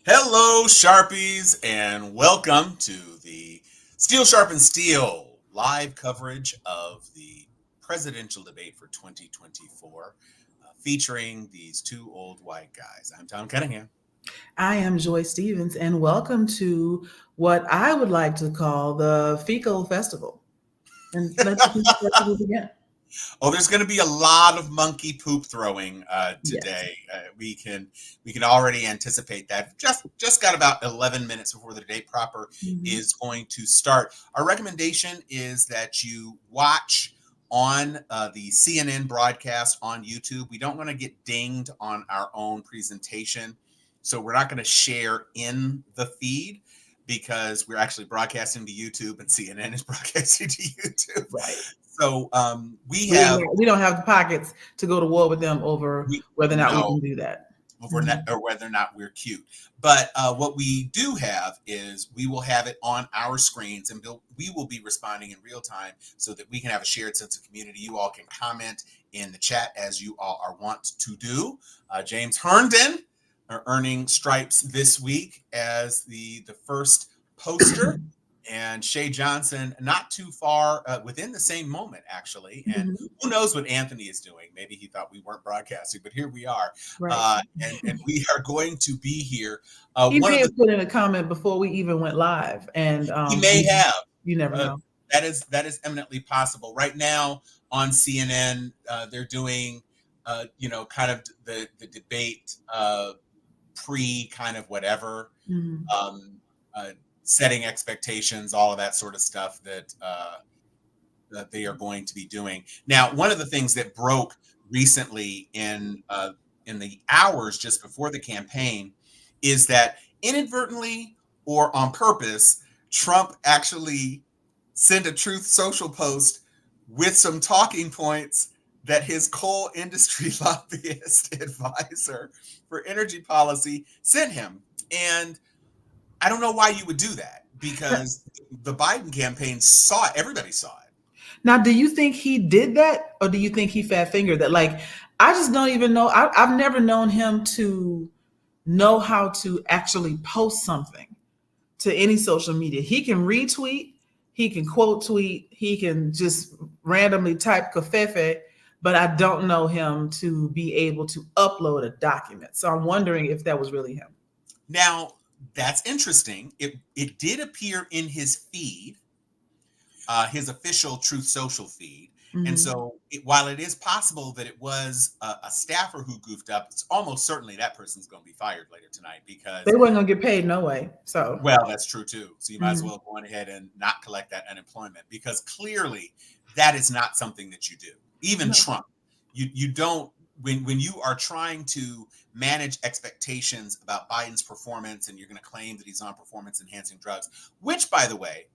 Hello, Sharpies, and welcome to the Steel Sharp and Steel live coverage of the presidential debate for 2024, featuring these two old white guys. I'm Tom Cunningham. I am Joy Stevens, and welcome to what I would like to call the Fecal Festival. And let the Fecal Festival begin. Oh, there's going to be a lot of monkey poop throwing Yes. today. We can already anticipate that. Just got about 11 minutes before the debate proper Mhm. is going to start. Our recommendation is that you watch on the CNN broadcast on YouTube. We don't want to get dinged on our own presentation, so we're not going to share in the feed because we're actually broadcasting to YouTube and CNN is broadcasting to YouTube. Right. So we We have don't, we don't have the pockets to go to war with them over we whether or not we know can do that. over Mhm. or whether or not we're cute. But what we do have is we will have it on our screens, and we will be responding in real time so that we can have a shared sense of community. You all can comment in the chat as you all are wont to do. James Herndon are earning stripes this week as the first poster, and Shay Johnson not too far within the same moment, actually. And Mhm. who knows what Anthony is doing? Maybe he thought we weren't broadcasting, but here we are. Right. And we are going to be here. He One may of the have put in a comment before we even went live, and He may have. you never Uh, know. that is eminently possible. Right now on CNN, they're doing, kind of the debate pre kind of whatever, Mhm. um, uh, setting expectations, all of that sort of stuff that they are going to be doing. Now, one of the things that broke recently in the hours just before the campaign is that inadvertently or on purpose, Trump actually sent a Truth Social post with some talking points that his coal industry lobbyist advisor for energy policy sent him. And I don't know why you would do that because the Biden campaign saw it, everybody saw it. Now, do you think he did that, or do you think he fat fingered that? Like, I just don't even know. I've never known him to know how to actually post something to any social media. He can retweet, he can quote tweet, he can just randomly type kafefe, but I don't know him to be able to upload a document. So I'm wondering if that was really him. Now, that's interesting. It did appear in his feed, his official Truth Social feed. And Mhm. so, while it is possible that it was a staffer who goofed up, it's almost certainly that person's going to be fired later tonight They because, weren't gonna get paid no way. So well, that's true too. So you might as mhm. well go on ahead and not collect that unemployment because clearly that is not something that you do. Even No. Trump, you don't when you are trying to manage expectations about Biden's performance and you're going to claim that he's on performance enhancing drugs, which by the way,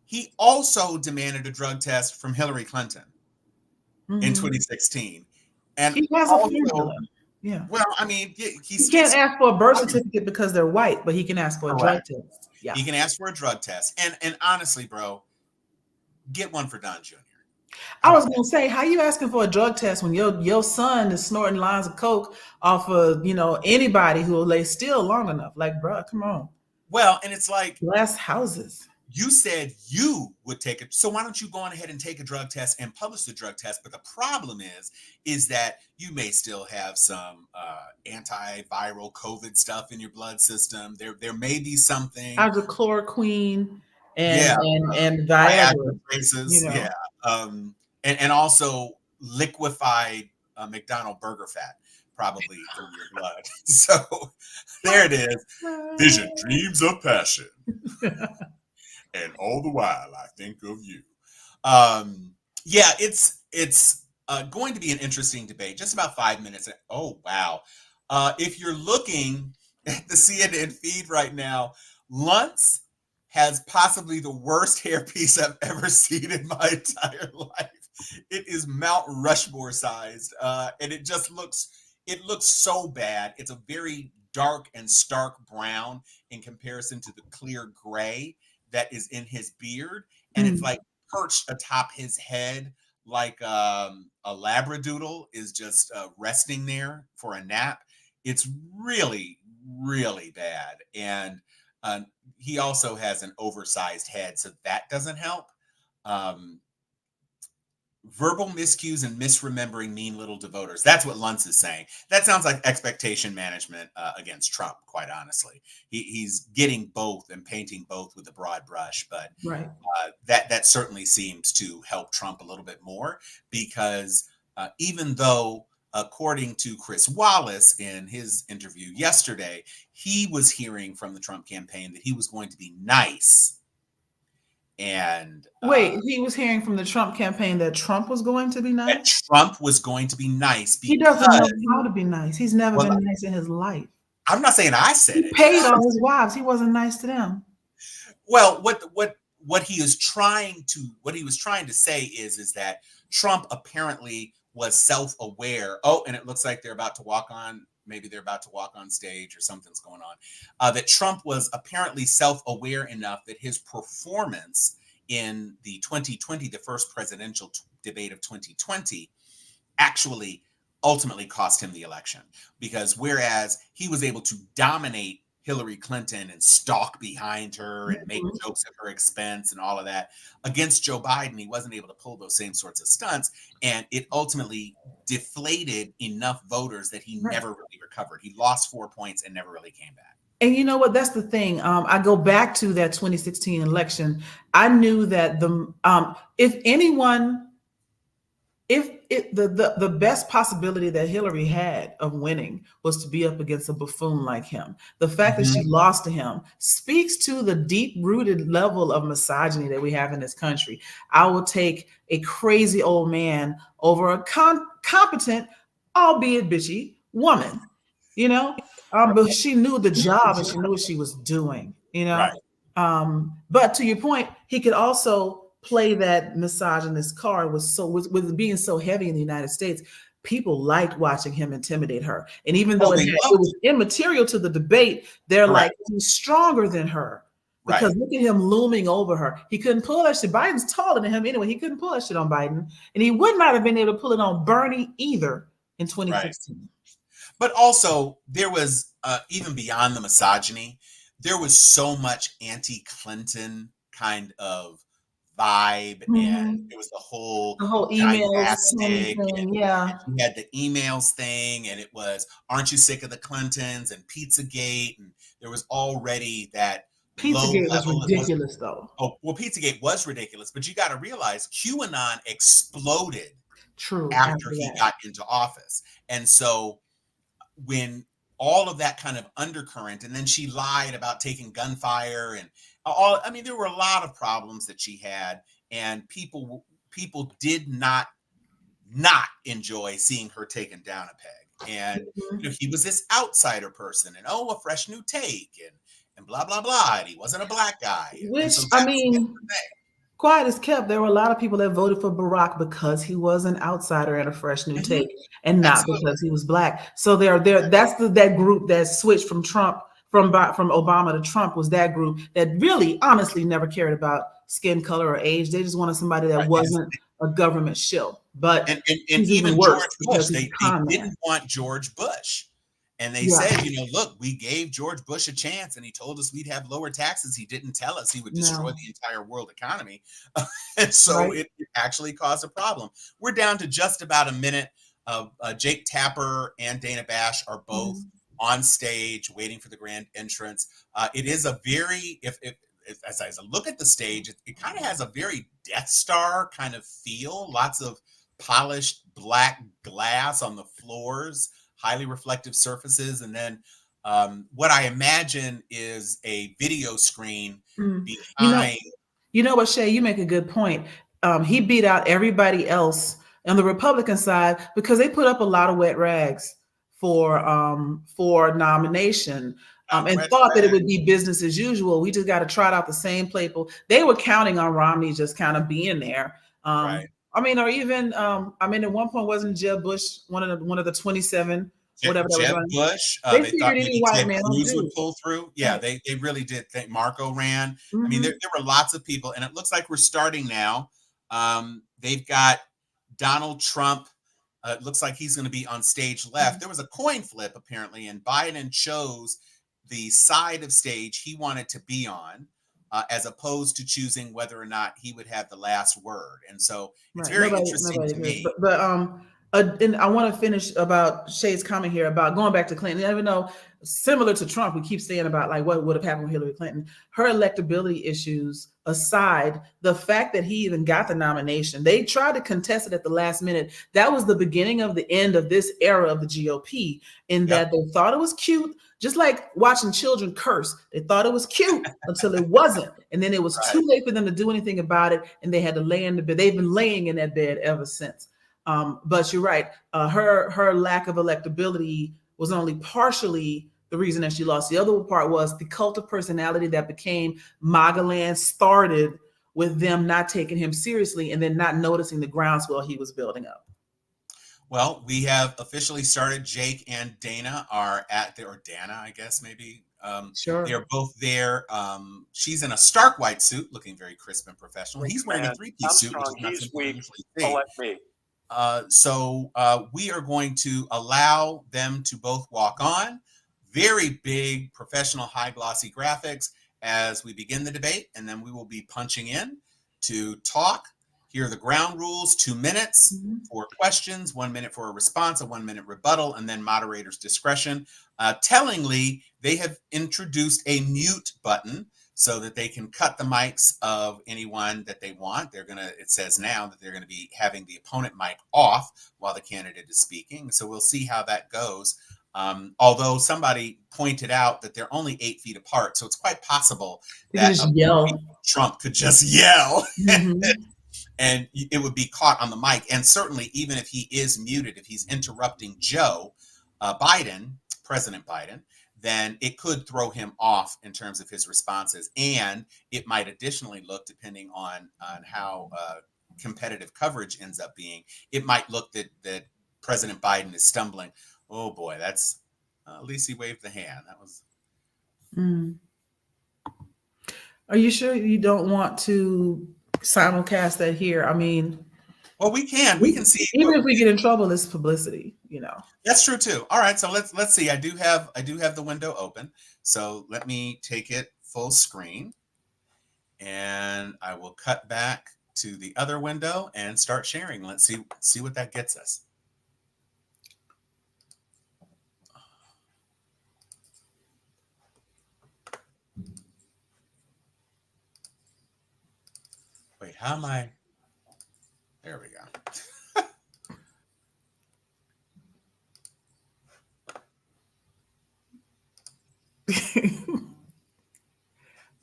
he also demanded a drug test from Hillary Clinton in Mhm. 2016. And He has a also, formula. Yeah. well, I mean, He he's can't just ask for a birth certificate because they're white, but he can ask for a drug correct. test. Yeah. He can ask for a drug test. And honestly, bro, get one for Don Jr. How I was about that? gonna say, how you asking for a drug test when your son is snorting lines of coke off of anybody who will lay still long enough? Like, bro, come on, Well, and it's like glass houses. you said you would take it. So why don't you go on ahead and take a drug test and publish the drug test? But the problem is that you may still have some antiviral COVID stuff in your blood system. There may be something, Hydrochloroquine and yeah, and and Viagra Viagra. You traces, yeah, know, and also liquefied McDonald burger fat probably in your blood. So there it is. Vision, dreams of passion, and all the while I think of you. Um, yeah, it's going to be an interesting debate. Just about 5 minutes. Oh wow! If you're looking at the CNN feed right now, Luntz has possibly the worst hairpiece I've ever seen in my entire life. It is Mount Rushmore sized, and it looks so bad. It's a very dark and stark brown in comparison to the clear gray that is in his beard, and it's mm, like perched atop his head like a labradoodle is just resting there for a nap. It's really really bad. And he also has an oversized head, so that doesn't help. Um, Verbal miscues and misremembering mean little to voters. That's what Luntz is saying. That sounds like expectation management against Trump, quite honestly. He's getting both and painting both with a broad brush, but Right. that certainly seems to help Trump a little bit more because even though, according to Chris Wallace in his interview yesterday, he was hearing from the Trump campaign that he was going to be nice. And Wait, he was hearing from the Trump campaign that Trump was going to be that nice? Trump was going to be nice He doesn't know because, how to be nice. He's never well, been nice in his life. I'm not saying I said He it. paid all his wives. He wasn't nice to them. Well, what he was trying to say is that Trump apparently was self-aware. Oh, and it looks like they're about to walk on. Maybe they're about to walk on stage or something's going on. That Trump was apparently self-aware enough that his performance in the 2020, the first presidential debate of 2020, actually ultimately cost him the election. Because whereas he was able to dominate Hillary Clinton and stalk behind her and make jokes at her expense and all of that, against Joe Biden, he wasn't able to pull those same sorts of stunts. And it ultimately deflated enough voters that he never really recovered. He lost 4 points and never really came back. And you know what? That's the thing. I go back to that 2016 election. I knew that the best possibility that Hillary had of winning was to be up against a buffoon like him. The fact that she lost to him speaks to the deep-rooted level of misogyny that we have in this country. I will take a crazy old man over a competent, albeit bitchy, woman, you know? But she knew the job and she knew what she was doing, you know? Right. But to your point, he could also play that misogynist card with being so heavy in the United States. People liked watching him intimidate her. And even though it was immaterial to the debate, they're like, he's stronger than her. Because look at him looming over her. He couldn't pull that shit. Biden's taller than him anyway. He couldn't pull that shit on Biden. And he would not have been able to pull it on Bernie either in 2016. Right. But also, there was, even beyond the misogyny, there was so much anti-Clinton kind of vibe, and it was the whole emails thing. Yeah. You had the emails thing, and it was, aren't you sick of the Clintons and Pizzagate? And there was already that Pizzagate was ridiculous, though. Oh, well, Pizzagate was ridiculous, but you got to realize QAnon exploded after he got into office. And so when all of that kind of undercurrent, and then she lied about taking gunfire and all, I mean, there were a lot of problems that she had, and people did not enjoy seeing her taken down a peg. And you know, he was this outsider person, and a fresh new take, and blah blah blah, and he wasn't a black guy. Which, I mean, quiet as kept, there were a lot of people that voted for Barack because he was an outsider and a fresh new take, and not because he was black. So that's that group that switched from Obama to Trump, was that group that really honestly never cared about skin color or age. They just wanted somebody that wasn't a government shill. But and even George Bush, they didn't want George Bush. And they said, you know, look, we gave George Bush a chance and he told us we'd have lower taxes. He didn't tell us he would destroy the entire world economy. And so it actually caused a problem. We're down to just about a minute. Jake Tapper and Dana Bash are both on stage waiting for the grand entrance. It is a very, as I look at the stage, it kind of has a very Death Star kind of feel. Lots of polished black glass on the floors, highly reflective surfaces, and then what I imagine is a video screen behind. You know what, Shay, you make a good point. He beat out everybody else on the Republican side because they put up a lot of wet rags for nomination. And thought that it would be business as usual. We just got to trot out the same playbook. They were counting on Romney just kind of being there. I mean, or even, at one point, wasn't Jeb Bush one of the 27, whatever that was? Bush. They thought maybe Ted Cruz would pull through. Yeah, they really did think Marco ran. I mean, there were lots of people, and it looks like we're starting now. They've got Donald Trump It looks like he's going to be on stage left. There was a coin flip apparently, and Biden chose the side of stage he wanted to be on, as opposed to choosing whether or not he would have the last word. And so it's Right. very interesting Nobody to agrees. me. And I want to finish about Shay's comment here about going back to Clinton. Even though similar to Trump, we keep saying about like what would have happened with Hillary Clinton. Her electability issues aside, the fact that he even got the nomination, they tried to contest it at the last minute. That was the beginning of the end of this era of the GOP, in that they thought it was cute, just like watching children curse. They thought it was cute until it wasn't, and then it was too late for them to do anything about it, and they had to lay in the bed. They've been laying in that bed ever since. But you're right. Her lack of electability was only partially the reason that she lost. The other part was the cult of personality that became MAGA land started with them not taking him seriously and then not noticing the groundswell he was building up. Well, we have officially started. Jake and Dana are at there, or Dana, I guess maybe. Sure. They are both there. She's in a stark white suit, looking very crisp and professional. He's wearing a three-piece suit, which is not something we usually see. Elect me. So we are going to allow them to both walk on. Very big, professional, high glossy graphics as we begin the debate, and then we will be punching in to talk. Here are the ground rules: 2 minutes for questions, 1 minute for a response, a 1 minute rebuttal, and then moderator's discretion. Tellingly, they have introduced a mute button so that they can cut the mics of anyone that they want. It says now that they're going to be having the opponent mic off while the candidate is speaking. So we'll see how that goes. Although somebody pointed out that they're only 8 feet apart, so it's quite possible that Trump could just yell. And it would be caught on the mic. And certainly, even if he is muted, if he's interrupting Joe Biden, President Biden, then it could throw him off in terms of his responses. And it might additionally look, depending on how competitive coverage ends up being, it might look that President Biden is stumbling. Oh boy, that's at least he waved the hand. That was. Are you sure you don't want to simulcast that here? I mean, well, we can see, even if we get in trouble, it's publicity, That's true too. All right, so let's see. I do have the window open, so let me take it full screen, and I will cut back to the other window and start sharing. Let's see what that gets us. Wait, how am I? There we go.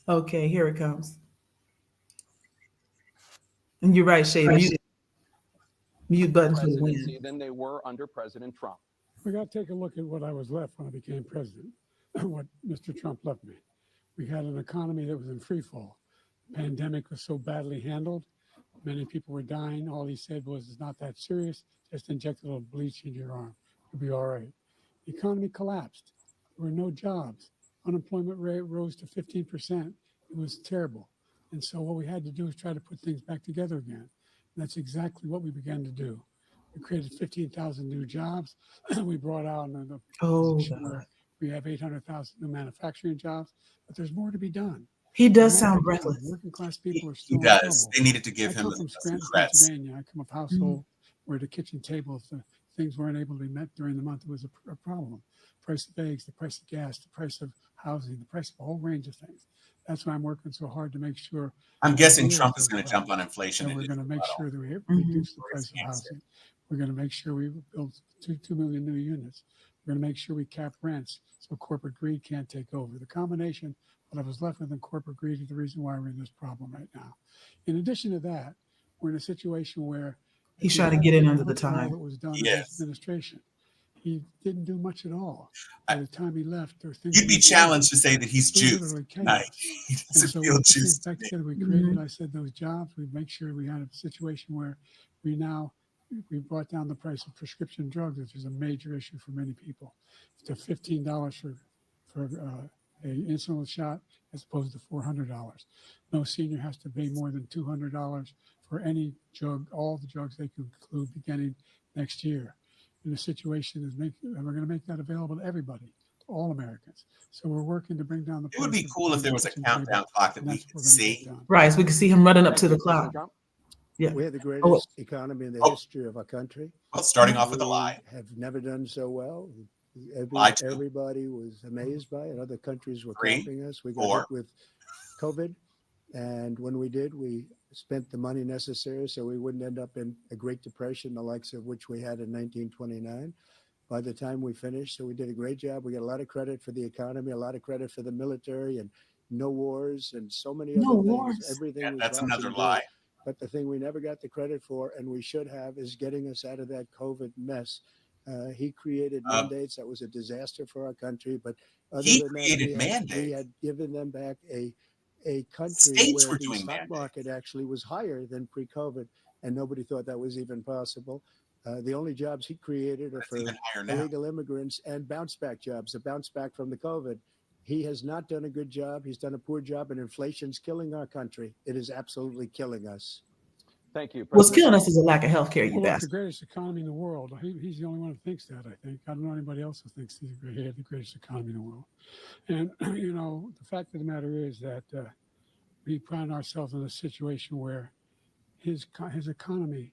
Okay, here it comes. And you're right, Shay. Mute button for the win. Than they were under President Trump. We got to take a look at what I was left when I became president, what Mr. Trump left me. We had an economy that was in free fall. The pandemic was so badly handled. Many people were dying. All he said was, it's not that serious. Just inject a little bleach in your arm. You'll be all right. The economy collapsed. There were no jobs. Unemployment rate rose to 15%. It was terrible. And so what we had to do is try to put things back together again. And that's exactly what we began to do. We created 15,000 new jobs. We brought out another position where we have 800,000 new manufacturing jobs, but there's more to be done. He does sound breathless. Working class people are still He does. They needed to give him from Scranton, credits. Pennsylvania. I come from a household where the kitchen table, if the things weren't able to be met during the month, it was a problem. The price of eggs, the price of gas, the price of housing, the price of a whole range of things. That's why I'm working so hard to make sure. I'm guessing Trump is going to jump on inflation. And we're going to make sure that we reduce the price of housing. We're going to make sure we build 2 million new units. We're going to make sure we cap rents so corporate greed can't take over. The combination what I was left with in corporate greed is the reason why we're in this problem right now. In addition to that, we're in a situation where he's trying to get in under the time. What was done in his administration. He didn't do much at all. By the time he left, there were things. You'd be challenged to say that he's juiced. He doesn't feel juiced. Back together, we created, I said, those jobs. We make sure we had a situation where we brought down the price of prescription drugs, which is a major issue for many people, to $15 for an insulin shot as opposed to $400. No senior has to pay more than $200 for any drug, all the drugs they can include, beginning next year. And the situation is we're going to make that available to everybody, to all Americans. So we're working to bring down the It would price be of cool if there was a prescription paper, countdown clock that and we that's could what we're going to see. get done. Right, so we can see him running up to the Thank you, President cloud. Trump. Yeah. We had the Oh, greatest economy in the Oh. history of our country. Well, starting off with a We lie. have never done so well. Lie two. Everybody was amazed by it. Other countries were Three, copying us. We got four. hit with COVID. And when we did, we spent the money necessary so we wouldn't end up in a Great Depression, the likes of which we had in 1929. By the time we finished, so we did a great job. We got a lot of credit for the economy, a lot of credit for the military, and no wars and so many No other things. wars. Everything Yeah, was that's rocking another good. lie. But the thing we never got the credit for, and we should have, is getting us out of that COVID mess. He created mandates. That was a disaster for our country. But other He than that, created we mandates. had given them back a country States where were the doing stock mandates. market actually was higher than pre-COVID, and nobody thought that was even possible. The only jobs he created are That's for even higher now. illegal immigrants and bounce back jobs, a bounce back from the COVID. He has not done a good job. He's done a poor job, and inflation's killing our country. It is absolutely killing us. Thank you, What's President killing Trump. us is a lack of health care, you Well, look, the bastard. greatest economy in the world. He's the only one who thinks that, I think. I don't know anybody else who thinks he had the greatest economy in the world. And, the fact of the matter is that we find ourselves in a situation where his economy,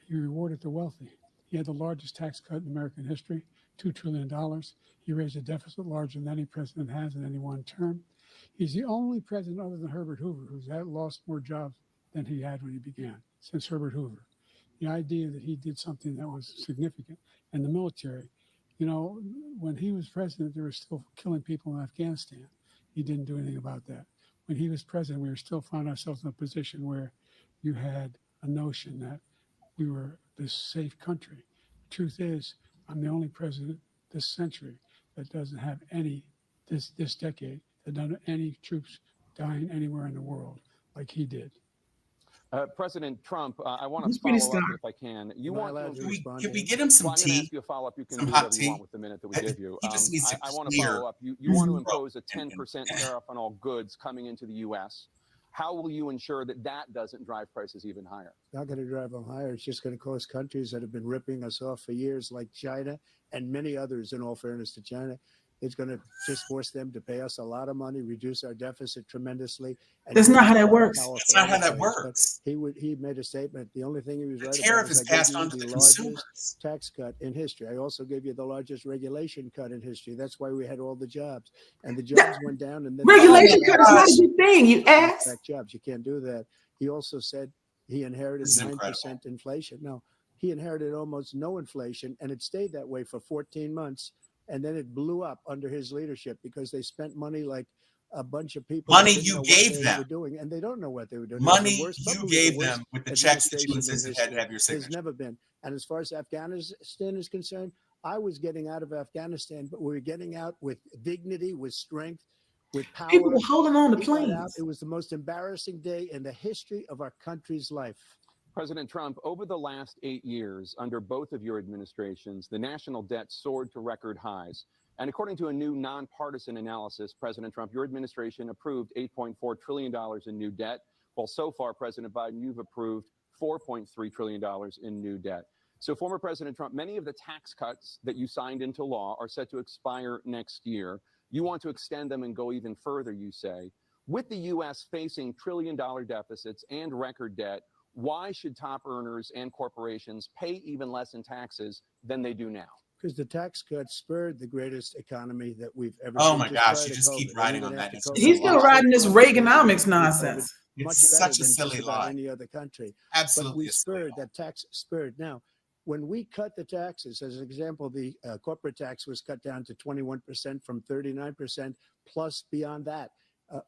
he rewarded the wealthy. He had the largest tax cut in American history, $2 trillion. He raised a deficit larger than any president has in any one term. He's the only president other than Herbert Hoover who's lost more jobs than he had when he began, since Herbert Hoover. The idea that he did something that was significant. And the military, when he was president, they were still killing people in Afghanistan. He didn't do anything about that. When he was president, we were still finding ourselves in a position where you had a notion that we were this safe country. The truth is, I'm the only president this century that doesn't have this decade, that doesn't have any troops dying anywhere in the world like he did. President Trump, I want to He's pretty follow up star. if I can. You Am I want allowed to to respond Can we to get him some Well, I'm going to tea? ask you a follow-up. You can Some do hot whatever you tea? want with the minute that we give you. He just needs to I want to clear follow up. You his want to throat impose a 10% tariff on all goods coming into the U.S. How will you ensure that doesn't drive prices even higher? Not going to drive them higher. It's just going to cost countries that have been ripping us off for years, like China and many others, in all fairness to China. It's going to just force them to pay us a lot of money, reduce our deficit tremendously. And That's not how that works. That's not how that works. He made a statement. The only thing he was The right tariff about is is I gave passed you on to the the largest consumers. tax cut in history. I also gave you the largest regulation cut in history. That's why we had all the jobs, and the jobs went down. And then Regulation cut is not a gosh. good thing, you ass. back jobs. You can't do that. He also said he inherited This is 9% inflation. No, he inherited almost no inflation, and it stayed that way for 14 months. And then it blew up under his leadership because they spent money like a bunch of people. Money that didn't you know what gave they them. were doing, and they don't know what they were doing. It was the Money worst- you probably the gave worst them with the checks that you administration in insisted had to have your history. signature. There's never been. And as far as Afghanistan is concerned, I was getting out of Afghanistan, but we were getting out with dignity, with strength, with power. People were holding on to We got out. planes. It was the most embarrassing day in the history of our country's life. President Trump, over the last 8 years, under both of your administrations, the national debt soared to record highs. And according to a new nonpartisan analysis, President Trump, your administration approved $8.4 trillion in new debt. Well, so far, President Biden, you've approved $4.3 trillion in new debt. So, former President Trump, many of the tax cuts that you signed into law are set to expire next year. You want to extend them and go even further, you say. With the U.S. facing trillion-dollar deficits and record debt, why should top earners and corporations pay even less in taxes than they do now? Because the tax cuts spurred the greatest economy that we've ever Oh seen. my just gosh, prior you to just keep COVID, riding and on even that. after It's COVID. just He's a still lie. riding this Reaganomics nonsense. Much It's better such a than silly just about lie. any other country. But Absolutely we a silly spurred lie. that tax spurred. Now, when we cut the taxes, as an example, the corporate tax was cut down to 21% from 39%, plus beyond that.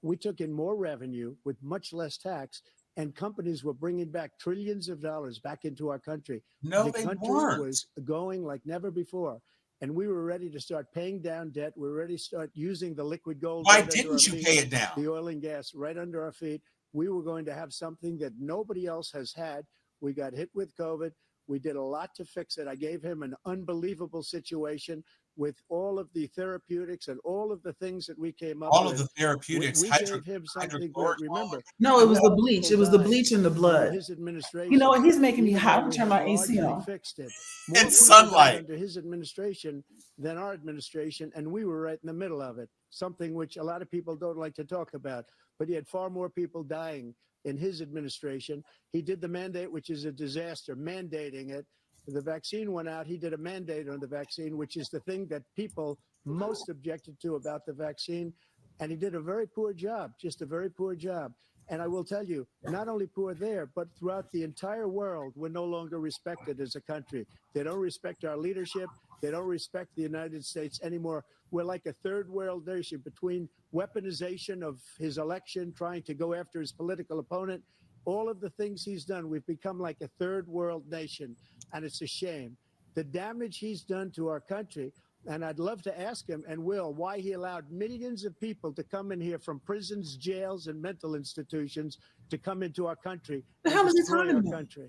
We took in more revenue with much less tax, and companies were bringing back trillions of dollars back into our country. No, The they country weren't. was going like never before. And we were ready to start paying down debt. We were ready to start using the liquid gold. Why right under our didn't you feet, pay it down? the oil and gas right under our feet. We were going to have something that nobody else has had. We got hit with COVID. We did a lot to fix it. I gave him an unbelievable situation. with all of the therapeutics and all of the things that we came up All with. of the therapeutics, we gave him something great. Remember, No, it was the more bleach. people It was the died bleach in the in blood. his administration. You know what? He's making me even hot. though I'm we turning have my AC largely on. fixed it. In More people sunlight. died under his administration than our administration, and we were right in the middle of it, something which a lot of people don't like to talk about. But he had far more people dying in his administration. He did the mandate, which is a disaster, mandating it. The vaccine went out. He did a mandate on the vaccine, which is the thing that people most objected to about the vaccine. And he did a very poor job, just a very poor job. And I will tell you, not only poor there, but throughout the entire world, we're no longer respected as a country. They don't respect our leadership. They don't respect the United States anymore. We're like a third world nation between weaponization of his election, trying to go after his political opponent, all of the things he's done. We've become like a third world nation, and it's a shame. The damage he's done to our country. And I'd love to ask him, and will, why he allowed millions of people to come in here from prisons, jails, and mental institutions to come into our country The and hell is he destroy talking our about? country.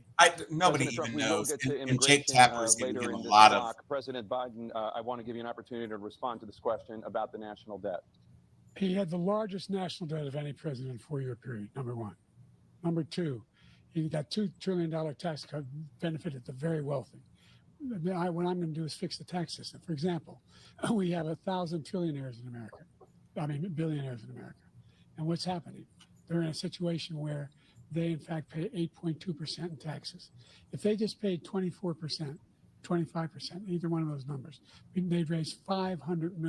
Nobody President Trump, even we will knows. get to And Jake immigration Tapper is giving later him in a this lot of. block. President Biden, I want to give you an opportunity to respond to this question about the national debt. He had the largest national debt of any president in a 4-year period, number one. Number two, he got $2 trillion tax cut, benefited the very wealthy. What I'm going to do is fix the tax system. For example, we have 1,000 trillionaires in America. Billionaires in America. And what's happening? They're in a situation where they, in fact, pay 8.2% in taxes. If they just paid 24%, 25%, either one of those numbers, they'd raise $500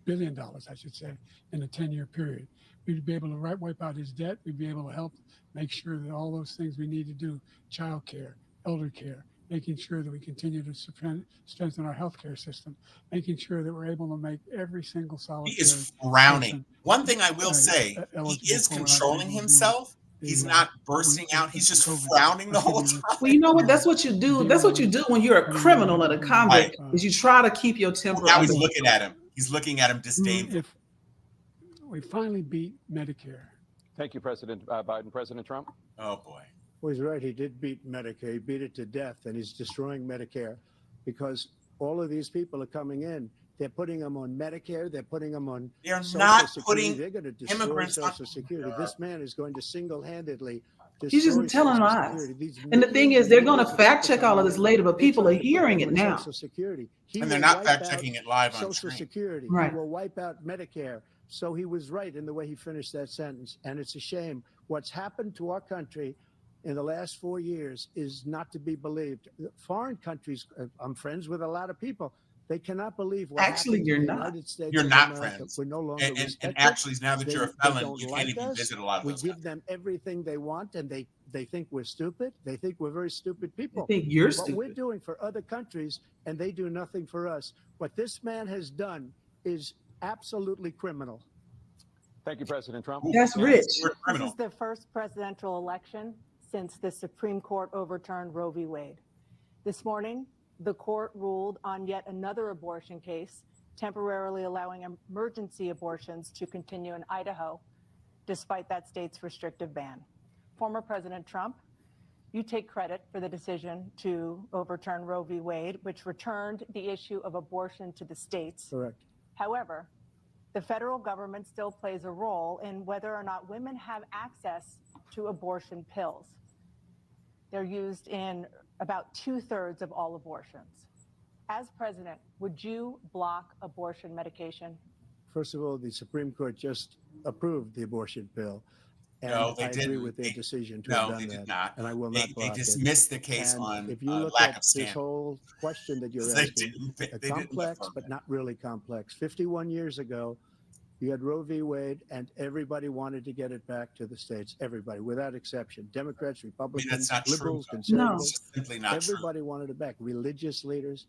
billion, I should say, in a 10-year period. We'd be able to wipe out his debt. We'd be able to help make sure that all those things we need to do, child care, elder care, making sure that we continue to strengthen our healthcare system, making sure that we're able to make every single solitary He is frowning. person, One thing I will say, he eligible is for what I controlling think we'll do himself. He's not bursting out. He's just frowning the whole time. Well, you know what? That's what you do. That's what you do when you're a criminal and a convict. Is you try to keep your temper. Now he's under looking at him. He's looking at him disdainfully. If we finally beat Medicare. Thank you, President Biden. President Trump? Oh, boy. Well, he's right. He did beat Medicare. He beat it to death, and he's destroying Medicare because all of these people are coming in. They're putting them on Medicare. They're putting them on They're Social not Security. putting They're going to destroy immigrants on. Social Security. This man is going to single-handedly He's just destroy telling Social lies. Security. These And the thing millions is, they're and going to millions of fact people check all of coming this in. later, but They're people trying are to put hearing them it on now. Social Security. He And they're will not wipe fact out checking it live on Social screen. Security. Right. He will wipe out Medicare. So he was right in the way he finished that sentence. And it's a shame. What's happened to our country in the last 4 years is not to be believed. Foreign countries, I'm friends with a lot of people. They cannot believe what Actually, happened you're in the not. United States You're of not America. friends. We're no longer And respected. actually, now that They- you're a they felon, don't you like can't even us. visit a lot of We those give countries. them everything they want, and they think we're stupid. They think we're very stupid I people. think you're What we're stupid. doing for other countries, and they do nothing for us. What this man has done is absolutely criminal. Thank you, President Trump. That's Yeah, rich. we're This criminal. is the first presidential election since the Supreme Court overturned Roe v. Wade. This morning, the court ruled on yet another abortion case, temporarily allowing emergency abortions to continue in Idaho, despite that state's restrictive ban. Former President Trump, you take credit for the decision to overturn Roe v. Wade, which returned the issue of abortion to the states. Correct. However, the federal government still plays a role in whether or not women have access to abortion pills. They're used in about 2/3 of all abortions. As president, would you block abortion medication? First of all, the Supreme Court just approved the abortion bill. And No, they I agree didn't. with their They- decision to No, have done they that. did not. And I will They not block it. dismissed the case And on if you look lack at of this standing. whole question that you're They asking, didn't. They didn't complex, affirm but it. not really complex. 51 years ago, you had Roe v. Wade, and everybody wanted to get it back to the states. Everybody, without exception. Democrats, I mean, Republicans, that's not true. liberals, though. conservatives. It's just simply not true. Everybody wanted it back. Religious leaders.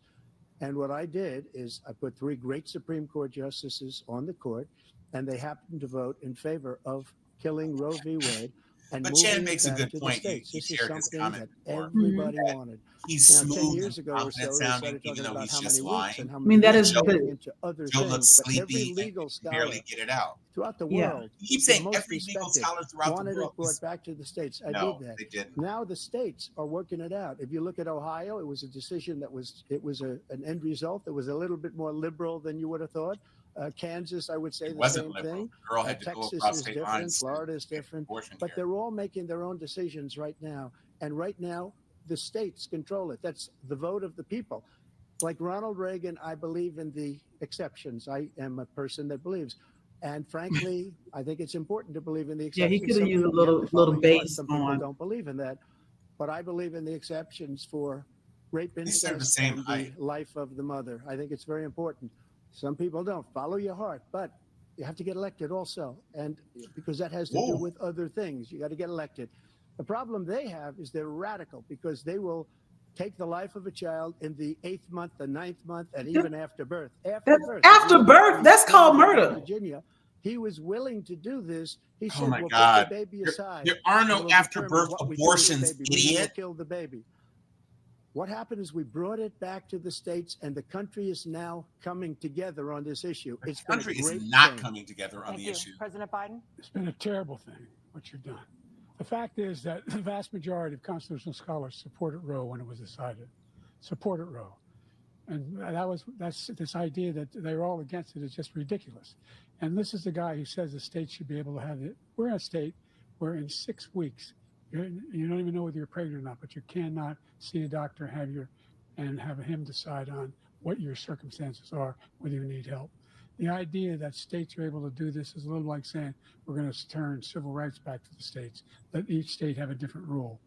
And what I did is I put 3 great Supreme Court justices on the court, and they happened to vote in favor of killing Roe v. Wade and But moving Chan it makes a back good to the point. You states. This is shared his something comment that before. everybody That wanted. He's Now, 10 smooth years and ago or so, confident they sounding, started even talking though about he's how just many weeks and lying. how I many mean, that months is and Joe, getting the into other Joe things. looks But every sleepy and legal can barely scholar get it out. throughout the yeah. world, You keep the saying most every legal respected, scholar throughout the wanted it world. brought back to the states. I No, did that. they didn't. Now the states are working it out. If you look at Ohio, it was a decision that was an end result that was a little bit more liberal than you would have thought. Kansas, I would say It the wasn't same liberal. thing. The girl had to go Texas across is state different. lines to Florida is get different. abortion But care. they're all making their own decisions right now. And right now, the states control it. That's the vote of the people. Like Ronald Reagan, I believe in the exceptions. I am a person that believes. And frankly, I think it's important to believe in the Yeah, he exceptions. could have Some used a people, you have to little follow your heart. base Some people on. don't believe in that. But I believe in the exceptions for rape, They serve the incest, same and the height. life of the mother. I think it's very important. Some people don't. Follow your heart. But you have to get elected also. And because that has to do Whoa. with other things. You got to get elected. The problem they have is they're radical because they will take the life of a child in the 8th month, the 9th month, and even after birth. After That's birth. after If you look at birth. the That's called Senate in murder. Virginia, he was willing to do this. He Oh said, my "We'll God. put the baby There, aside. there are no We'll after determine birth what we do with the abortions, baby, but we will idiot. kill the baby." What happened is we brought it back to the states, and the country is now coming together on this issue. The It's been a country is great not thing. coming together on Thank the you. issue. President Biden? It's been a terrible thing, what you've done. The fact is that the vast majority of constitutional scholars supported Roe when it was decided, supported Roe. And that's this idea that they're all against it is just ridiculous. And this is the guy who says the state should be able to have it. We're in a state where in 6 weeks, you don't even know whether you're pregnant or not, but you cannot see a doctor, and have him decide on what your circumstances are, whether you need help. The idea that states are able to do this is a little like saying we're going to turn civil rights back to the states, let each state have a different rule.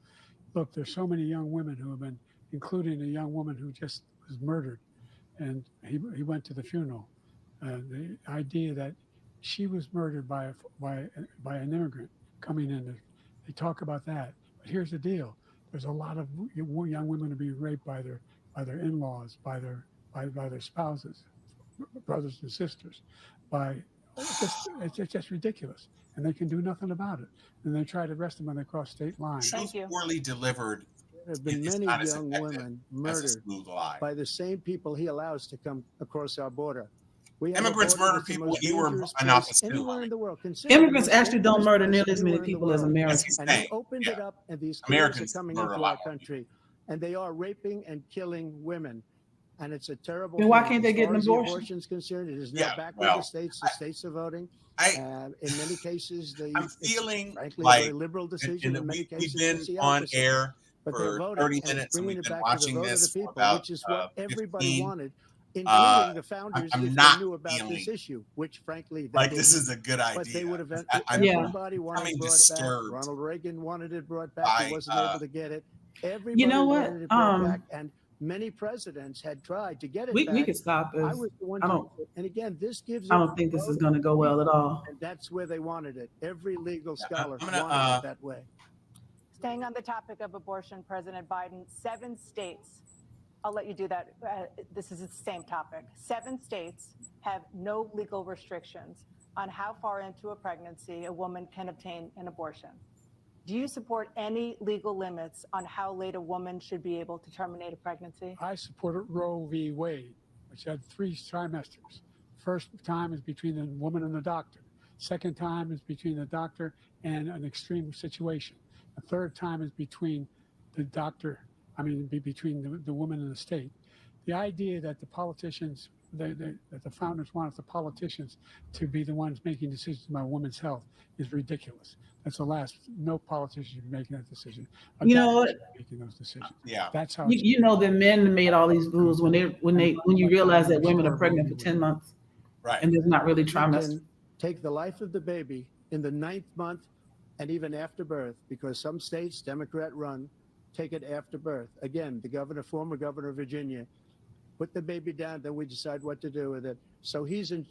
Look, there's so many young women who have been, including a young woman who just was murdered, and he went to the funeral. The idea that she was murdered by an immigrant coming in, they talk about that. But here's the deal: there's a lot of young women are being raped by their in-laws, by their spouses, brothers and sisters. It's just ridiculous, and they can do nothing about it. And they try to arrest them when they cross state lines. Thank Truth you. poorly delivered There have been is many not as young effective women as a murdered smooth lie. by the same people he allows to come across our border. We have a Immigrants border murder that's the people. most You were dangerous an office place too, anywhere homie. in the world. Consider the Immigrants most actually don't dangerous murder place nearly as many anywhere in the people as world. Yes, Americans. he's And he saying. opened it Yeah. up, and these criminals are Americans coming murder a into lot our more people. country, and they are raping and killing women. And it's a terrible Then why thing. can't they As get far an as the abortion? abortion is concerned, it is now Yeah, back with well, the states. The states are voting. In many cases, I'm it's feeling frankly a very like, liberal and decision. In many we've cases, been it's the on opposite. air But they're for voting, 30 and it's minutes, and bringing we've it been back to the watching vote of the this for people, about which is what everybody 15. wanted, including the founders, I'm if they not knew about feeling this issue, which frankly they like didn't. this is a good idea. But they would have. Yeah. Everybody wanted becoming it brought back. disturbed Ronald Reagan wanted it brought back. by He wasn't able to get it. Everybody You know what? wanted it brought back, and many presidents had tried to get it We back. could stop this. I was the one I to don't do it. And again, this gives I it don't think this is voting going to go well at all. and that's where they wanted it. Every legal Yeah, scholar I'm gonna, wanted it that way. Staying on the topic of abortion, President Biden, 7 states, I'll let you do that. This is the same topic. 7 states have no legal restrictions on how far into a pregnancy a woman can obtain an abortion. Do you support any legal limits on how late a woman should be able to terminate a pregnancy? I supported Roe v. Wade, which had 3 trimesters. First time is between the woman and the doctor. Second time is between the doctor and an extreme situation. The third time is between the doctor, between the woman and the state. The idea that the politicians, that the founders wanted the politicians to be the ones making decisions about women's health is ridiculous. That's the last. No politician should be making that decision. You know what? Should be making those decisions. Yeah. That's how. You know that men made all these rules when you realize that women are pregnant for 10 months Right. and there's not really You trimester. can take the life of the baby in the 9th month and even after birth, because some states, Democrat run, take it after birth. Again, the former governor of Virginia, put the baby down, then we decide what to do with it. So he's Okay.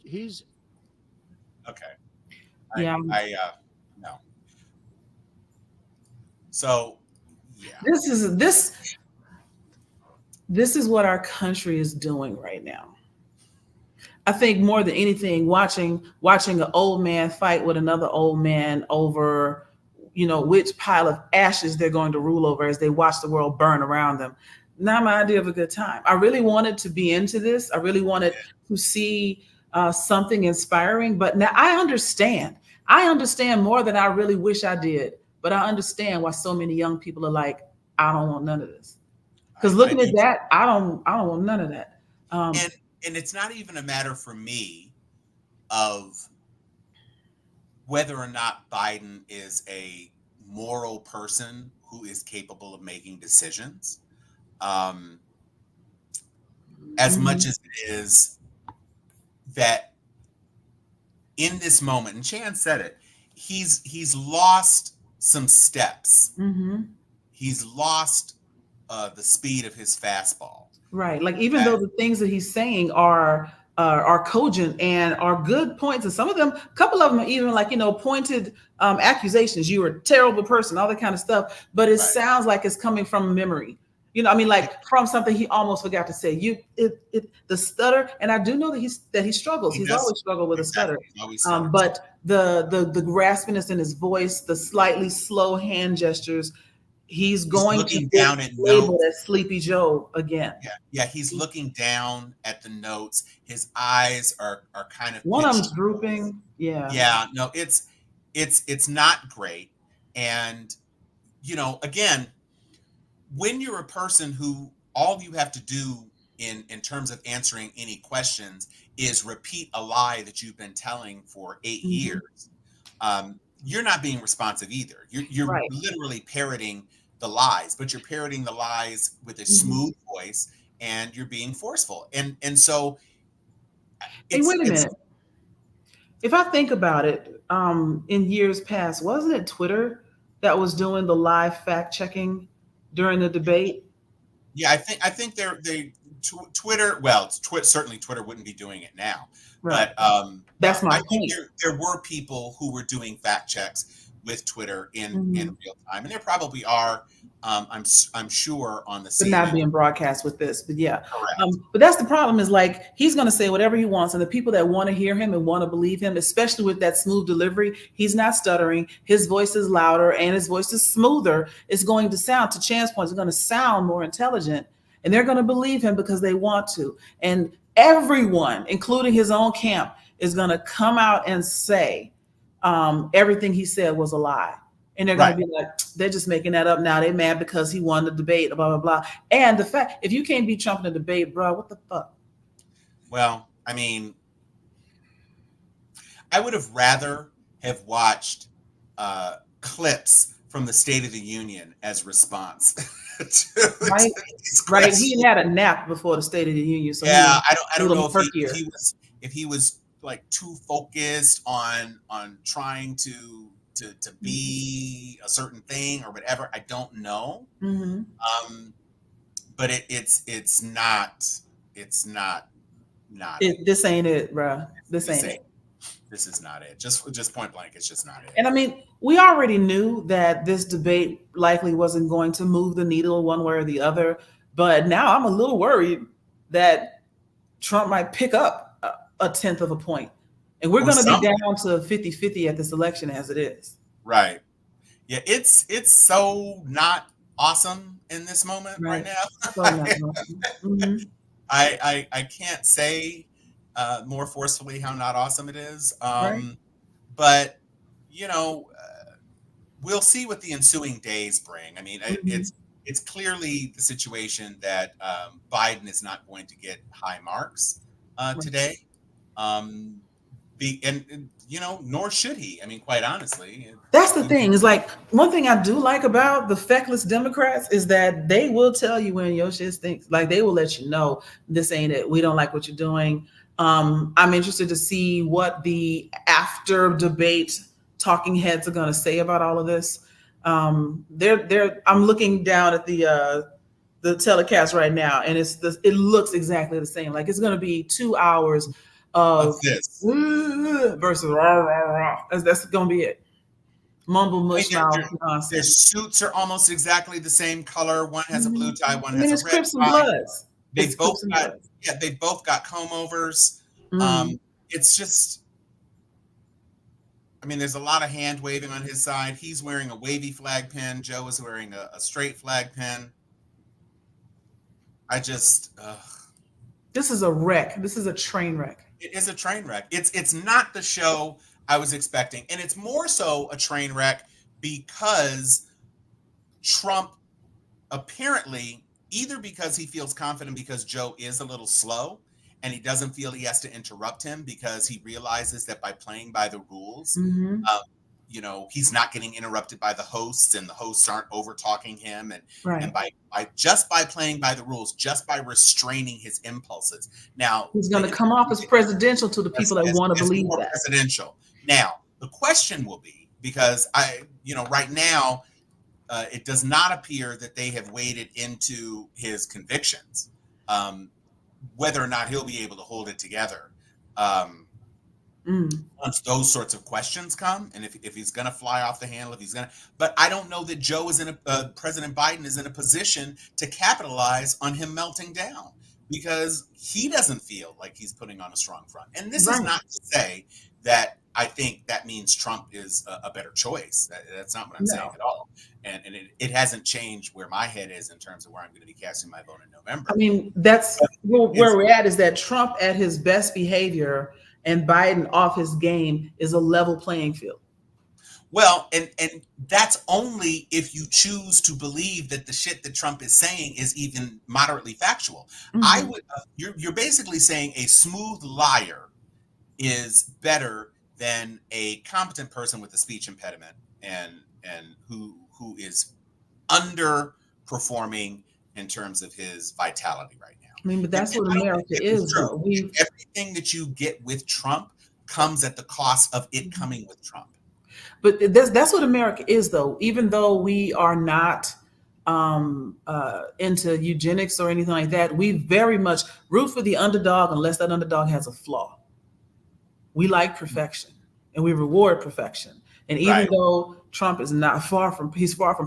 Yeah. No. So, yeah. This is what our country is doing right now. I think more than anything, watching an old man fight with another old man over which pile of ashes they're going to rule over as they watch the world burn around them. Not my idea of a good time. I really wanted to be into this. I really wanted to see something inspiring, but now I understand. I understand more than I really wish I did, but I understand why so many young people are like, I don't want none of this. Because looking at that, I don't want none of that. And it's not even a matter for me of whether or not Biden is a moral person who is capable of making decisions, as much as it is that in this moment, and Chan said it, he's lost some steps. He's lost the speed of his fastball. Right. Like even though the things that he's saying are cogent and are good points, and some of them, a couple of them are even like, pointed accusations. You were a terrible person, all that kind of stuff. But it sounds like it's coming from memory. Like from something he almost forgot to say. The stutter, and I do know that he struggles. He's always struggled with a stutter. But the raspiness in his voice, the slightly slow hand gestures, he's going to down get at labeled notes. as Sleepy Joe again. Yeah, he's looking down at the notes. His eyes are kind of one of them's drooping. Yeah, no, it's not great. And again, when you're a person who all you have to do in terms of answering any questions is repeat a lie that you've been telling for 8 years, you're not being responsive either. You're literally parroting the lies, but you're parroting the lies with a smooth voice, and you're being forceful. And so, hey, wait a minute. If I think about it, in years past, wasn't it Twitter that was doing the live fact checking during the debate? Yeah, I think Twitter. Well, certainly Twitter wouldn't be doing it now. Right. But that's my I think point. there were people who were doing fact checks with Twitter in real time, and there probably are. I'm sure on the but not CNN. being broadcast with this, but yeah. Correct. But that's the problem, is like he's going to say whatever he wants, and the people that want to hear him and want to believe him, especially with that smooth delivery, he's not stuttering. His voice is louder and his voice is smoother. It's going to sound, to Chan's point, it's going to sound more intelligent, and they're going to believe him because they want to. And everyone, including his own camp, is going to come out and say everything he said was a lie. And they're going to be like, they're just making that up now. They're mad because he won the debate, blah, blah, blah. And the fact, if you can't beat Trump in a debate, bro, what the fuck? Well, I mean, I would have rather have watched clips from the State of the Union as response. Right. Right. He had a nap before the State of the Union. So yeah, I don't know if he was like too focused on trying to be a certain thing or whatever. I don't know. But it's not this ain't it, bro. This ain't it. This is not it. Just point blank, it's just not it. And I mean, we already knew that this debate likely wasn't going to move the needle one way or the other. But now I'm a little worried that Trump might pick up a 1/10 of a point. And we're going to be down to 50-50 at this election as it is. Right. Yeah, it's so not awesome in this moment right now. So not awesome. I can't say more forcefully how not awesome it is. But, we'll see what the ensuing days bring. I mean, it's clearly the situation that Biden is not going to get high marks today. Nor should he. I mean, quite honestly. That's the thing. Is like one thing I do like about the feckless Democrats is that they will tell you when your shit stinks. Like they will let you know this ain't it. We don't like what you're doing. I'm interested to see what the after debate talking heads are going to say about all of this. I'm looking down at the telecast right now, and it looks exactly the same. Like it's going to be 2 hours of this versus rah, rah, rah. That's going to be it. Mumble mush mouth nonsense. Their suits are almost exactly the same color. One has a blue tie, one has a red Crips and tie. Bloods. They both got comb overs. It's just, I mean, there's a lot of hand waving on his side. He's wearing a wavy flag pin. Joe is wearing a straight flag pin. I just, This is a wreck. This is a train wreck. it is a train wreck. It's not the show I was expecting, and it's more so a train wreck because Trump apparently, either because he feels confident because Joe is a little slow and he doesn't feel he has to interrupt him because he realizes that by playing by the rules, Mhm. you know, he's not getting interrupted by the hosts and the hosts aren't over talking him. And Right. by just by playing by the rules, just by restraining his impulses. Now He's going to come off as presidential to the people that want to it's believe more that. presidential. Now, the question will be, because right now, it does not appear that they have waded into his convictions, whether or not he'll be able to hold it together. Once those sorts of questions come, and if he's going to fly off the handle, but I don't know that Joe is President Biden is in a position to capitalize on him melting down because he doesn't feel like he's putting on a strong front. And this is Right. not to say that I think that means Trump is a better choice. That's not what I'm saying at all. And it hasn't changed where my head is in terms of where I'm going to be casting my vote in November. I mean, that's where we're at, is that Trump at his best behavior and Biden off his game is a level playing field. Well, and that's only if you choose to believe that the shit that Trump is saying is even moderately factual. I would. You're basically saying a smooth liar is better than a competent person with a speech impediment and who is underperforming in terms of his vitality right now. I mean, but that's what America is, though. Everything that you get with Trump comes at the cost of it coming with Trump. But that's what America is, though. Even though we are not into eugenics or anything like that, we very much root for the underdog unless that underdog has a flaw. We like perfection and we reward perfection. And even though Trump is far from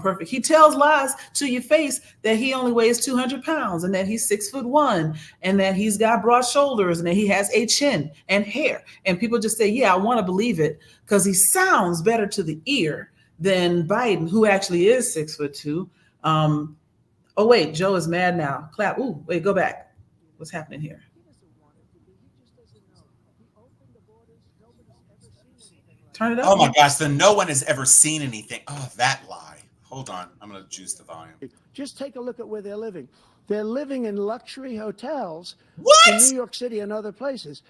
perfect, he tells lies to your face that he only weighs 200 pounds and that he's 6'1" and that he's got broad shoulders and that he has a chin and hair. And people just say, yeah, I want to believe it because he sounds better to the ear than Biden, who actually is 6'2". Oh, wait, Joe is mad now. Clap. Ooh, wait, go back. What's happening here? Turn it up. Oh my gosh, then no one has ever seen anything. Oh, that lie. Hold on. I'm going to juice the volume. Just take a look at where they're living. They're living in luxury hotels What? in New York City and other places.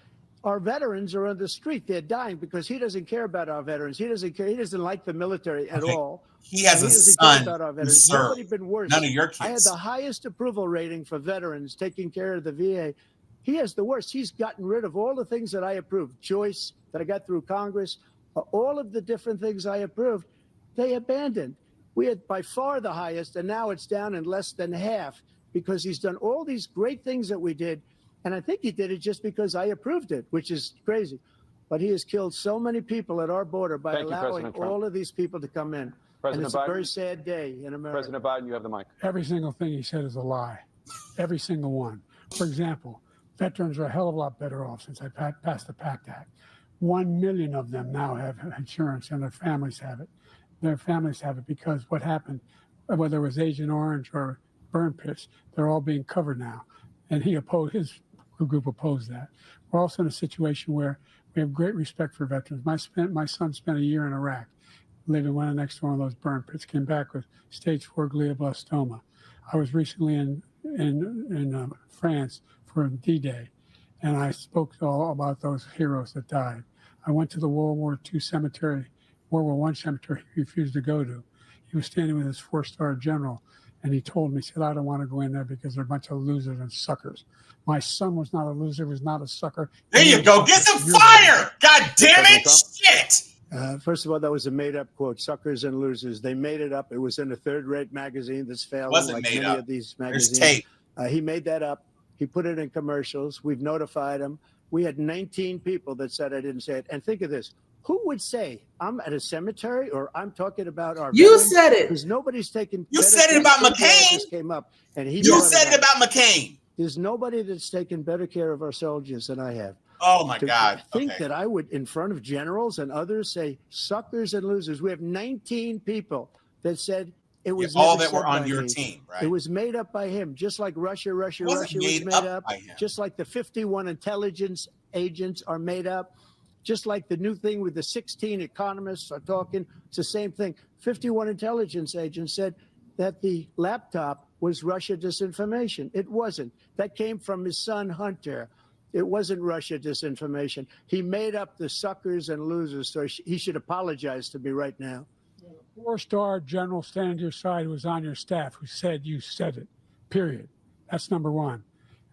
Our veterans are on the street. They're dying because he doesn't care about our veterans. He doesn't care. He doesn't like the military at all. He has And a doesn't care son about our who veterans. served. Nobody been worse. None of your I had kids. the highest approval rating for veterans taking care of the VA. He has the worst. He's gotten rid of all the things that I approved. Choice that I got through Congress, all of the different things I approved, they abandoned. We had by far the highest, and now it's down in less than half because he's done all these great things that we did. And I think he did it just because I approved it, which is crazy. But he has killed so many people at our border by allowing all of these people to come in. And it's a very sad day in America. President Biden, you have the mic. Every single thing he said is a lie. Every single one. For example, veterans are a hell of a lot better off since I passed the PACT Act. 1 million of them now have insurance and their families have it. Their families have it because what happened, whether it was Agent Orange or burn pits, they're all being covered now. And his group opposed that. We're also in a situation where we have great respect for veterans. My son spent a year in Iraq, living right next to one of those burn pits, came back with stage 4 glioblastoma. I was recently in France for D-Day, and I spoke all about those heroes that died. I went to the World War I cemetery he refused to go to. He was standing with his 4-star general, and he told me, he said, I don't want to go in there because they're a bunch of losers and suckers. My son was not a loser, was not a sucker. There you go. Get some fire. God damn it. Shit. First of all, that was a made-up quote, suckers and losers. They made it up. It was in a third-rate magazine that's failing Wasn't like made many up. of these There's magazines. tape. He made that up. He put it in commercials. We've notified him. We had 19 people that said I didn't say it. And think of this. Who would say I'm at a cemetery or I'm talking about our You veterans? said it. Because nobody's taken. You said it about Tim McCain. Just came up and he You brought said it up. about McCain. There's nobody that's taken better care of our soldiers than I have. Oh my to God. think Okay. that I would, in front of generals and others, say suckers and losers. We have 19 people that said it was All never that were said on by your me. team, right? It was made up by him, just like Russia It wasn't was made made up up, by him. just like the 51 intelligence agents are made up, just like the new thing with the 16 economists are talking. It's the same thing. 51 intelligence agents said that the laptop was Russia disinformation. It wasn't. That came from his son, Hunter. It wasn't Russia disinformation. He made up the suckers and losers, so he should apologize to me right now. Four-star general standing to your side who was on your staff who said you said it, period. That's number one.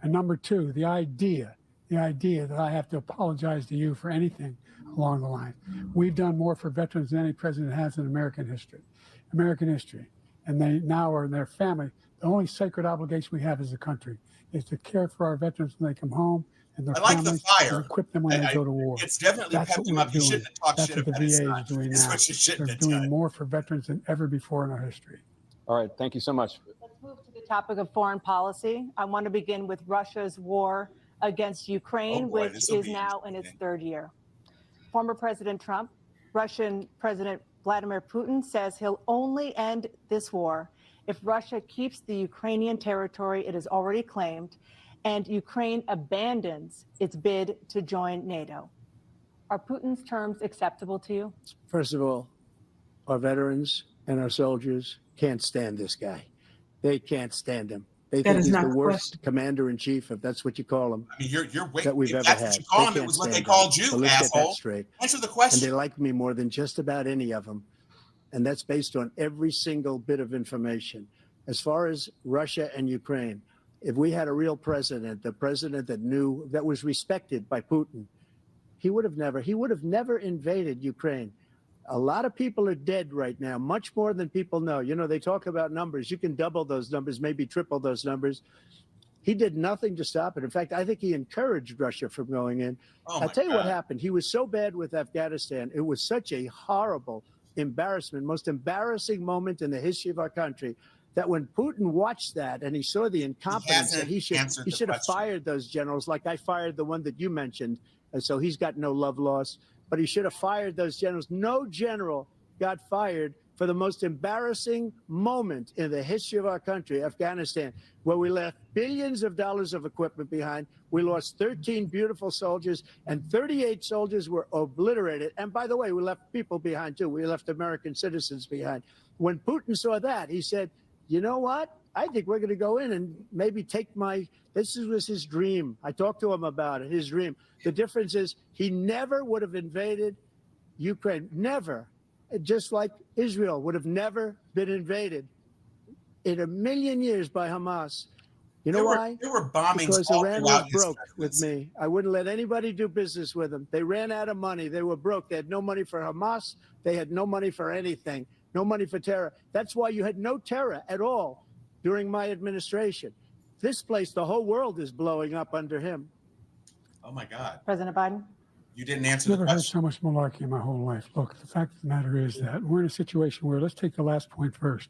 And number two, the idea that I have to apologize to you for anything along the line. We've done more for veterans than any president has in American history. And they now are in their family. The only sacred obligation we have as a country is to care for our veterans when they come home and their I like the families fire. and equip them when they go to war. It's definitely That's pepped what him we're up. You doing. shouldn't have talked That's shit what the about his VA son. is doing That's now. what you shouldn't They're have doing done. more for veterans than ever before in our history. All right. Thank you so much. Let's move to the topic of foreign policy. I want to begin with Russia's war against Ukraine, Oh boy, which this'll is be now in its interesting. third year. Former President Trump, Russian President Vladimir Putin says he'll only end this war if Russia keeps the Ukrainian territory it has already claimed and Ukraine abandons its bid to join NATO. Are Putin's terms acceptable to you? First of all, our veterans and our soldiers can't stand this guy. They can't stand him. They That think is he's not the the worst commander in chief, if that's what you call him, I mean, you're waiting. that we've If ever that's had. what you call They him, it can't was what they stand called him. you, So let's get that asshole. straight. Answer the And question. they like me more than just about any of them. And that's based on every single bit of information. As far as Russia and Ukraine, if we had a real president, the president that knew, that was respected by Putin, he would have never invaded Ukraine. A lot of people are dead right now, much more than people know. You know, they talk about numbers. You can double those numbers, maybe triple those numbers. He did nothing to stop it. In fact, I think he encouraged Russia from going in. Oh I'll my tell you what God. happened. He was so bad with Afghanistan. It was such a horrible embarrassment, most embarrassing moment in the history of our country, that when Putin watched that and he saw the incompetence, that hasn't answered he the should have question. fired those generals, like I fired the one that you mentioned. And so he's got no love lost, but he should have fired those generals. No general got fired for the most embarrassing moment in the history of our country, Afghanistan, where we left billions of dollars of equipment behind. We lost 13 beautiful soldiers, and 38 soldiers were obliterated. And by the way, we left people behind too. We left American citizens behind. When Putin saw that, he said, you know what? I think we're going to go in and maybe take this was his dream. I talked to him about it, his dream. The difference is he never would have invaded Ukraine, never. Just like Israel would have never been invaded in a million years by Hamas. You know why? There were bombings Because all Iran was throughout his broke with presidency. me. I wouldn't let anybody do business with them. They ran out of money. They were broke. They had no money for Hamas. They had no money for anything, no money for terror. That's why you had no terror at all during my administration. This place, the whole world is blowing up under him. Oh my God. President Biden? You didn't answer I've the never heard question. so much malarkey in my whole life. Look, the fact of the matter is that we're in a situation where, let's take the last point first.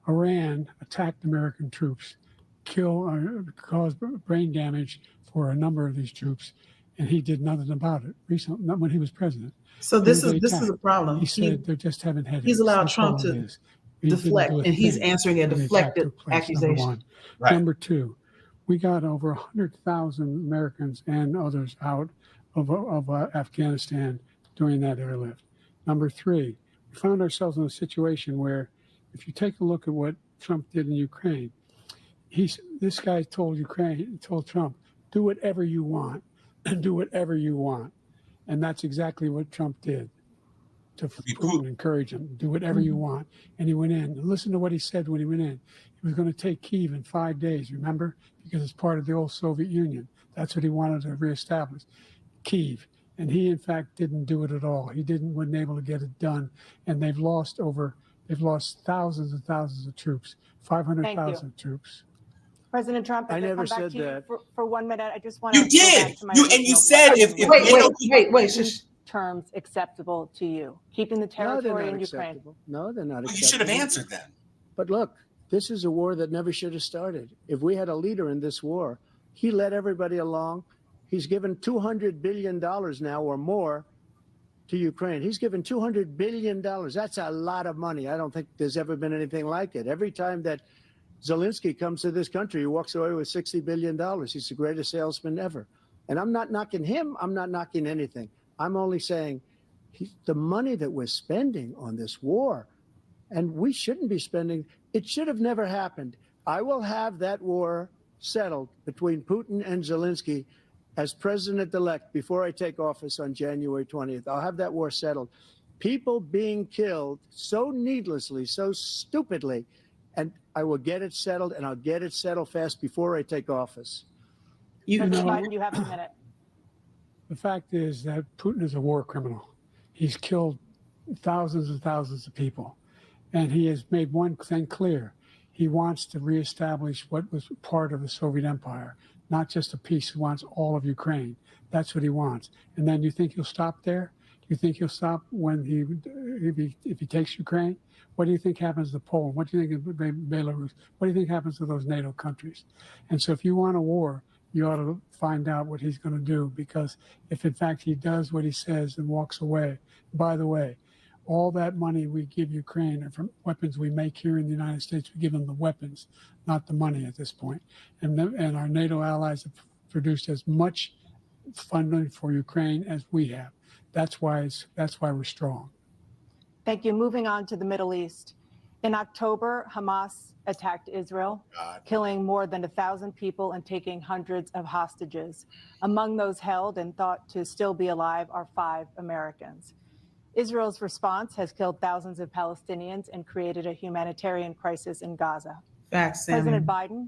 Iran attacked American troops, caused brain damage for a number of these troops, and he did nothing about it recently, not when he was president. So He this was is a attacked. problem. He said they're just having headaches. he's allowed That's all Trump it to is. He didn't deflect, do a and he's thing answering a when the attack deflected took place, number accusation. one. Right. Number two, we got over 100,000 Americans and others out of Afghanistan during that airlift. Number three, we found ourselves in a situation where, if you take a look at what Trump did in Ukraine, this guy told Trump, do whatever you want, do whatever you want. And that's exactly what Trump did to Putin, encourage him, do whatever you want. And he went in. And listen to what he said when he went in. He was going to take Kyiv in 5 days, remember? Because it's part of the old Soviet Union. That's what he wanted to reestablish, Kyiv. And he, in fact, didn't do it at all. He wasn't able to get it done. And they've lost thousands and thousands of troops, 500,000 troops. President Trump, I I'm gonna never come back said to you that. for 1 minute. I just want You did. You said if Wait. Shush. terms acceptable to you, keeping the No, they're territory not in Ukraine. acceptable. No, they're not Well, acceptable. you should have answered then. But look, this is a war that never should have started. If we had a leader in this war, he led everybody along. He's given $200 billion now or more to Ukraine. He's given $200 billion. That's a lot of money. I don't think there's ever been anything like it. Every time that Zelensky comes to this country, he walks away with $60 billion. He's the greatest salesman ever. And I'm not knocking him. I'm not knocking anything. I'm only saying the money that we're spending on this war, and we shouldn't be spending, it should have never happened. I will have that war settled between Putin and Zelensky as president-elect before I take office on January 20th. I'll have that war settled. People being killed so needlessly, so stupidly, and I will get it settled, and I'll get it settled fast before I take office. President Biden, you have a minute. The fact is that Putin is a war criminal. He's killed thousands and thousands of people. And he has made one thing clear. He wants to reestablish what was part of the Soviet Empire, not just a piece. He wants all of Ukraine. That's what he wants. And then you think he'll stop there? Do you think he'll stop when if he takes Ukraine? What do you think happens to Poland? What do you think of Belarus? What do you think happens to those NATO countries? And so if you want a war, you ought to find out what he's going to do, because if in fact he does what he says and walks away, by the way, all that money we give Ukraine are from weapons we make here in the United States. We give them the weapons, not the money at this point. And our NATO allies have produced as much funding for Ukraine as we have. That's why we're strong. Thank you. Moving on to the Middle East. In October, Hamas attacked Israel, killing more than 1,000 people and taking hundreds of hostages. Among those held and thought to still be alive are 5 Americans. Israel's response has killed thousands of Palestinians and created a humanitarian crisis in Gaza. Facts, Sammy. President Biden,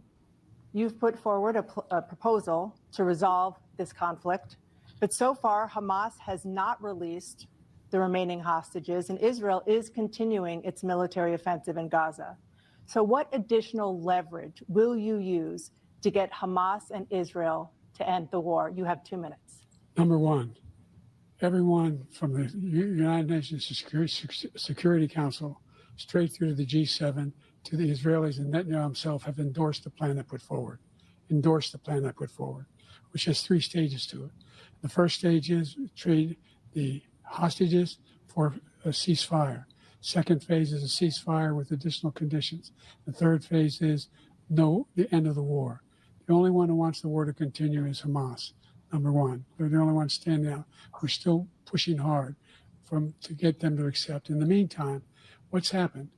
you've put forward a proposal to resolve this conflict, but so far Hamas has not released the remaining hostages, and Israel is continuing its military offensive in Gaza. So what additional leverage will you use to get Hamas and Israel to end the war? You have 2 minutes. Number one, everyone from the United Nations Security Council straight through to the G7 to the Israelis and Netanyahu himself have endorsed the plan I put forward, which has 3 stages to it. The first stage is trade the hostages for a ceasefire. Second phase is a ceasefire with additional conditions. The third phase is the end of the war. The only one who wants the war to continue is Hamas. Number one, they're the only ones standing out. We're still pushing hard to get them to accept. In the meantime, what's happened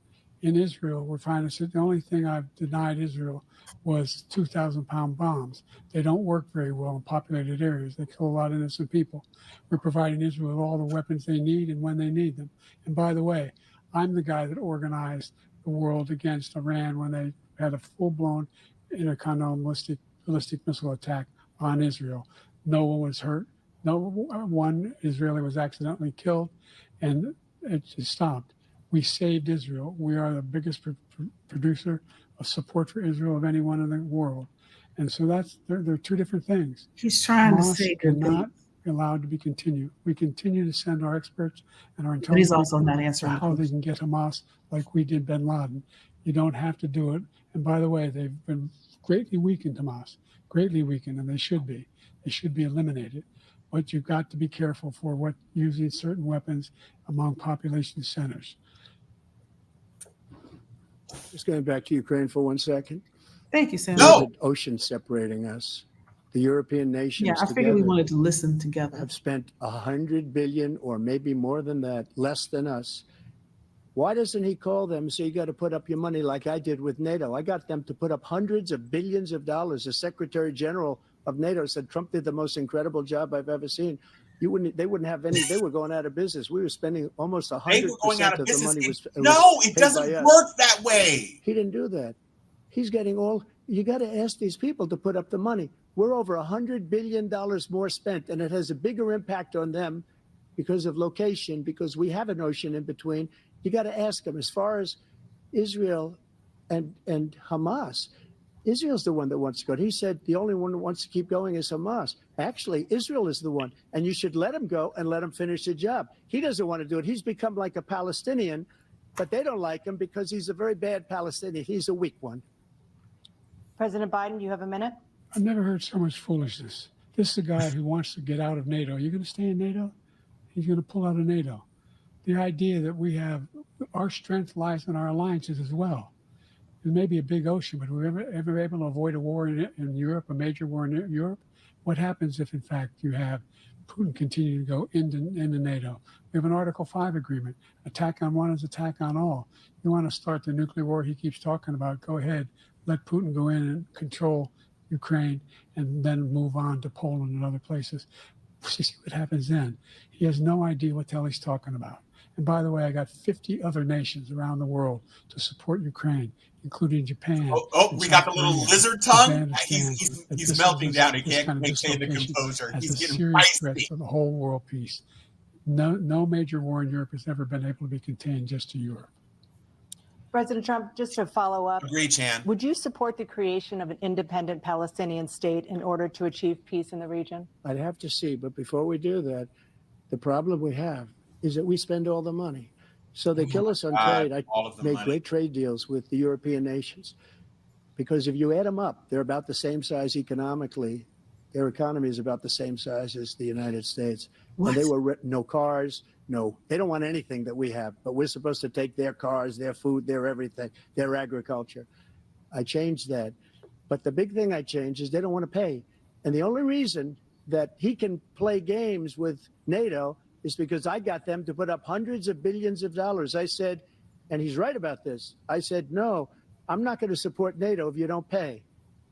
in Israel? We're finding that the only thing I've denied Israel was 2,000-pound bombs. They don't work very well in populated areas. They kill a lot of innocent people. We're providing Israel with all the weapons they need and when they need them. And by the way, I'm the guy that organized the world against Iran when they had a full-blown intercontinental ballistic missile attack on Israel. No one was hurt. No one Israeli was accidentally killed, and it just stopped. We saved Israel. We are the biggest producer of support for Israel of anyone in the world. And so they're 2 different things. He's trying to Hamas say good cannot things, be allowed to be continued. We continue to send our experts and our but he's intelligence also not answering. how they can get Hamas like we did bin Laden. You don't have to do it. And by the way, they've been greatly weakened, Hamas, greatly weakened, and they should be. They should be eliminated. But you've got to be careful for using certain weapons among population centers. Just going back to Ukraine for 1 second. Thank you, Sam. No! There's an ocean separating us. The European nations Yeah, I figured we wanted to listen together. have spent $100 billion or maybe more than that, less than us. Why doesn't he call them and say, you got to put up your money like I did with NATO? I got them to put up hundreds of billions of dollars. The Secretary General of NATO said Trump did the most incredible job I've ever seen. They wouldn't have any. They were going out of business. We were spending almost 100% They were going out of of the business. money was It paid by doesn't us. work that way. He didn't do that. He's getting all. You got to ask these people to put up the money. We're over $100 billion more spent, and it has a bigger impact on them because of location, because we have an ocean in between. You got to ask them. As far as Israel and Hamas, Israel's the one that wants to go. He said the only one who wants to keep going is Hamas. Actually, Israel is the one, and you should let him go and let him finish the job. He doesn't want to do it. He's become like a Palestinian, but they don't like him because he's a very bad Palestinian. He's a weak one. President Biden, you have a minute. I've never heard so much foolishness. This is a guy who wants to get out of NATO. You're going to stay in NATO? He's going to pull out of NATO. The idea that we have our strength lies in our alliances as well. There may be a big ocean, but we're ever able to avoid a war in Europe, a major war in Europe? What happens if, in fact, you have Putin continue to go into NATO? We have an Article 5 agreement. Attack on one is attack on all. You want to start the nuclear war he keeps talking about, go ahead. Let Putin go in and control Ukraine and then move on to Poland and other places. See what happens then. He has no idea what the hell he's talking about. And by the way, I got 50 other nations around the world to support Ukraine, including Japan. We got the little lizard tongue. He's melting down. He can't maintain the composure. He's getting serious threat feisty. for the whole world peace. No major war in Europe has ever been able to be contained just to Europe. President Trump, just to follow up, Agree, Chan. would you support the creation of an independent Palestinian state in order to achieve peace in the region? I'd have to see, but before we do that, the problem we have is that we spend all the money. So they kill us on trade. I all of the made money. great trade deals with the European nations because if you add them up, they're about the same size economically. Their economy is about the same size as the United States. What? And they were no cars, they don't want anything that we have, but we're supposed to take their cars, their food, their everything, their agriculture. I changed that. But the big thing I changed is they don't want to pay. And the only reason that he can play games with NATO is because I got them to put up hundreds of billions of dollars. I said, and he's right about this, I said, no, I'm not going to support NATO if you don't pay.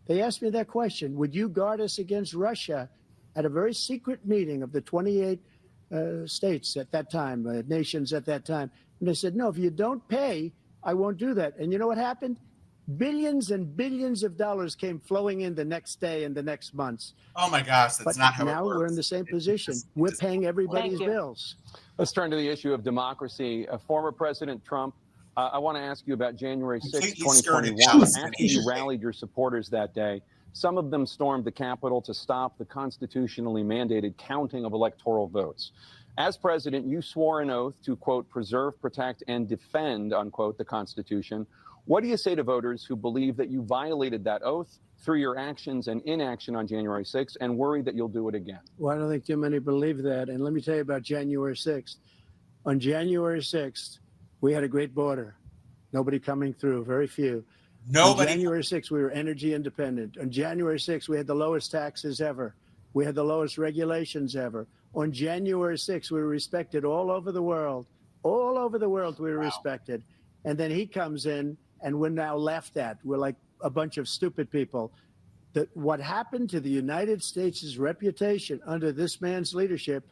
They asked me that question, would you guard us against Russia at a very secret meeting of the 28 states at that time, nations at that time? And they said, no, if you don't pay, I won't do that. And you know what happened? Billions and billions of dollars came flowing in the next day and the next months. Oh my gosh, that's But not how it now works. we're in the same position. We're paying everybody's Thank you. bills. Let's turn to the issue of democracy. Former President Trump, I want to ask you about January 6, Completely skirted 2021. Palestinian After you state. rallied your supporters that day, some of them stormed the Capitol to stop the constitutionally mandated counting of electoral votes. As president, you swore an oath to, quote, preserve, protect, and defend, unquote, the Constitution. What do you say to voters who believe that you violated that oath through your actions and inaction on January 6th and worry that you'll do it again? Well, I don't think too many believe that. And let me tell you about January 6th. On January 6th, we had a great border. Nobody coming through, very few. On Nobody. January 6th, we were energy independent. On January 6th, we had the lowest taxes ever. We had the lowest regulations ever. On January 6th, we were respected all over the world. All over the world, we were respected. And then he comes in, and we're now laughed at. We're like a bunch of stupid people. That what happened to the United States' reputation under this man's leadership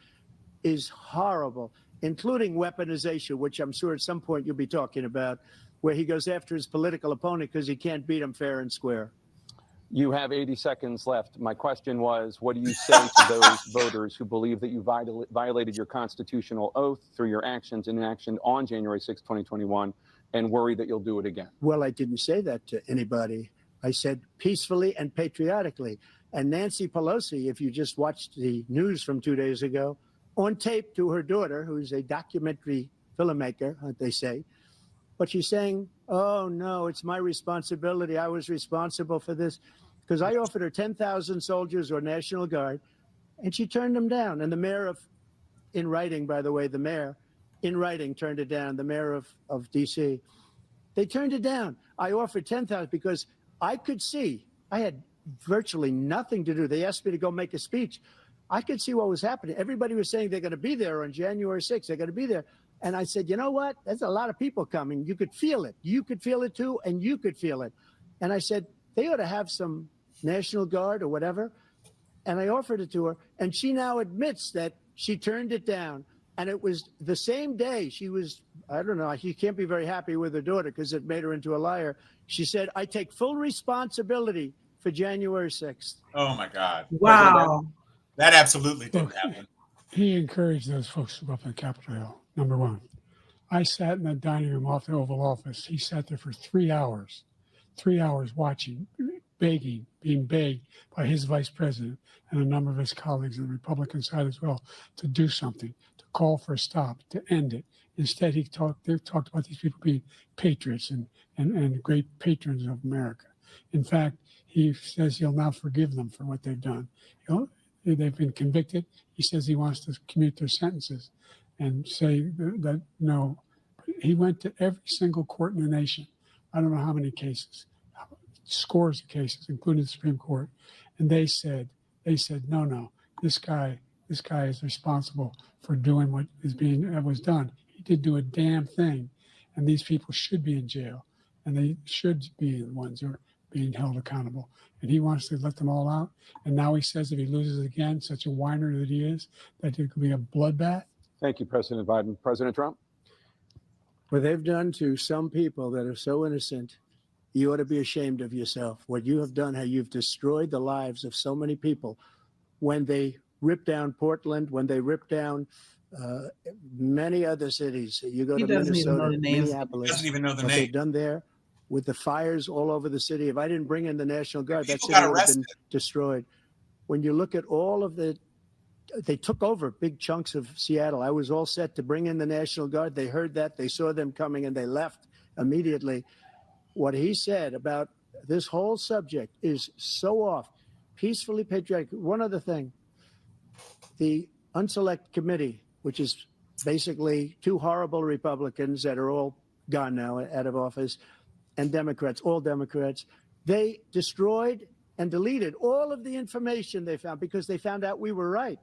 is horrible, including weaponization, which I'm sure at some point you'll be talking about, where he goes after his political opponent because he can't beat him fair and square. You have 80 seconds left. My question was, what do you say to those voters who believe that you violated your constitutional oath through your actions and inaction on January 6, 2021, and worry that you'll do it again? Well, I didn't say that to anybody. I said peacefully and patriotically. And Nancy Pelosi, if you just watched the news from 2 days ago, on tape to her daughter, who's a documentary filmmaker, they say, but she's saying, oh, no, it's my responsibility. I was responsible for this because I offered her 10,000 soldiers or National Guard, and she turned them down. And the mayor in writing, by the way, the mayor in writing turned it down, the mayor of D.C. They turned it down. I offered 10,000 because I could see I had virtually nothing to do. They asked me to go make a speech. I could see what was happening. Everybody was saying they're going to be there on January 6th. They're going to be there. And I said, you know what? There's a lot of people coming. You could feel it. You could feel it too, and you could feel it. And I said, they ought to have some National Guard or whatever. And I offered it to her. And she now admits that she turned it down. And it was the same day she was, I don't know, she can't be very happy with her daughter because it made her into a liar. She said, I take full responsibility for January 6th. Oh my God. Wow. That absolutely didn't Look, happen. He encouraged those folks to go up on Capitol Hill, number one. I sat in that dining room off the Oval Office. He sat there for 3 hours watching, begging, being begged by his vice president and a number of his colleagues on the Republican side as well to do something, to call for a stop, to end it. Instead, they talked about these people being patriots and great patrons of America. In fact, he says he'll now forgive them for what they've done. they've been convicted. He says he wants to commute their sentences and say that no. He went to every single court in the nation. I don't know how many cases, scores of cases, including the Supreme Court. And they said, no, this guy is responsible for doing what was done. He didn't do a damn thing. And these people should be in jail. And they should be the ones who are being held accountable. And he wants to let them all out. And now he says if he loses again, such a whiner that he is, that it could be a bloodbath. Thank you, President Biden. President Trump? What they've done to some people that are so innocent, you ought to be ashamed of yourself. What you have done, how you've destroyed the lives of so many people. When they ripped down Portland, when they ripped down many other cities, you go He to doesn't even know Minnesota, the names. Minneapolis, Doesn't even know the what name. they've done there with the fires all over the city. If I didn't bring in the National Guard, that People city got would have been arrested. destroyed. When you look at all of they took over big chunks of Seattle. I was all set to bring in the National Guard. They heard that, they saw them coming, and they left immediately. What he said about this whole subject is so off. Peacefully patriotic. One other thing, the Unselect Committee, which is basically two horrible Republicans that are all gone now, out of office, and Democrats, all Democrats, they destroyed and deleted all of the information they found because they found out we were right.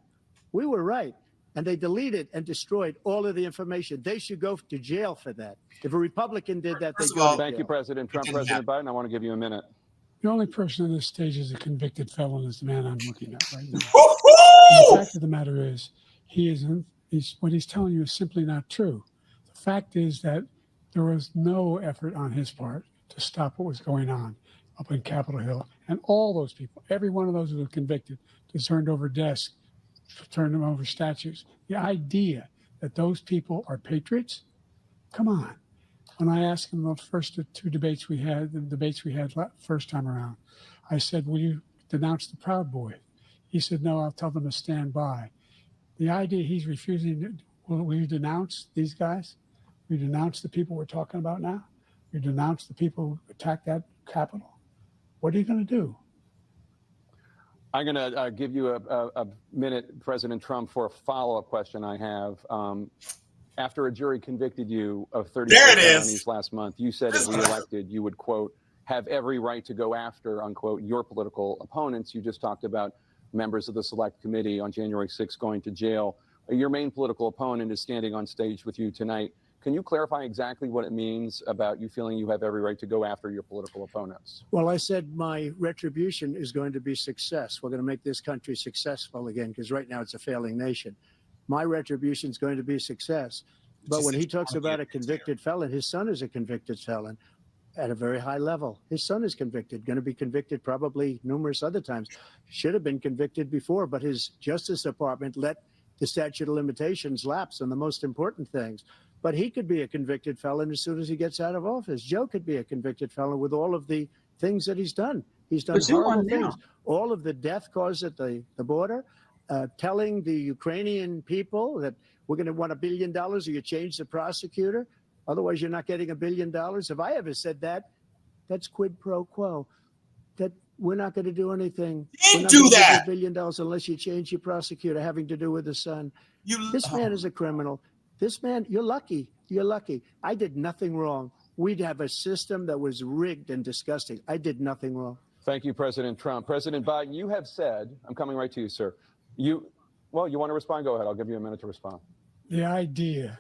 We were right. And they deleted and destroyed all of the information. They should go to jail for that. If a Republican did that, they'd First of go all, to Thank you, jail. President Trump. didn't President Biden, I want to give you a minute. The only person on this stage is a convicted felon is the man I'm looking at right now. And the Woo-hoo! fact of the matter is, what he's telling you is simply not true. The fact is that there was no effort on his part to stop what was going on up in Capitol Hill. And all those people, every one of those who were convicted, turned over desks, turned them over statues. The idea that those people are patriots, come on. When I asked him the first two debates we had, first time around, I said, will you denounce the Proud Boys? He said, no, I'll tell them to stand by. The idea he's refusing, will you denounce these guys? Will you denounce the people we're talking about now? Will you denounce the people who attacked that Capitol? What are you going to do? I'm going to give you a minute, President Trump, for a follow-up question I have. After a jury convicted you of 30 There it is. felonies last month, you said if reelected, you would, quote, have every right to go after, unquote, your political opponents. You just talked about members of the Select Committee on January 6th going to jail. Your main political opponent is standing on stage with you tonight. Can you clarify exactly what it means about you feeling you have every right to go after your political opponents? Well, I said my retribution is going to be success. We're going to make this country successful again, because right now it's a failing nation. My retribution is going to be success. But when he talks about a convicted felon, his son is a convicted felon at a very high level. His son is convicted, going to be convicted probably numerous other times. Should have been convicted before, but his Justice Department let the statute of limitations lapse on the most important things. But he could be a convicted felon as soon as he gets out of office. Joe could be a convicted felon with all of the things that he's done. He's done But you horrible are now. things. All of the death caused at the border, telling the Ukrainian people that we're going to want $1 billion or you change the prosecutor. Otherwise, you're not getting $1 billion. If I ever said that, that's quid pro quo. That we're not going to do anything. You We're didn't not do gonna give you that. $1 billion unless you change your prosecutor having to do with the son. This Oh. man is a criminal. This man, you're lucky. You're lucky. I did nothing wrong. We'd have a system that was rigged and disgusting. I did nothing wrong. Thank you, President Trump. President Biden, you have said, I'm coming right to you, sir. You want to respond? Go ahead. I'll give you a minute to respond. The idea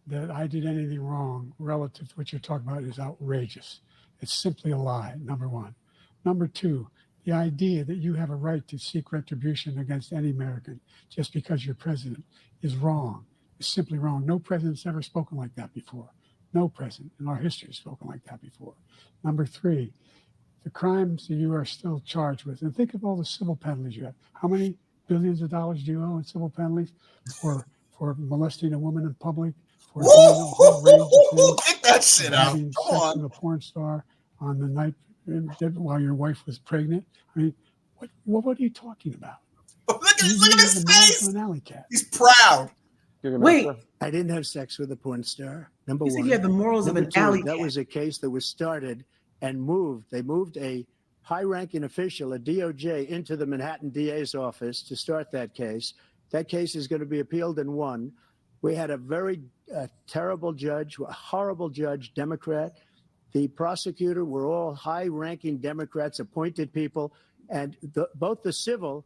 that I did anything wrong relative to what you're talking about is outrageous. It's simply a lie, number one. Number two, the idea that you have a right to seek retribution against any American just because you're president is wrong. It's simply wrong. No president's ever spoken like that before. No president in our history has spoken like that before. Number three, the crimes that you are still charged with, and think of all the civil penalties you have. How many billions of dollars do you owe in civil penalties for molesting a woman in public, for doing a whole range of things, Get that shit for out. having Come sex on. with a porn star on the night while your wife was pregnant? I mean, what are you talking about? Look at You his have the morals face. of an alley cat. He's proud. Give your Wait. minute, sir. I didn't have sex with a porn star. Number You said one. you had the morals of Number an two, alley that cat. was a case that was started and moved. They moved a high-ranking official at DOJ into the Manhattan DA's office to start that case. That case is going to be appealed and won. We had a very terrible judge, a horrible judge, Democrat. The prosecutor were all high-ranking Democrats, appointed people, and both the civil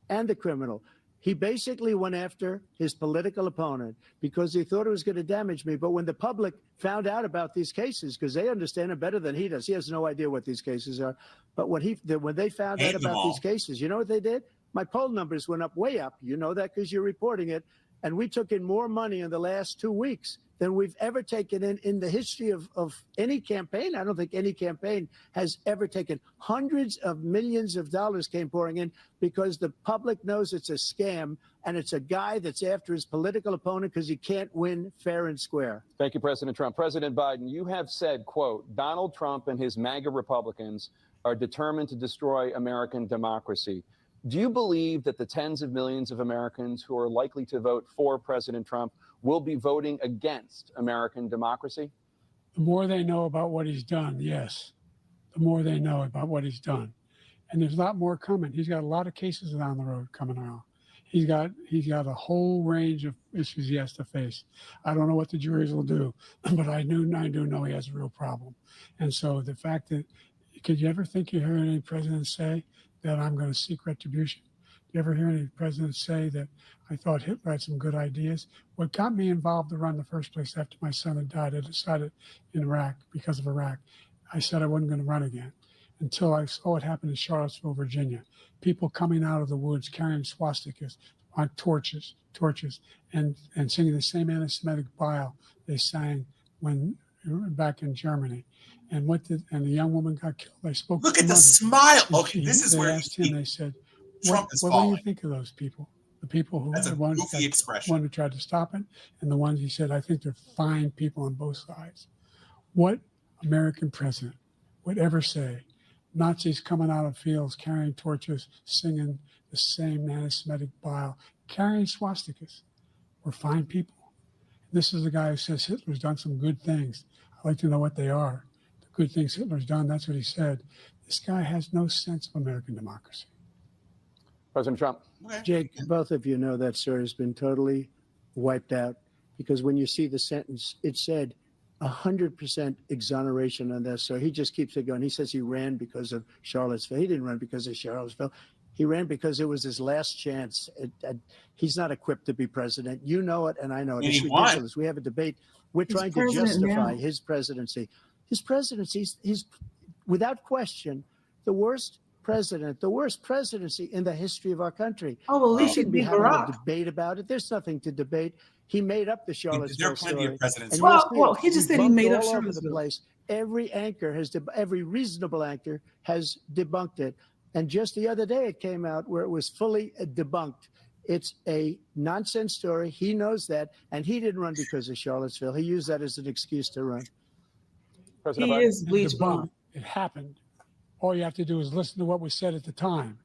and the criminal. He basically went after his political opponent because he thought it was going to damage me. But when the public found out about these cases, because they understand it better than he does, he has no idea what these cases are. But when they found out about these cases, you know what they did? My poll numbers went up, way up. You know that because you're reporting it. And we took in more money in the last 2 weeks than we've ever taken in the history of any campaign. I don't think any campaign has ever taken. Hundreds of millions of dollars came pouring in because the public knows it's a scam, and it's a guy that's after his political opponent because he can't win fair and square. Thank you, President Trump. President Biden, you have said, quote, Donald Trump and his MAGA Republicans are determined to destroy American democracy. Do you believe that the tens of millions of Americans who are likely to vote for President Trump will be voting against American democracy? The more they know about what he's done, yes. The more they know about what he's done. And there's a lot more coming. He's got a lot of cases down the road coming around. He's got a whole range of issues he has to face. I don't know what the juries will do, but I do know he has a real problem. And so the fact that, could you ever think you heard any president say that I'm going to seek retribution? Do you ever hear any presidents say that I thought Hitler had some good ideas? What got me involved to run in the first place after my son had died, I decided in Iraq, because of Iraq, I said I wasn't going to run again until I saw what happened in Charlottesville, Virginia. People coming out of the woods carrying swastikas on torches, and singing the same anti-Semitic bile they sang when back in Germany. And the young woman got killed. They spoke. Look to at the mother. smile. And Okay, this is they where asked him. They said, Trump what is do you falling. think of those people? The people who That's are a the ones goofy expression. one who tried to stop it, and the ones he said, I think they're fine people on both sides. What American president would ever say Nazis coming out of fields carrying torches, singing the same anti-Semitic bile, carrying swastikas were fine people? This is the guy who says Hitler's done some good things. I'd like to know what they are. The good things Hitler's done, that's what he said. This guy has no sense of American democracy. President Trump. Okay. Jake, both of you know that story has been totally wiped out because when you see the sentence, it said 100% exoneration on this. So he just keeps it going. He says he ran because of Charlottesville. He didn't run because of Charlottesville. He ran because it was his last chance. He's not equipped to be president. You know it, and I know it. And It's he won. ridiculous. We have a debate. We're He's trying to president justify now. his presidency. His presidency, he's without question the worst president, the worst presidency in the history of our country. Oh, well, at We least he'd shouldn't be be having a Barack. debate about it. There's nothing to debate. He made up the There Charlottesville are plenty story. of presidents. And who- you'll Well, see well, it. he just said he Debunked made up all over the Charlottesville. place. Every anchor every reasonable anchor has debunked it. And just the other day, it came out where it was fully debunked. It's a nonsense story. He knows that, and he didn't run because of Charlottesville. He used that as an excuse to run. President He Biden. is bleach Debunked. blonde. It happened. All you have to do is listen to what was said at the time.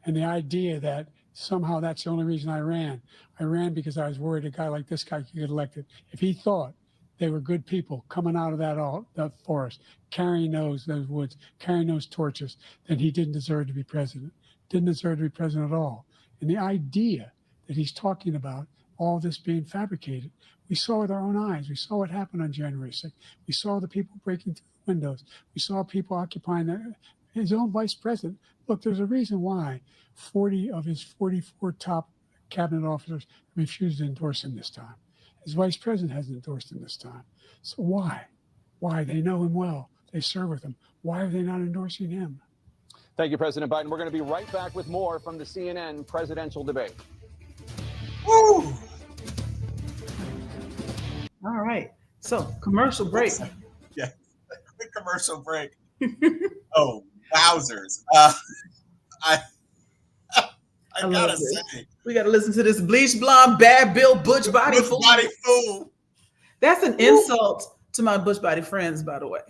And the idea that somehow that's the only reason I ran. I ran because I was worried a guy like this guy could get elected. If he thought they were good people coming out of that forest, carrying those woods, carrying those torches, then he didn't deserve to be president. Didn't deserve to be president at all. And the idea that he's talking about all this being fabricated, we saw with our own eyes. We saw what happened on January 6th. We saw the people breaking through the windows. We saw people occupying his own vice president. Look, there's a reason why 40 of his 44 top cabinet officers refused to endorse him this time. His vice president hasn't endorsed him this time. So why? Why? They know him well. They serve with him. Why are they not endorsing him? Thank you, President Biden. We're going to be right back with more from the CNN presidential debate. Woo! All right. So, commercial break. Yeah. Quick commercial break. Oh, wowzers. I love gotta this. say, We got to listen to this bleach blonde, bad Bill, butch body Butch fool. body fool. That's an insult to my butch body friends, by the way.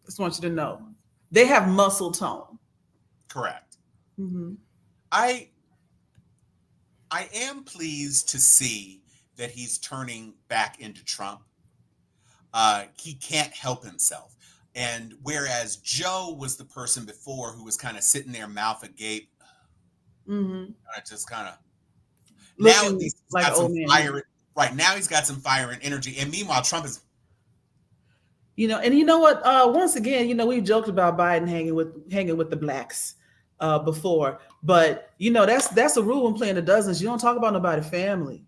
Just want you to know. They have muscle tone. Correct. Mm-hmm. I am pleased to see that he's turning back into Trump. He can't help himself. And whereas Joe was the person before who was kind of sitting there, mouth agape, Mm-hmm. just kind of. Now Looking he's like got an some old man. fire. Right now he's got some fire and energy. And meanwhile, Trump is. And you know what? Once again, we joked about Biden hanging with the blacks before, but that's a rule when playing the dozens. You don't talk about nobody's family,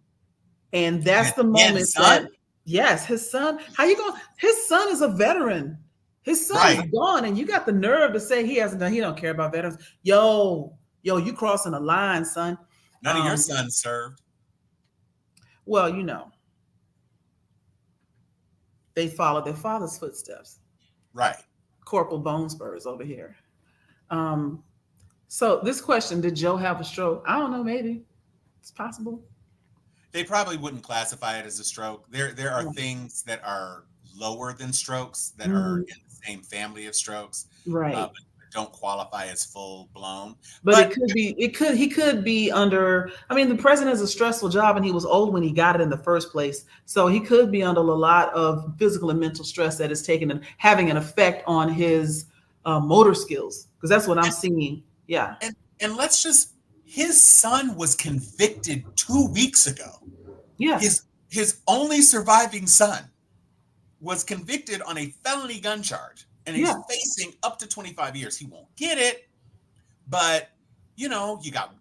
and that's the Yeah, moment his son? that yes, his son. How you going? His son is a veteran. His son is Right. gone, and you got the nerve to say he hasn't done. He don't care about veterans. Yo, you crossing the line, son. None of your sons served. Well, they followed their father's footsteps. Right. Corporal Bone Spurs over here. So this question, did Joe have a stroke? I don't know, maybe. It's possible. They probably wouldn't classify it as a stroke. There are things that are lower than strokes that are in the same family of strokes. Right. But don't qualify as full blown. But he could be under, the president has a stressful job and he was old when he got it in the first place. So he could be under a lot of physical and mental stress that is having an effect on his motor skills. Because that's what I'm seeing. Yeah. And his son was convicted 2 weeks ago. Yes. His only surviving son was convicted on a felony gun charge. And he's facing up to 25 years. He won't get it, but you got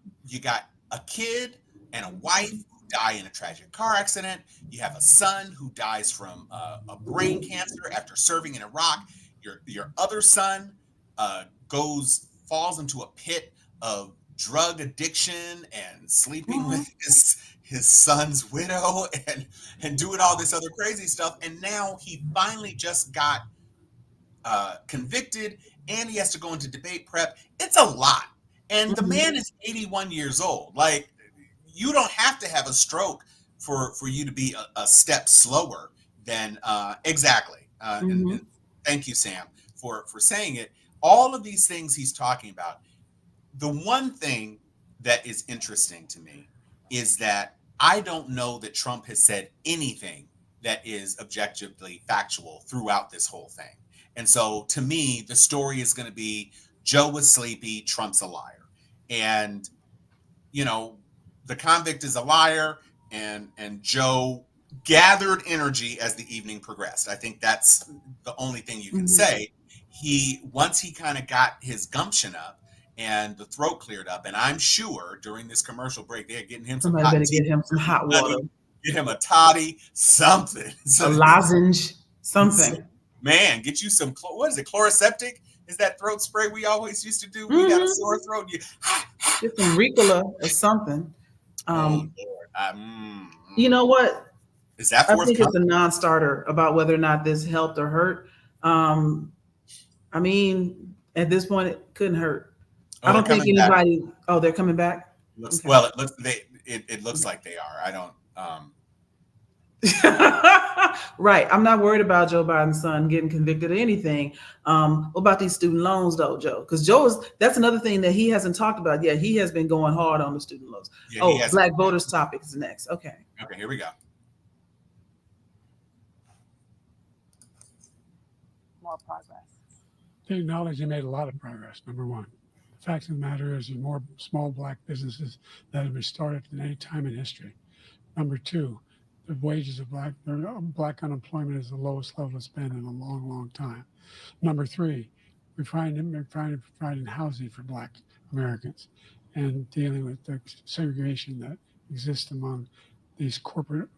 a kid and a wife who die in a tragic car accident. You have a son who dies from a brain cancer after serving in Iraq. Your other son falls into a pit of drug addiction and sleeping with his son's widow and doing all this other crazy stuff. And now he finally just got convicted, and he has to go into debate prep. It's a lot. And the man is 81 years old. Like, you don't have to have a stroke for you to be a step slower than exactly. And thank you, Sam, for saying it. All of these things he's talking about. The one thing that is interesting to me is that I don't know that Trump has said anything that is objectively factual throughout this whole thing. And so to me, the story is going to be Joe was sleepy, Trump's a liar. And, the convict is a liar, and Joe gathered energy as the evening progressed. I think that's the only thing you can say. Once he kind of got his gumption up and the throat cleared up, and I'm sure during this commercial break, they're getting him some hot tea. Get him some hot water. Get him a toddy, something. A lozenge, something. Man, get you some, what is it, Chloraseptic? Is that throat spray we always used to do? We got a sore throat. Get some Ricola or something. Lord. You know what? Is that I think it's a non-starter about whether or not this helped or hurt. At this point, it couldn't hurt. I don't think anybody. Back. Oh, they're coming back. Okay. Well, it looks like they are. I don't. Right. I'm not worried about Joe Biden's son getting convicted of anything. What about these student loans, though, Joe? Because that's another thing that he hasn't talked about yet. He has been going hard on the student loans. Yeah, Black voters topic is next. Okay, here we go. More progress. They acknowledge they made a lot of progress, number one. The fact of the matter is there's more small Black businesses that have been started than any time in history. Number two, the wages of Black unemployment is the lowest level it's been in a long, long time. Number three, we're providing housing for Black Americans and dealing with the segregation that exists among these corporations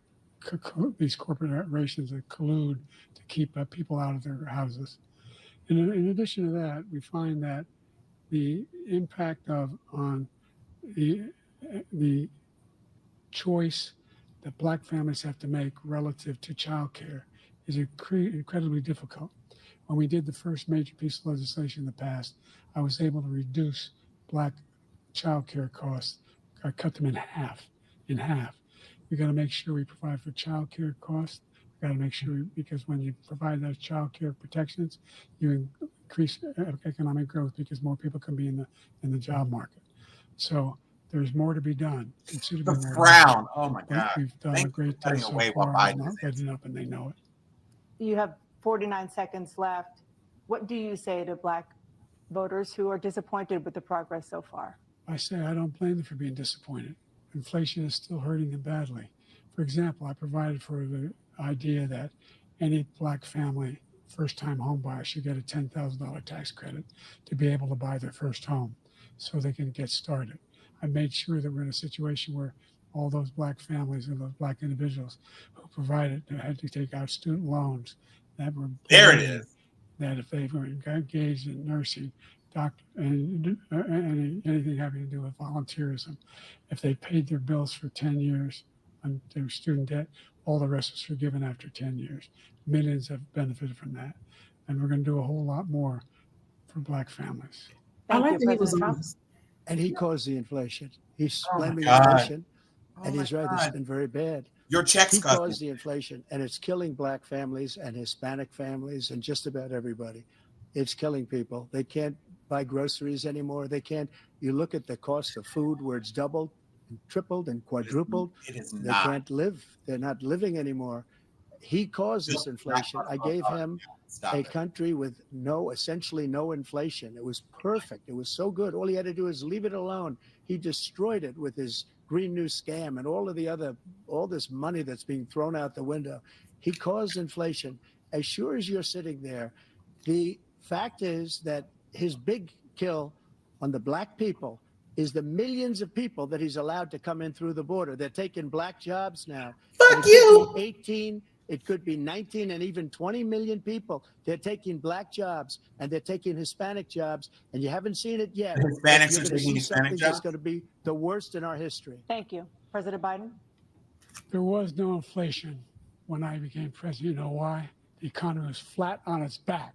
that collude to keep people out of their houses. In addition to that, we find that the impact on the choice that Black families have to make relative to childcare is incredibly difficult. When we did the first major piece of legislation in the past, I was able to reduce Black childcare costs. I cut them in half. We got to make sure we provide for childcare costs. We got to make sure because when you provide those childcare protections, you increase economic growth because more people can be in the job market. So there's more to be done. The frown. Oh my God. We've done a great deal so far. Not ready up, and they know it. You have 49 seconds left. What do you say to Black voters who are disappointed with the progress so far? I say I don't blame them for being disappointed. Inflation is still hurting them badly. For example, I provided for the idea that any Black family, first-time home buyer, should get a $10,000 tax credit to be able to buy their first home so they can get started. I made sure that we're in a situation where all those Black families and those Black individuals who provided had to take out student loans that were There it is. that if they were engaged in nursing, doctor, and anything having to do with volunteerism, if they paid their bills for 10 years on their student debt, all the rest was forgiven after 10 years. Millions have benefited from that. And we're going to do a whole lot more for Black families. I Thank like you, that he was President Trump. honest. And he caused the inflation. He's Oh my blaming God. inflation. Oh And my he's right, it's God. been very bad. Your checks He cut. caused the inflation, and it's killing Black families and Hispanic families and just about everybody. It's killing people. They can't buy groceries anymore. They can't. You look at the cost of food where it's doubled and tripled and quadrupled. It is They not. can't live. They're not living anymore. He caused this Just inflation. not- I gave him Stop a it. country with essentially no inflation. It was perfect. It was so good. All he had to do is leave it alone. He destroyed it with his Green New Scam and all this money that's being thrown out the window. He caused inflation. As sure as you're sitting there, the fact is that his big kill on the Black people is the millions of people that he's allowed to come in through the border. They're taking Black jobs now. Fuck And it you. could be 18, it could be 19, and even 20 million people. They're taking Black jobs and they're taking Hispanic jobs, and you haven't seen it yet. The Hispanics You're are gonna taking see Hispanic something that's jobs? going to be the worst in our history. Thank you. President Biden? There was no inflation when I became president. You know why? The economy was flat on its back.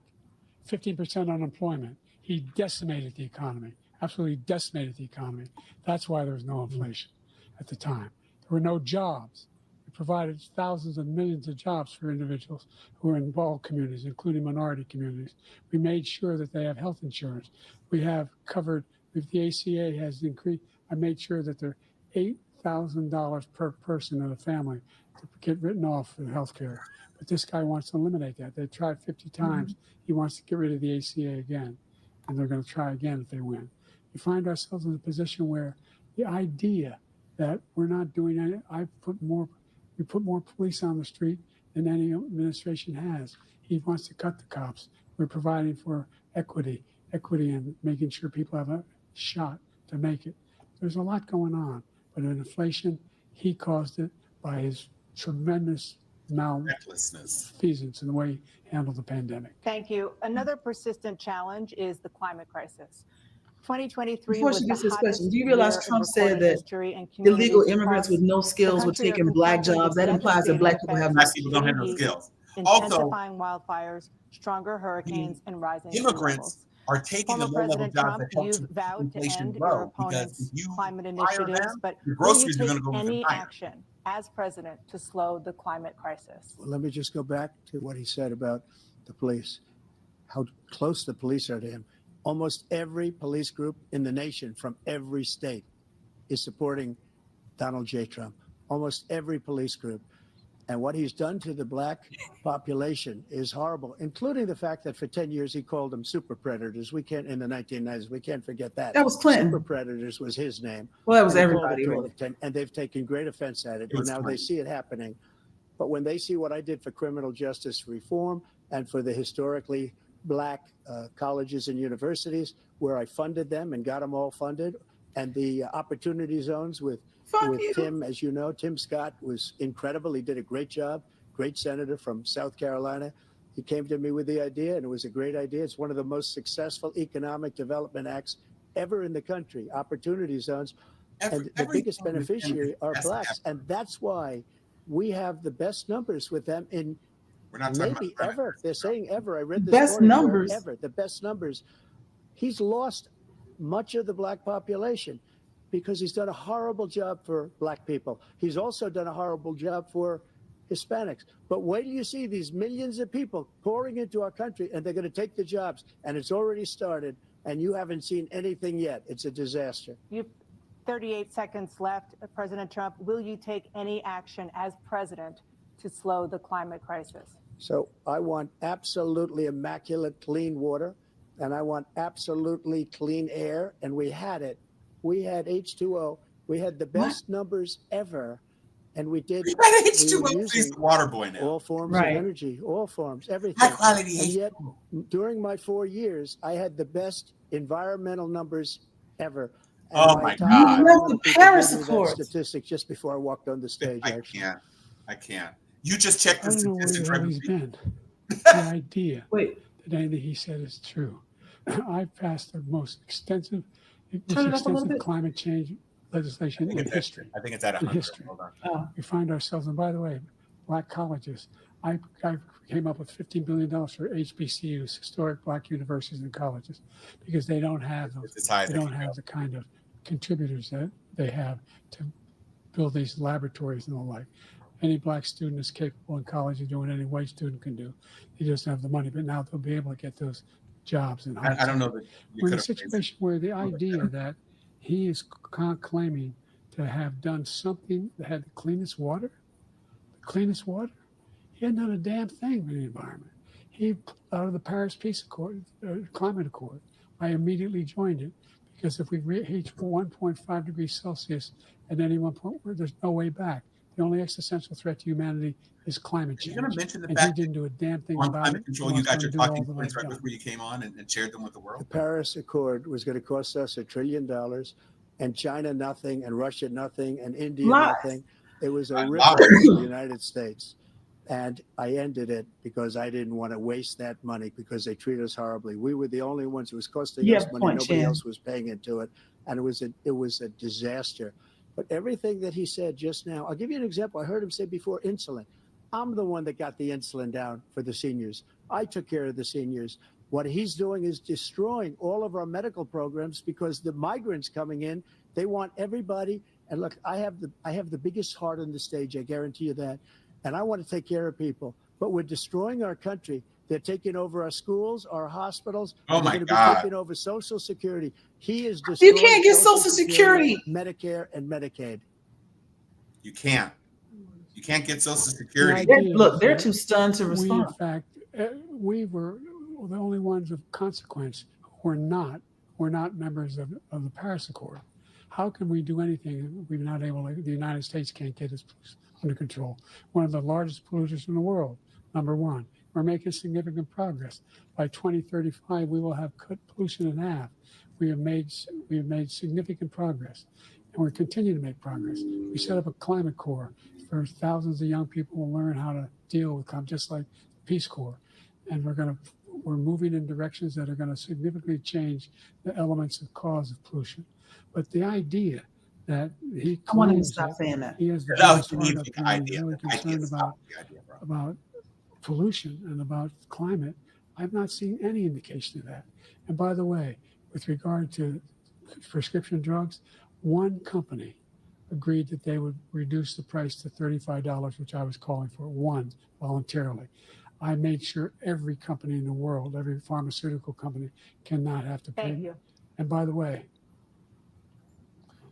15% unemployment. He decimated the economy, absolutely decimated the economy. That's why there was no inflation at the time. There were no jobs. We provided thousands and millions of jobs for individuals who are in all communities, including minority communities. We made sure that they have health insurance. We have covered, if the ACA has increased, I made sure that they're $8,000 per person in a family to get written off for health care. But this guy wants to eliminate that. They tried 50 times. He wants to get rid of the ACA again, and they're going to try again if they win. We find ourselves in a position where the idea that we're not doing any, we put more police on the street than any administration has. He wants to cut the cops. We're providing for equity and making sure people have a shot to make it. There's a lot going on, but in inflation, he caused it by his tremendous Recklessness. malfeasance in the way he handled the pandemic. Thank you. Another persistent challenge is the climate crisis. 2023 Before was she the gets this hottest question, do you realize year in Trump said recorded that history, and illegal communities immigrants with across no skills the were country are taking Black confronted jobs? with That implies that devastating Black people have no effects Black people don't have no heat, skills. Also, intensifying wildfires, stronger hurricanes, and rising sea levels. immigrants are taking the Former low-level President jobs Trump, that help you've vowed to inflation end your grow. Because opponent's if you climate fire initiatives, them, but your will you groceries are going take to go even any higher. action as president to slow the climate crisis? Well, let me just go back to what he said about the police, how close the police are to him. Almost every police group in the nation from every state is supporting Donald J. Trump. Almost every police group. And what he's done to the Black population is horrible, including the fact that for 10 years he called them super predators. We can't, in the 1990s, we can't forget that. That was Clinton. Super predators was his name. Well, that was And he called everybody. it to Really. them, and they've taken great offense at it. It was And now they Clinton. see it happening. But when they see what I did for criminal justice reform and for the historically Black colleges and universities, where I funded them and got them all funded, and the opportunity zones with Fuck you. Tim, as you know, Tim Scott was incredible. He did a great job, great senator from South Carolina. He came to me with the idea, and it was a great idea. It's one of the most successful economic development acts ever in the country, opportunity zones. And the biggest beneficiary are Blacks. And that's why we have the best numbers with them in We're not talking maybe about ever. They're saying ever. I read this Best morning, numbers. ever. The best numbers. He's lost much of the Black population because he's done a horrible job for Black people. He's also done a horrible job for Hispanics. But wait till you see these millions of people pouring into our country, and they're going to take the jobs, and it's already started, and you haven't seen anything yet. It's a disaster. You've 38 seconds left. President Trump, will you take any action as president to slow the climate crisis? So I want absolutely immaculate clean water, and I want absolutely clean air. And we had it. We had H2O. We had the best numbers ever. And we did. We got We H2O. were He's using the water boy now. all forms Right. of energy, all forms, High everything. quality And yet, H2O. during my 4 years, I had the best environmental numbers ever. And Oh my top God. You left the people Paris gave me that Accords. statistic just before I walked on the stage. I Actually, can't. I can't. You just checked I the don't know where the statistics hell right he's before. been. The idea Wait, that anything he said is true. I've passed the most extensive Turn it up a little bit. climate change legislation in history. I think it's at In 100. history. Hold on. oh, We find ourselves, and by the way, black colleges. I came up with $15 billion for HBCUs, historic black universities and colleges, because they don't have those. It's as high as They it don't can have go. the kind of contributors that they have to build these laboratories and the like. Any black student is capable in college of doing any white student can do. He doesn't have the money, but now they'll be able to get those jobs. And I don't know that you we're in could a have situation where the idea that he is claiming to have done something that had the cleanest water, he hadn't done a damn thing for the environment. He, out of the Paris Peace Accord, Climate Accord, I immediately joined it, because if we reach 1.5 degrees Celsius at any one point, there's no way back. The only existential threat to humanity is climate Are you change. going to mention the And he fact didn't do a damn thing that on about climate it. control He you wants got to your do all talking that points I've right done. before you came on and shared them with the the world? Paris Accord was going to cost us $1 trillion, and China nothing, and Russia nothing, and India Lies. nothing. It was a Lies. rip-off of the United States. And I ended it because I didn't want to waste that money, because they treat us horribly. We were the only ones who was costing You us have a money. point, Nobody Shan. else was paying into it. And it was a disaster. But everything that he said just now, I'll give you an example. I heard him say before insulin. I'm the one that got the insulin down for the seniors. I took care of the seniors. What he's doing is destroying all of our medical programs, because the migrants coming in, they want everybody. And look, I have the biggest heart on the stage. I guarantee you that. And I want to take care of people. But we're destroying our country. They're taking over our schools, our hospitals. Oh and my they're going to God. be taking over Social Security. He is you destroying can't get Social Security. Medicare, and Medicaid. You can't. You can't get Social The Security. idea Look, is they're that too stunned to we, in respond. fact, we were the only ones of consequence who were not members of the Paris Accord. How can we do anything if we're not able to? The United States can't get us under control. One of the largest polluters in the world, number one. We're making significant progress. By 2035, we will have cut pollution in half. We have made significant progress, and we're continuing to make progress. We set up a climate corps for thousands of young people to learn how to deal with climate, just like the Peace Corps. And we're moving in directions that are going to significantly change the elements of cause of pollution. But the idea that he I want him to claims stop that saying that. he has the No, biggest he heart needs up the here and he's idea. really The idea concerned is about the idea, bro. pollution and about climate, I've not seen any indication of that. And by the way, with regard to prescription drugs, one company agreed that they would reduce the price to $35, which I was calling for, one, voluntarily. I made sure every company in the world, every pharmaceutical company, cannot have to pay. Thank you. And by the way,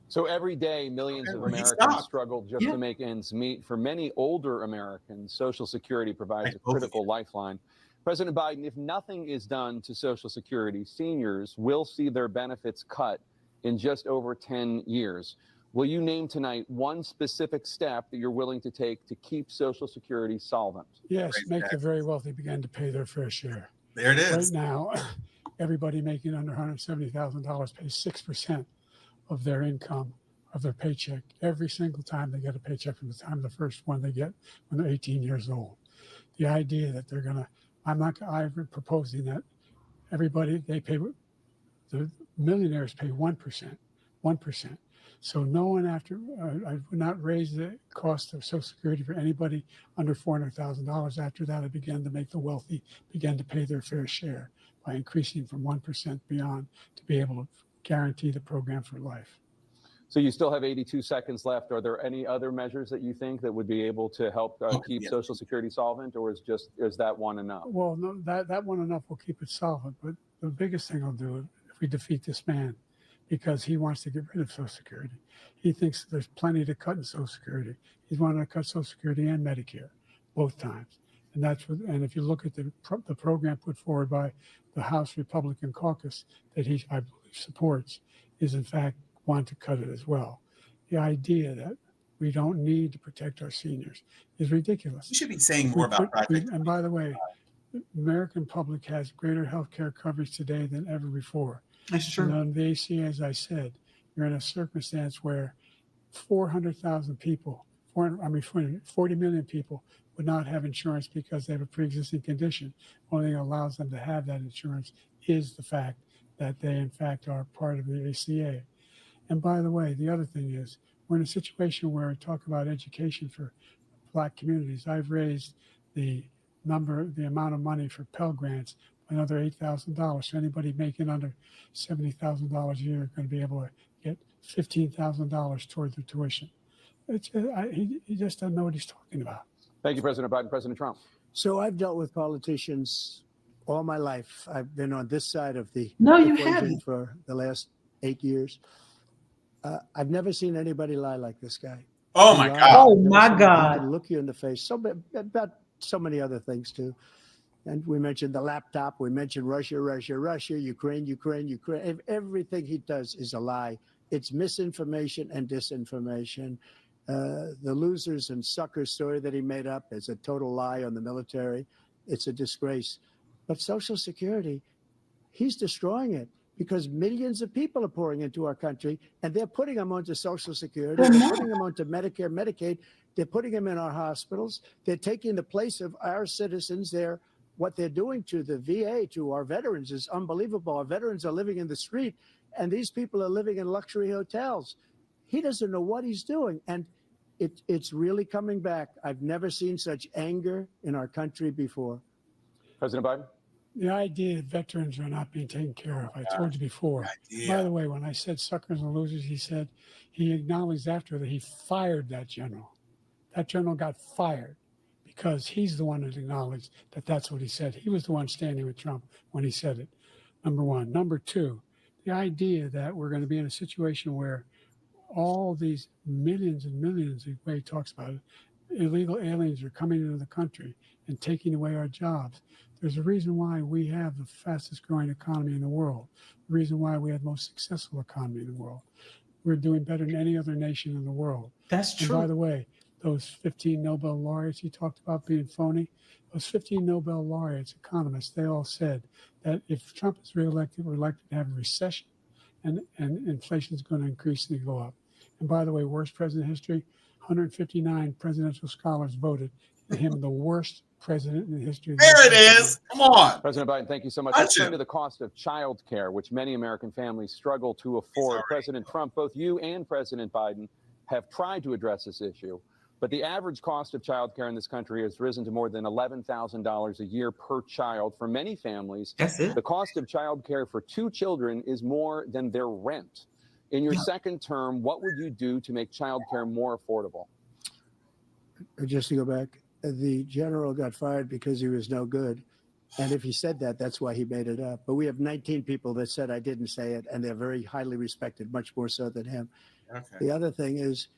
So every day, millions Okay, of well, he Americans stopped. struggle just Yeah. to make ends meet. For many older Americans, Social Security provides Like a both of critical lifeline. President Biden, if nothing is done to Social Security, seniors will see their benefits cut in just over 10 years. Will you name tonight one specific step that you're willing to take to keep Social Security solvent? yes, Raise make the taxes. very wealthy begin to pay their fair share. There it Right is. now, everybody making under $170,000 pays 6% of their income, of their paycheck, every single time they get a paycheck, from the time the first one they get when they're 18 years old. The idea that they're going to, I'm proposing that everybody, the millionaires pay 1%. So no one I would not raise the cost of Social Security for anybody under $400,000. After that, I began to make the wealthy begin to pay their fair share by increasing from 1% beyond to be able to guarantee the program for life. So you still have 82 seconds left. Are there any other measures that you think that would be able to help keep yes. Social Security solvent, or is that one enough? Well, no, that one enough will keep it solvent. But the biggest thing I'll do if we defeat this man, because he wants to get rid of Social Security. He thinks there's plenty to cut in Social Security. He's wanting to cut Social Security and Medicare both times. And and if you look at the program put forward by the House Republican caucus that he, I believe, supports, is in fact want to cut it as well. The idea that we don't need to protect our seniors is ridiculous. You should be saying more about Project. And by the way, the American public has greater health care coverage today than ever before. That's true. And on the ACA, as I said, you're in a circumstance where 400,000 people, 40 million people would not have insurance because they have a pre-existing condition. Only thing that allows them to have that insurance is the fact that they, in fact, are part of the ACA. And by the way, the other thing is, we're in a situation where we talk about education for Black communities. I've raised the amount of money for Pell Grants by another $8,000. So anybody making under $70,000 a year is going to be able to get $15,000 toward their tuition. He just doesn't know what he's talking about. Thank you, President Biden. President Trump. So I've dealt with politicians all my life. I've been on this side of the No, you equation haven't. for the last 8 years. I've never seen anybody lie like this guy. Oh my Lie. God. Oh, I've never my seen him God. look you in the face. About so many other things too. And we mentioned the laptop. We mentioned Russia, Ukraine. Everything he does is a lie. It's misinformation and disinformation. The losers and suckers story that he made up is a total lie on the military. It's a disgrace. But Social Security, he's destroying it because millions of people are pouring into our country and they're putting them onto Social Security. They're putting them onto Medicare, Medicaid. They're putting them in our hospitals. They're taking the place of our citizens. What they're doing to the VA, to our veterans, is unbelievable. Our veterans are living in the street, and these people are living in luxury hotels. He doesn't know what he's doing, and it's really coming back. I've never seen such anger in our country before. President Biden. The idea that veterans are not being taken care of, I told you before. By the way, when I said suckers and losers, he acknowledged after that he fired that general. That general got fired because he's the one that acknowledged that that's what he said. He was the one standing with Trump when he said it, number one. Number two, the idea that we're going to be in a situation where all these millions and millions, the way he talks about it, illegal aliens are coming into the country and taking away our jobs. There's a reason why we have the fastest growing economy in the world, the reason why we have the most successful economy in the world. We're doing better than any other nation in the world. That's And by true. the way, those 15 Nobel laureates he talked about being phony, those 15 Nobel laureates, economists, they all said that if Trump is reelected, we're likely to have a recession and inflation is going to increasingly go up. And by the way, worst president in history, 159 presidential scholars voted him the worst president in the history of the There it nation. is. Come on. President Biden, thank you so much. Gotcha. Let's turn to the cost of child care, which many American families struggle to afford. Sorry. President Trump, both you and President Biden have tried to address this issue, but the average cost of child care in this country has risen to more than $11,000 a year per child. For many families, That's it. the cost of child care for 2 children is more than their rent. In your second term, what would you do to make child care more affordable? Just to go back, the general got fired because he was no good. And if he said that, that's why he made it up. But we have 19 people that said I didn't say it, and they're very highly respected, much more so than him. Okay. The other thing is,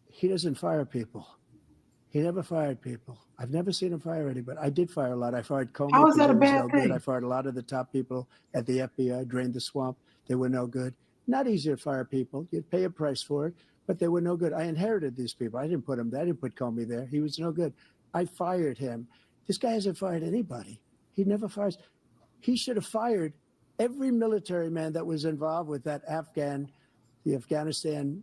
he doesn't fire people. He never fired people. I've never seen him fire anybody. I did fire a lot. I fired Comey. How is that a because he was bad no good. thing? I fired a lot of the top people at the FBI, drained the swamp. They were no good. Not easy to fire people. You'd pay a price for it, but they were no good. I inherited these people. I didn't put him there. I didn't put Comey there. He was no good. I fired him. This guy hasn't fired anybody. He never fires. He should have fired every military man that was involved with the Afghanistan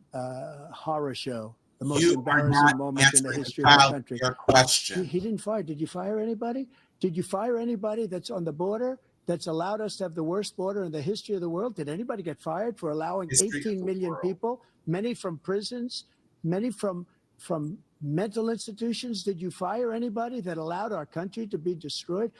horror show, the most You are embarrassing not moment in the answering history of the child country. care question. He didn't fire. Did you fire anybody? Did you fire anybody that's on the border that's allowed us to have the worst border in the history of the world? Did anybody get fired for allowing History of 18 the million world. people, many from prisons, many from mental institutions? Did you fire anybody that allowed our country to be destroyed?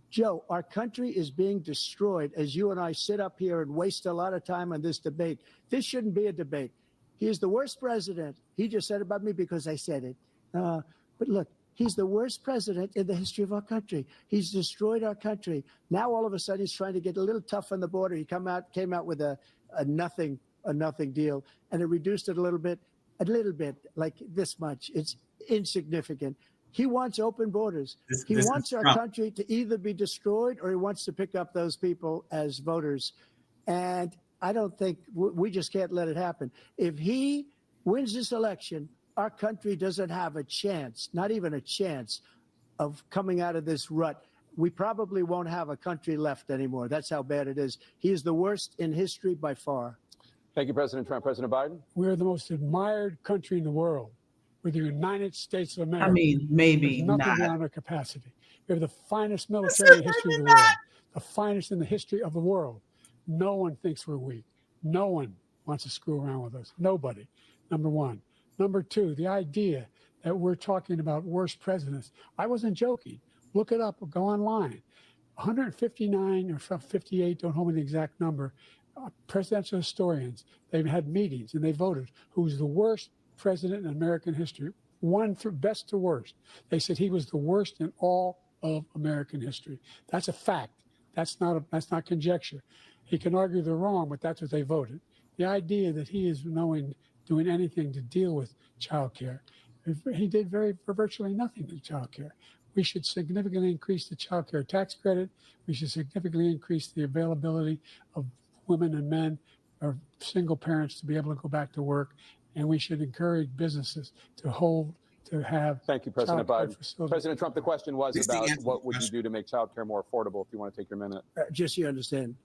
Joe, our country is being destroyed as you and I sit up here and waste a lot of time on this debate. This shouldn't be a debate. He is the worst president. He just said about me because I said it. But look, he's the worst president in the history of our country. He's destroyed our country. Now all of a sudden he's trying to get a little tough on the border. He came out with a nothing deal, and it reduced it a little bit, like this much. It's insignificant. He wants open borders. He This wants is our Trump. country to either be destroyed or he wants to pick up those people as voters. And I don't think we just can't let it happen. If he wins this election, our country doesn't have a chance, not even a chance, of coming out of this rut. We probably won't have a country left anymore. That's how bad it is. He is the worst in history by far. Thank you, President Trump. President Biden? We're the most admired country in the world. We're the United States of America. I mean, maybe There's nothing not. beyond our capacity. We have the finest military in the history of the world, the finest in the history of the world. No one thinks we're weak. No one wants to screw around with us. Nobody, number one. Number two, the idea that we're talking about worst presidents. I wasn't joking. Look it up or go online. 159 or 58, don't hold me the exact number, presidential historians, they've had meetings and they voted who's the worst president in American history, one through best to worst. They said he was the worst in all of American history. That's a fact. That's not conjecture. He can argue they're wrong, but that's what they voted. The idea that he is doing anything to deal with child care, he did virtually nothing with child care. We should significantly increase the child care tax credit. We should significantly increase the availability of women and men or single parents to be able to go back to work. And we should encourage businesses to have. Thank you, President childcare Biden. facilities. President Trump, the question was Please about answer what the would you question. do to make childcare more affordable, if you want to take your minute. Just so you understand,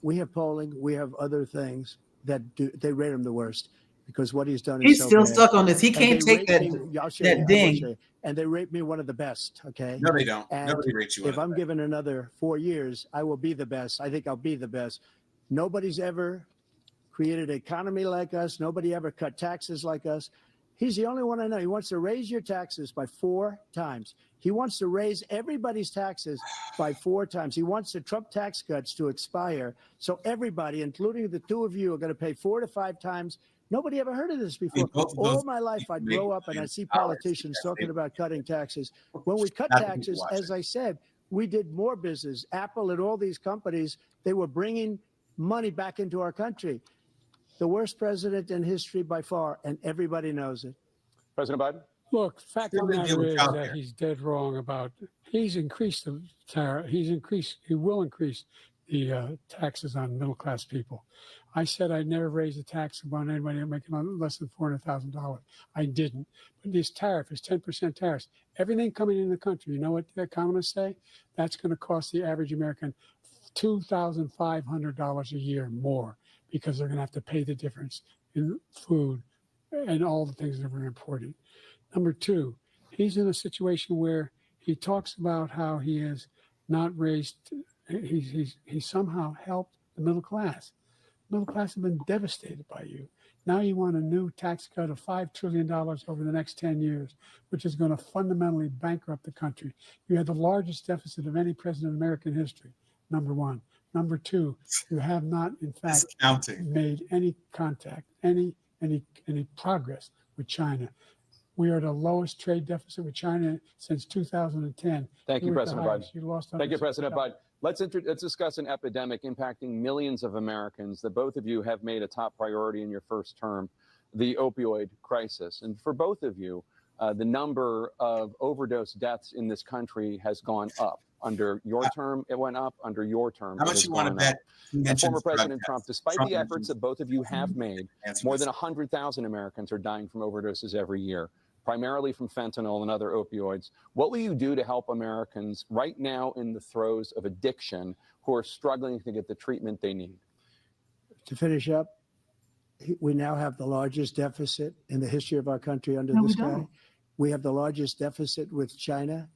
we have polling, we have other things that they rate him the worst because what he's done is He's so still bad. stuck on this. He And can't they take rate that. me- I'll show that you, I will ding. show you. And they rate me one of the best, okay? No, they don't. And Nobody rates you. If on I'm that. given another 4 years, I will be the best. I think I'll be the best. Nobody's ever created an economy like us. Nobody ever cut taxes like us. He's the only one I know. He wants to raise your taxes by 4 times. He wants to raise everybody's taxes by 4 times. He wants the Trump tax cuts to expire. So everybody, including the two of you, are going to pay 4 to 5 times. Nobody ever heard of this before. both of All those my life, I'd make grow up and I'd see dollars. politicians Yes, talking they- about cutting taxes. When we cut Not the people taxes, watching. as I said, we did more business. Apple and all these companies, they were bringing money back into our country. The worst president in history by far, and everybody knows it. President Biden? Look, fact Still of the gonna deal matter with is childcare. that he's dead wrong about. He's increased the tariff. He will increase the taxes on middle class people. I said I'd never raise a tax on anybody making less than $400,000. I didn't. But this tariff is 10% tariffs. Everything coming in the country, you know what the economists say? That's going to cost the average American $2,500 a year more because they're going to have to pay the difference in food and all the things that we're importing. Number two, he's in a situation where he talks about how he has not raised, he's somehow helped the middle class. Middle class have been devastated by you. Now you want a new tax cut of $5 trillion over the next 10 years, which is going to fundamentally bankrupt the country. You had the largest deficit of any president in American history, number one. Number two, you have not, in fact, Discounting. made any contact, any progress with China. We are the lowest trade deficit with China since 2010. Thank you, We're at the President Biden. highest. You lost Thank you, $160. President Biden. Let's discuss an epidemic impacting millions of Americans that both of you have made a top priority in your first term, the opioid crisis. And for both of you, the number of overdose deaths in this country has gone up. Under your term, it went up. Under your term, How it much has you want to gone bet? up. he And mentions former drug President tests? Trump, despite Trump the efforts mentions- that both of you have made, Answer more this. than 100,000 Americans are dying from overdoses every year, primarily from fentanyl and other opioids. What will you do to help Americans right now in the throes of addiction who are struggling to get the treatment they need? To finish up, we now have the largest deficit in the history of our country under No, this we guy. don't. We have the largest deficit with China.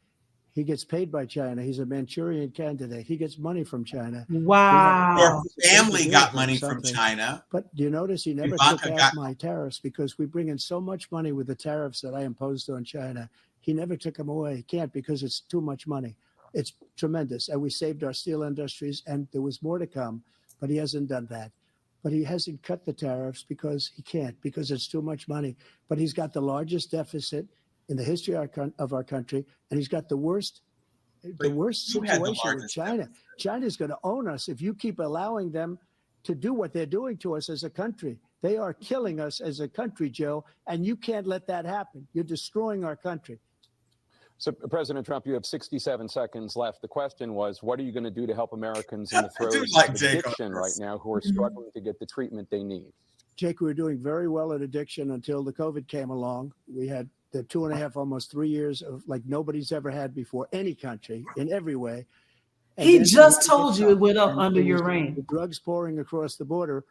He gets paid by China. He's a Manchurian candidate. He gets money from China. Wow. Your family got money Something. from China. But do you notice he never Ivanka took out got- my tariffs because we bring in so much money with the tariffs that I imposed on China. He never took them away. He can't because it's too much money. It's tremendous. And we saved our steel industries and there was more to come, but he hasn't done that. But he hasn't cut the tariffs because he can't, because it's too much money. But he's got the largest deficit in the history of our country, and he's got the worst you had the situation with largest China. deficit. China's going to own us if you keep allowing them to do what they're doing to us as a country. They are killing us as a country, Joe, and you can't let that happen. You're destroying our country. So, President Trump, you have 67 seconds left. The question was, what are you going to do to help Americans in the I do throes like of Jake on addiction right this. now who are struggling to get the treatment they need? Jake, we were doing very well at addiction until the COVID came along. We had the 2.5, almost 3 years of like nobody's ever had before, any country in every way. And He then just we told you it went up and under it was your the reign. drugs pouring across the border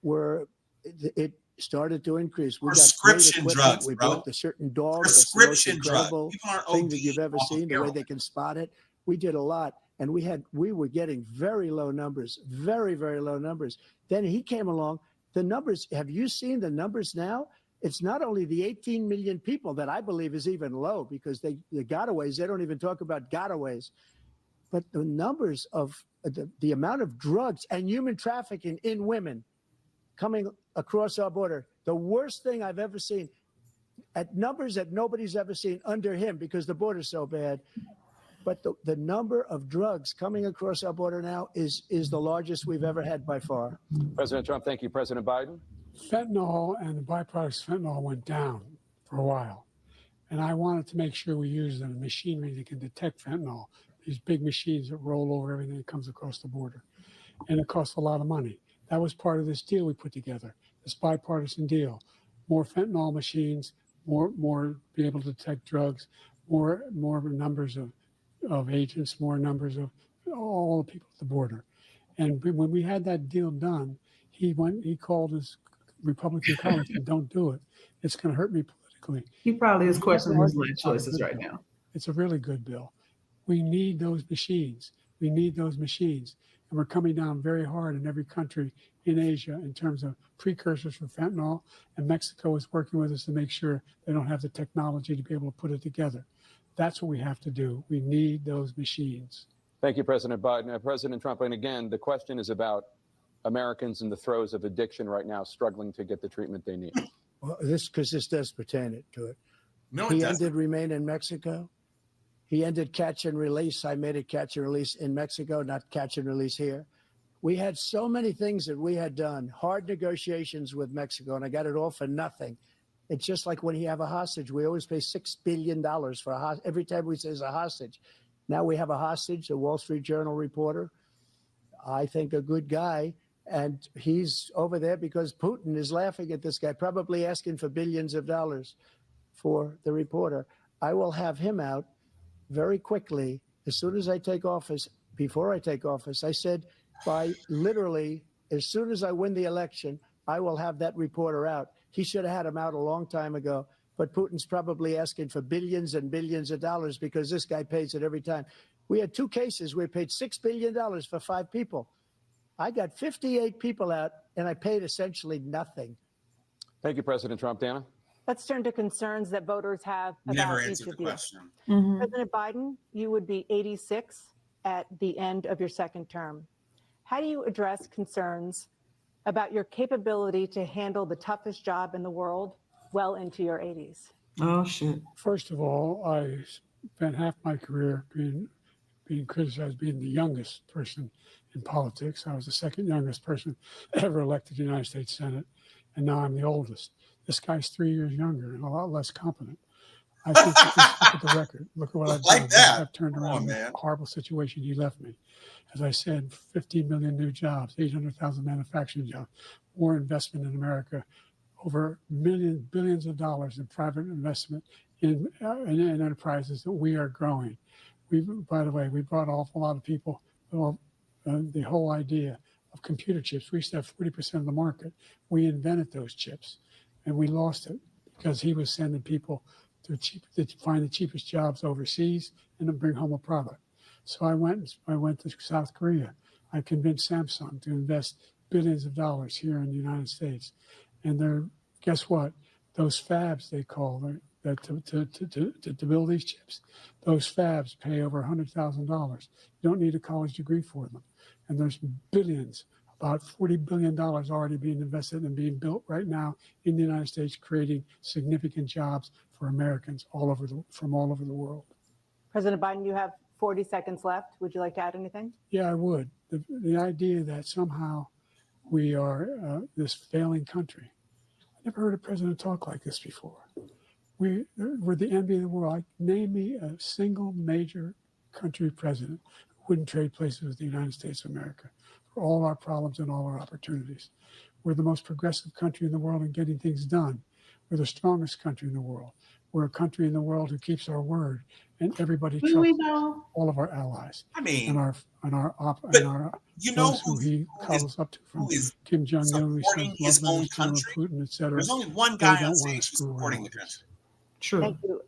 were it started to increase. We got Prescription great equipment. drugs, We bro. bought the certain dog. That's the most Prescription drugs. incredible People aren't thing that you've ODing ever off of seen. The way heroin. they can spot it. We did a lot, and we were getting very low numbers, very very low numbers. Then he came along. The numbers. Have you seen the numbers now? It's not only the 18 million people that I believe is even low because the gotaways. They don't even talk about gotaways, but the numbers of the amount of drugs and human trafficking in women coming across our border, the worst thing I've ever seen, at numbers that nobody's ever seen under him because the border's so bad. But the number of drugs coming across our border now is the largest we've ever had by far. President Trump, thank you. President Biden? Fentanyl and the byproducts of fentanyl went down for a while. And I wanted to make sure we use the machinery that can detect fentanyl, these big machines that roll over everything that comes across the border. And it costs a lot of money. That was part of this deal we put together, this bipartisan deal. More fentanyl machines, more be able to detect drugs, more numbers of agents, more numbers of all the people at the border. And when we had that deal done, he called his Republican colleagues and don't do it. It's going to hurt me politically. He probably is questioning his life It's not a choices good right bill. now. It's a really good bill. We need those machines. We need those machines. And we're coming down very hard in every country in Asia in terms of precursors for fentanyl. And Mexico is working with us to make sure they don't have the technology to be able to put it together. That's what we have to do. We need those machines. Thank you, President Biden. President Trump, and again, the question is about Americans in the throes of addiction right now struggling to get the treatment they need. Well, this does pertain to it. No, it He doesn't. ended Remain in Mexico. He ended catch and release. I made it catch and release in Mexico, not catch and release here. We had so many things that we had done, hard negotiations with Mexico, and I got it all for nothing. It's just like when you have a hostage, we always pay $6 billion for a hostage. Every time we say it's a hostage. Now we have a hostage, a Wall Street Journal reporter. I think a good guy. And he's over there because Putin is laughing at this guy, probably asking for billions of dollars for the reporter. I will have him out very quickly as soon as I take office. Before I take office, I said by literally as soon as I win the election, I will have that reporter out. He should have had him out a long time ago. But Putin's probably asking for billions and billions of dollars because this guy pays it every time. We had 2 cases where we paid $6 billion for 5 people. I got 58 people out, and I paid essentially nothing. Thank you, President Trump. Dana? Let's turn to concerns that voters have Never about each answered of the you. question. Mhm. President Biden, you would be 86 at the end of your second term. How do you address concerns about your capability to handle the toughest job in the world well into your 80s? Oh, shit. First of all, I spent half my career being criticized being the youngest person in politics. I was the second youngest person ever elected to the United States Senate, and now I'm the oldest. This guy's 3 years younger and a lot less competent. I think that just look at the record. Look at what I've Like done. that. I've turned Come around on, the man. horrible situation he left me. As I said, 15 million new jobs, 800,000 manufacturing jobs, more investment in America, over billions of dollars in private investment in enterprises that we are growing. By the way, we brought an awful lot of people. The whole idea of computer chips. We used to have 40% of the market. We invented those chips, and we lost it because he was sending people to find the cheapest jobs overseas and to bring home a product. So I went to South Korea. I convinced Samsung to invest billions of dollars here in the United States, and guess what? Those fabs they call to build these chips, those fabs pay over $100,000. You don't need a college degree for them. And there's billions, about $40 billion already being invested and being built right now in the United States, creating significant jobs for Americans from all over the world. President Biden, you have 40 seconds left. Would you like to add anything? Yeah, I would. The idea that somehow we are this failing country. I never heard a president talk like this before. we're the envy of the world. Name me a single major country president who wouldn't trade places with the United States of America for all our problems and all our opportunities. We're the most progressive country in the world in getting things done. We're the strongest country in the world. We're a country in the world who keeps our word, and everybody Do we trusts know? all of our allies I mean, and you know those who he cuddles up to, from who is Kim Jong Un, we supporting send love his own letters to, country? Putin, etc. There's only one They guy don't on want stage to who's screw supporting around the with country. us. True. Thank you.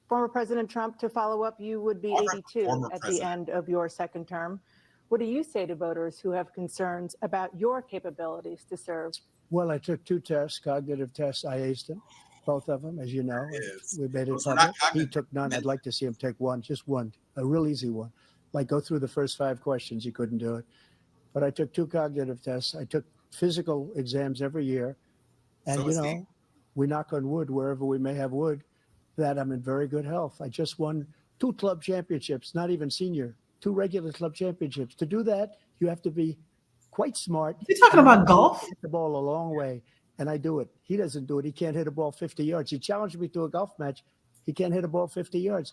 Former President Trump, to follow up, you would be Former 82 at the president. end of your second term. What do you say to voters who have concerns about your capabilities to serve? Well, I took 2 tests, cognitive tests. I aced them, both of them, as you know. Yes. We made it Those are not public. He cognitive. took none. I'd like to see him take one, just one, a real easy one. Like go through the first 5 questions. He couldn't do it. But I took 2 cognitive tests. I took physical exams every year. And, So you is he. know, we knock on wood wherever we may have wood, that I'm in very good health. I just won 2 club championships, not even senior, 2 regular club championships. To do that, you have to be quite smart. You talking about golf? Hit the ball a long way, and I do it. He doesn't do it. He can't hit a ball 50 yards. He challenged me to a golf match. He can't hit a ball 50 yards.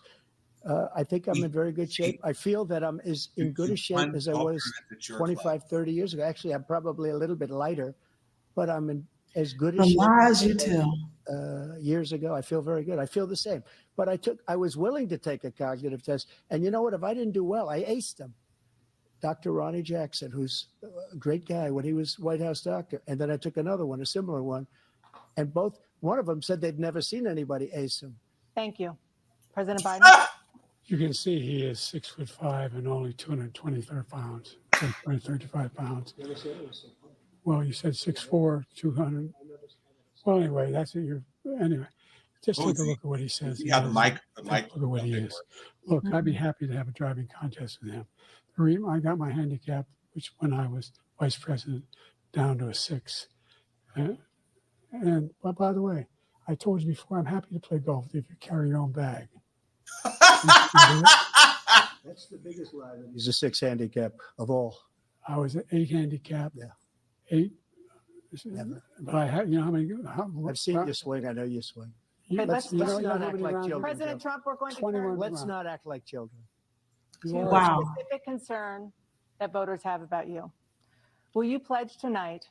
I think I'm in very good shape. I feel that I'm as in good a shape as I was 25, 30 years ago. Actually, I'm probably a little bit lighter, but I'm in as good a The shape lies as you I was, tell. years ago. I feel very good. I feel the same. But I was willing to take a cognitive test. And you know what? If I didn't do well, I aced them. Dr. Ronnie Jackson, who's a great guy when he was White House doctor. And then I took another one, a similar one. And one of them said they'd never seen anybody ace him. Thank you. President Biden? You can see he is 6'5" and only 223 pounds, 235 pounds. Well, you said 6'4", 200. Well, anyway, that's it. Anyway, just take a look at what he says. Yeah, the mic. Look at what he is. Look, I'd be happy to have a driving contest with him. I got my handicap, which when I was vice president, down to a 6. But by the way, I told you before, I'm happy to play golf if you carry your own bag. That's the biggest lie. He's a 6 handicap of all. I was at 8 handicap. Yeah. 8. Never. But I had, how many? I've seen you swing. I know you swing. Okay, let's not how act many like rounds- children. President Trump, we're going to 21 turn Let's not act like children. to Wow. a specific concern that voters have about you. Will you pledge tonight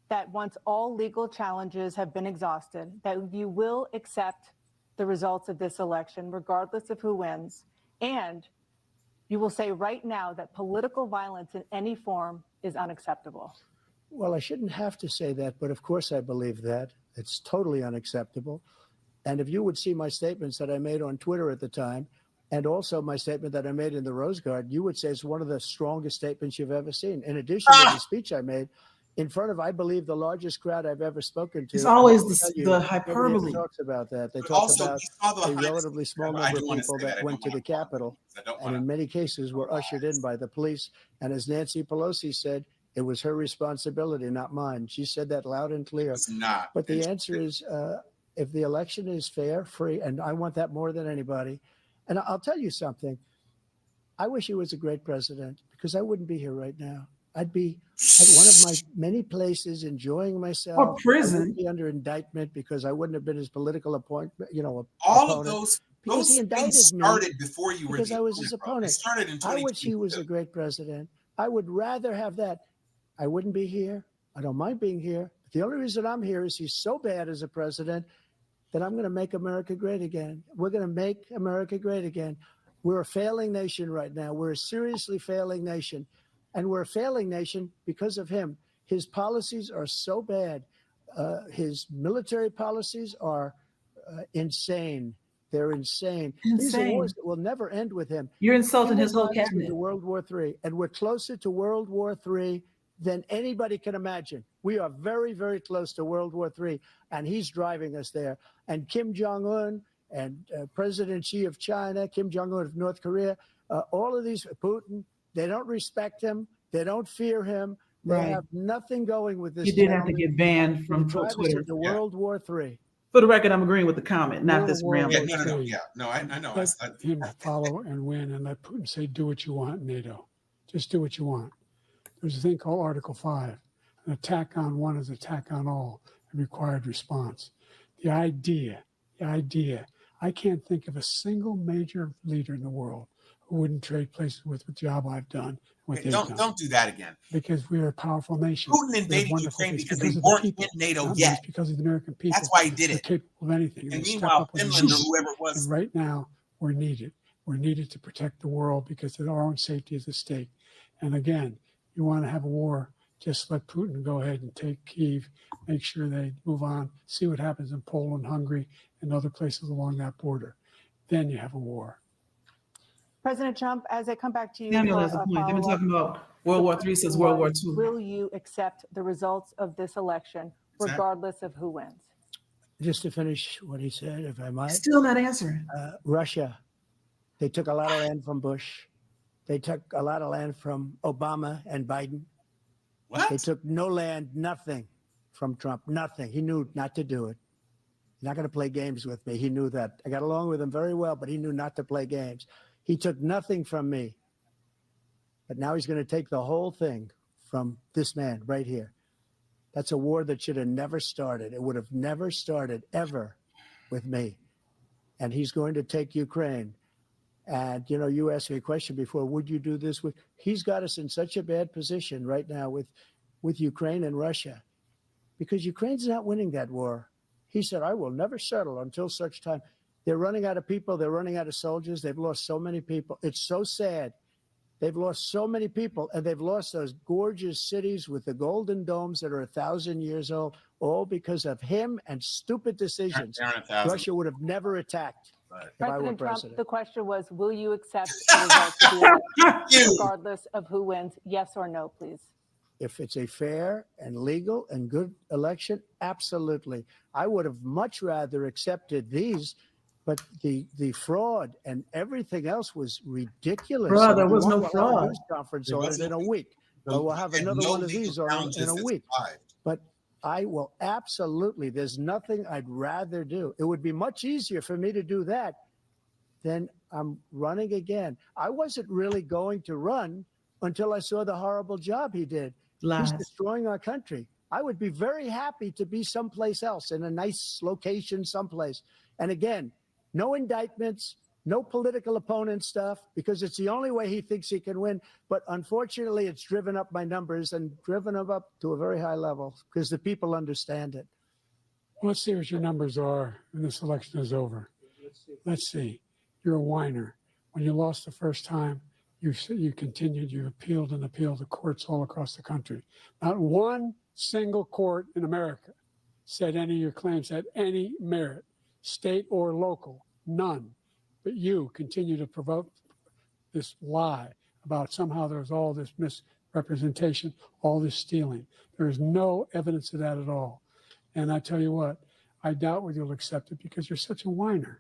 that once all legal challenges have been exhausted, that you will accept the results of this election, regardless of who wins, and you will say right now that political violence in any form is unacceptable? Well, I shouldn't have to say that, but of course I believe that. It's totally unacceptable. And if you would see my statements that I made on Twitter at the time, and also my statement that I made in the Rose Garden, you would say it's one of the strongest statements you've ever seen. In addition to the speech I made in front of, I believe, the largest crowd I've ever spoken to. It's always the the nobody hyperbole. ever talks about that. They But talk also, about we saw the a behind the relatively scenes. small I number do of wanna people say that I went to don't the wanna- Capitol, I don't and wanna- in many cases were ushered in by the police. And as Nancy Pelosi said, it was her responsibility, not mine. She said that loud and clear. It's not. But the It's- answer is, if the election is fair, free, and I want that more than anybody. And I'll tell you something. I wish he was a great president, because I wouldn't be here right now. I'd be at one of my many places enjoying myself. Or I prison. wouldn't be under indictment because I wouldn't have been his political appointment, all of opponent. those Because he things indicted me started before you were because the I was his bro. They opponent. started in I wish he was 2022. a great president. I would rather have that. I wouldn't be here. I don't mind being here. The only reason I'm here is he's so bad as a president that I'm going to make America great again. We're going to make America great again. We're a failing nation right now. We're a seriously failing nation. And we're a failing nation because of him. His policies are so bad. His military policies are insane. They're insane. These are Insane. wars that will never end with him. You're insulting He his whole will rise cabinet. into World War III, and we're closer to World War III than anybody can imagine. We are very, very close to World War III, and he's driving us there. And Kim Jong-un and President Xi of China, Kim Jong-un of North Korea, all of these, Putin, they don't respect him. They don't fear him. They Right. have nothing going with this. You did have to gentleman. get banned from Drive us Twitter. into Yeah. World War III. For the record, I'm agreeing with the comment, not this World Yeah, rambling. no. War Yeah, no, I know. Let him follow and win, and let Putin say, do what you want, NATO. Just do what you want. There's a thing called Article 5. An attack on one is an attack on all, a required response. The idea The idea. I can't think of a single major leader in the world who wouldn't trade places with the job I've done, what Okay, they've done. don't do that again. Because we are a powerful nation. Putin We have invaded wonderful Ukraine things because they of the weren't people, in NATO not yet. much because of the American people. That's why he did They're it. capable of anything. And They step meanwhile, up when they Finland or need to. whoever it was. And right now, we're needed. We're needed to protect the world because our own safety is at stake. And again, you want to have a war, just let Putin go ahead and take Kyiv, make sure they move on, see what happens in Poland, Hungary, and other places along that border. Then you have a war. President Trump, as I come back to you, Samuel for has a point. They've been follow-up, talking about World War III since World War II. will you accept the results of this election, Exactly. regardless of who wins? Just to finish what he said, if I might, Still not answering. Russia, they took a lot of land from Bush. They took a lot of land from Obama and Biden. They What? took no land, nothing from Trump, nothing. He knew not to do it. He's not going to play games with me. He knew that. I got along with him very well, but he knew not to play games. He took nothing from me. But now he's going to take the whole thing from this man right here. That's a war that should have never started. It would have never started ever with me. And he's going to take Ukraine. And, you know, you asked me a question before, would you do this with? He's got us in such a bad position right now with Ukraine and Russia, because Ukraine's not winning that war. He said, I will never settle until such time. They're running out of people. They're running out of soldiers. They've lost so many people. It's so sad. They've lost so many people, and they've lost those gorgeous cities with the golden domes that are 1,000 years old, all because of him and stupid decisions. Darren 1,000. Russia would have never attacked Right. if I were President Trump, president. the question was, will you accept the results of the election, You. regardless of who wins? Yes or no, please. If it's a fair and legal and good election, absolutely. I would have much rather accepted these, but the fraud and everything else was ridiculous. Bruh, there And was no we'll have a fraud. news conference There on was it in no- a week. But we'll have And another no one of legal these on challenges in a that week. survived. But I will absolutely, there's nothing I'd rather do. It would be much easier for me to do that than I'm running again. I wasn't really going to run until I saw the horrible job he did. He's Lies. destroying our country. I would be very happy to be someplace else in a nice location someplace. And again, no indictments, no political opponent stuff, because it's the only way he thinks he can win. But unfortunately, it's driven up my numbers and driven them up to a very high level because the people understand it. Well, let's see what your numbers are when this election is over. Let's see. You're a whiner. When you lost the first time, you continued, you appealed and appealed to courts all across the country. Not one single court in America said any of your claims had any merit, state or local, none. But you continue to provoke this lie about somehow there's all this misrepresentation, all this stealing. There is no evidence of that at all. And I tell you what, I doubt whether you'll accept it because you're such a whiner.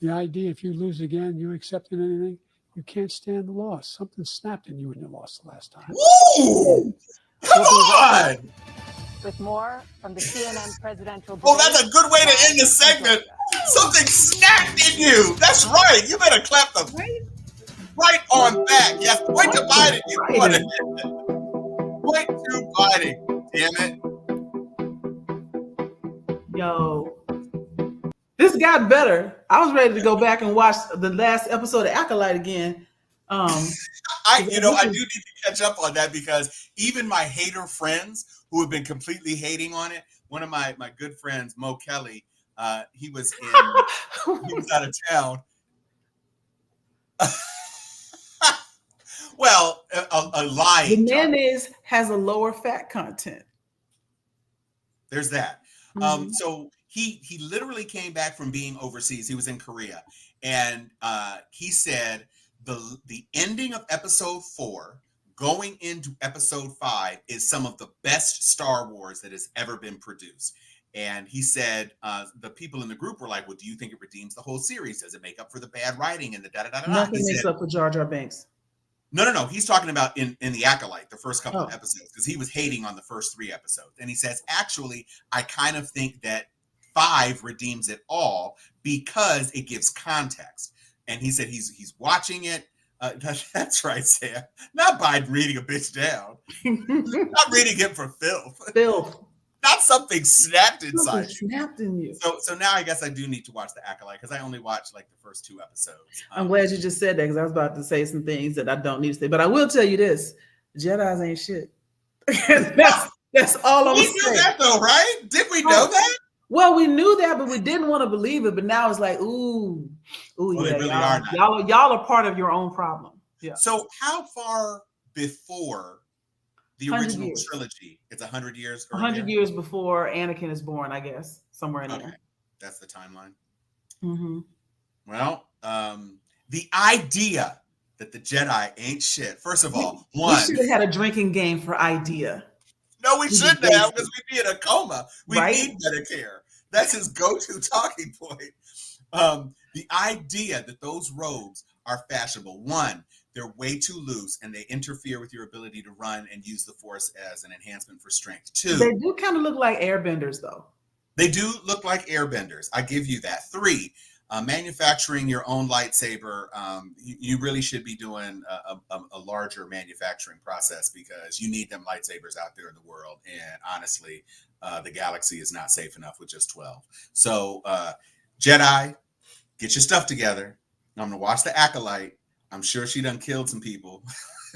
The idea, if you lose again, you accepting anything, you can't stand the loss. Something snapped in you when you lost the last time. Woo! Come on! With more from the CNN presidential Oh, debate, that's a good way to end the segment. Something snapped in you. That's right. You better clap the right on back. Yes, point to Biden. You want it. Point to Biden. Damn it. Yo, this got better. I was ready to go back and watch the last episode of Acolyte again. I do need to catch up on that because even my hater friends who have been completely hating on it, one of my good friends, Mo Kelly, he was out of town. Well, a lie. The mayonnaise has a lower fat content. There's that. Mhm. So he literally came back from being overseas. He was in Korea, and he said the ending of episode 4 going into episode 5 is some of the best Star Wars that has ever been produced. And he said the people in the group were like, well, do you think it redeems the whole series? Does it make up for the bad writing and the da-da-da-da-da? Nothing He makes said, up for Jar Jar Binks. No. He's talking about in the Acolyte, the first couple of Oh. episodes, because he was hating on the first 3 episodes. And he says, actually, I kind of think that 5 redeems it all because it gives context. And he said he's watching it. That's right, Sam. Not Biden reading a bitch down. Not reading him for filth. Filth. not something snapped Something inside. snapped in you. So now I guess I do need to watch The Acolyte because I only watched like the first 2 episodes. I'm glad you just said that because I was about to say some things that I don't need to say. But I will tell you this: Jedi's ain't shit. that's all I'm We saying. knew that though, right? Did we know that? Well, we knew that, but we didn't want to believe it. But now it's like, ooh, Well, they yeah, really are not. y'all are part of your own problem. Yeah. So how far before the 100 original years. trilogy? It's 100 years. 100 years before Anakin is born, I guess, somewhere in Okay, there. that's the timeline. Mm-hmm. Well, the idea that the Jedi ain't shit. First of all, We one, should have had a drinking game for idea. no, we He's shouldn't basic. have because we'd be in a coma. We Right? need Medicare. That's his go-to talking point. The idea that those robes are fashionable. One, they're way too loose and they interfere with your ability to run and use the Force as an enhancement for strength. Two, They do kind of look like airbenders, though. they do look like airbenders. I give you that. Three, manufacturing your own lightsaber, you really should be doing a larger manufacturing process because you need them lightsabers out there in the world. And honestly, the galaxy is not safe enough with just 12. So Jedi, get your stuff together. I'm going to watch The Acolyte. I'm sure she done killed some people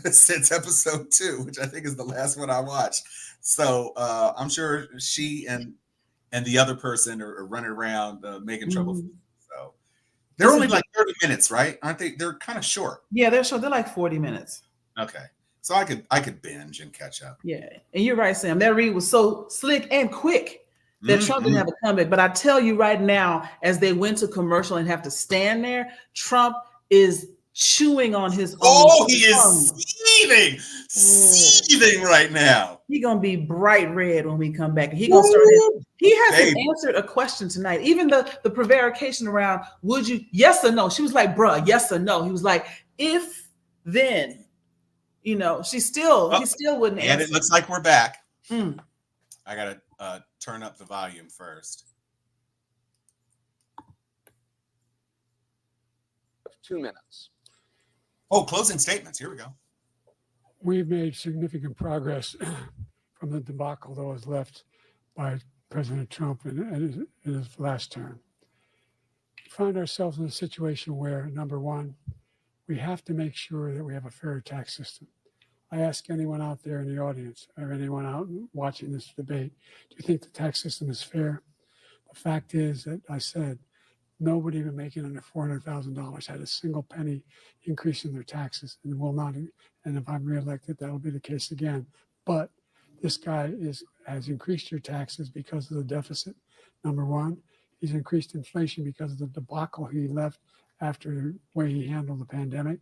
since episode 2, which I think is the last one I watched. So I'm sure she and the other person are running around making trouble. So they're only like 30 minutes, right? Aren't they? They're kind of short. Yeah, they're short. They're like 40 minutes. Okay. So I could binge and catch up. Yeah. And you're right, Sam. That read was so slick and quick that Trump didn't have a comeback. But I tell you right now, as they went to commercial and have to stand there, Trump is chewing on his own. Oh, he is seething right now. He's gonna be bright red when we come back. He gonna start. He hasn't answered a question tonight. Even the prevarication around, would you, yes or no? She was like, bruh, yes or no. He was like, if then, he still wouldn't answer. And it looks like we're back. Mm. I gotta turn up the volume first. 2 minutes. Oh, closing statements. Here we go. We've made significant progress from the debacle that was left by President Trump in his last term. We find ourselves in a situation where, number one, we have to make sure that we have a fair tax system. I ask anyone out there in the audience or anyone out watching this debate, do you think the tax system is fair? The fact is that I said nobody even making under $400,000 had a single penny increase in their taxes and will not. And if I'm reelected, that'll be the case again. But this guy has increased your taxes because of the deficit. Number one, he's increased inflation because of the debacle he left after the way he handled the pandemic.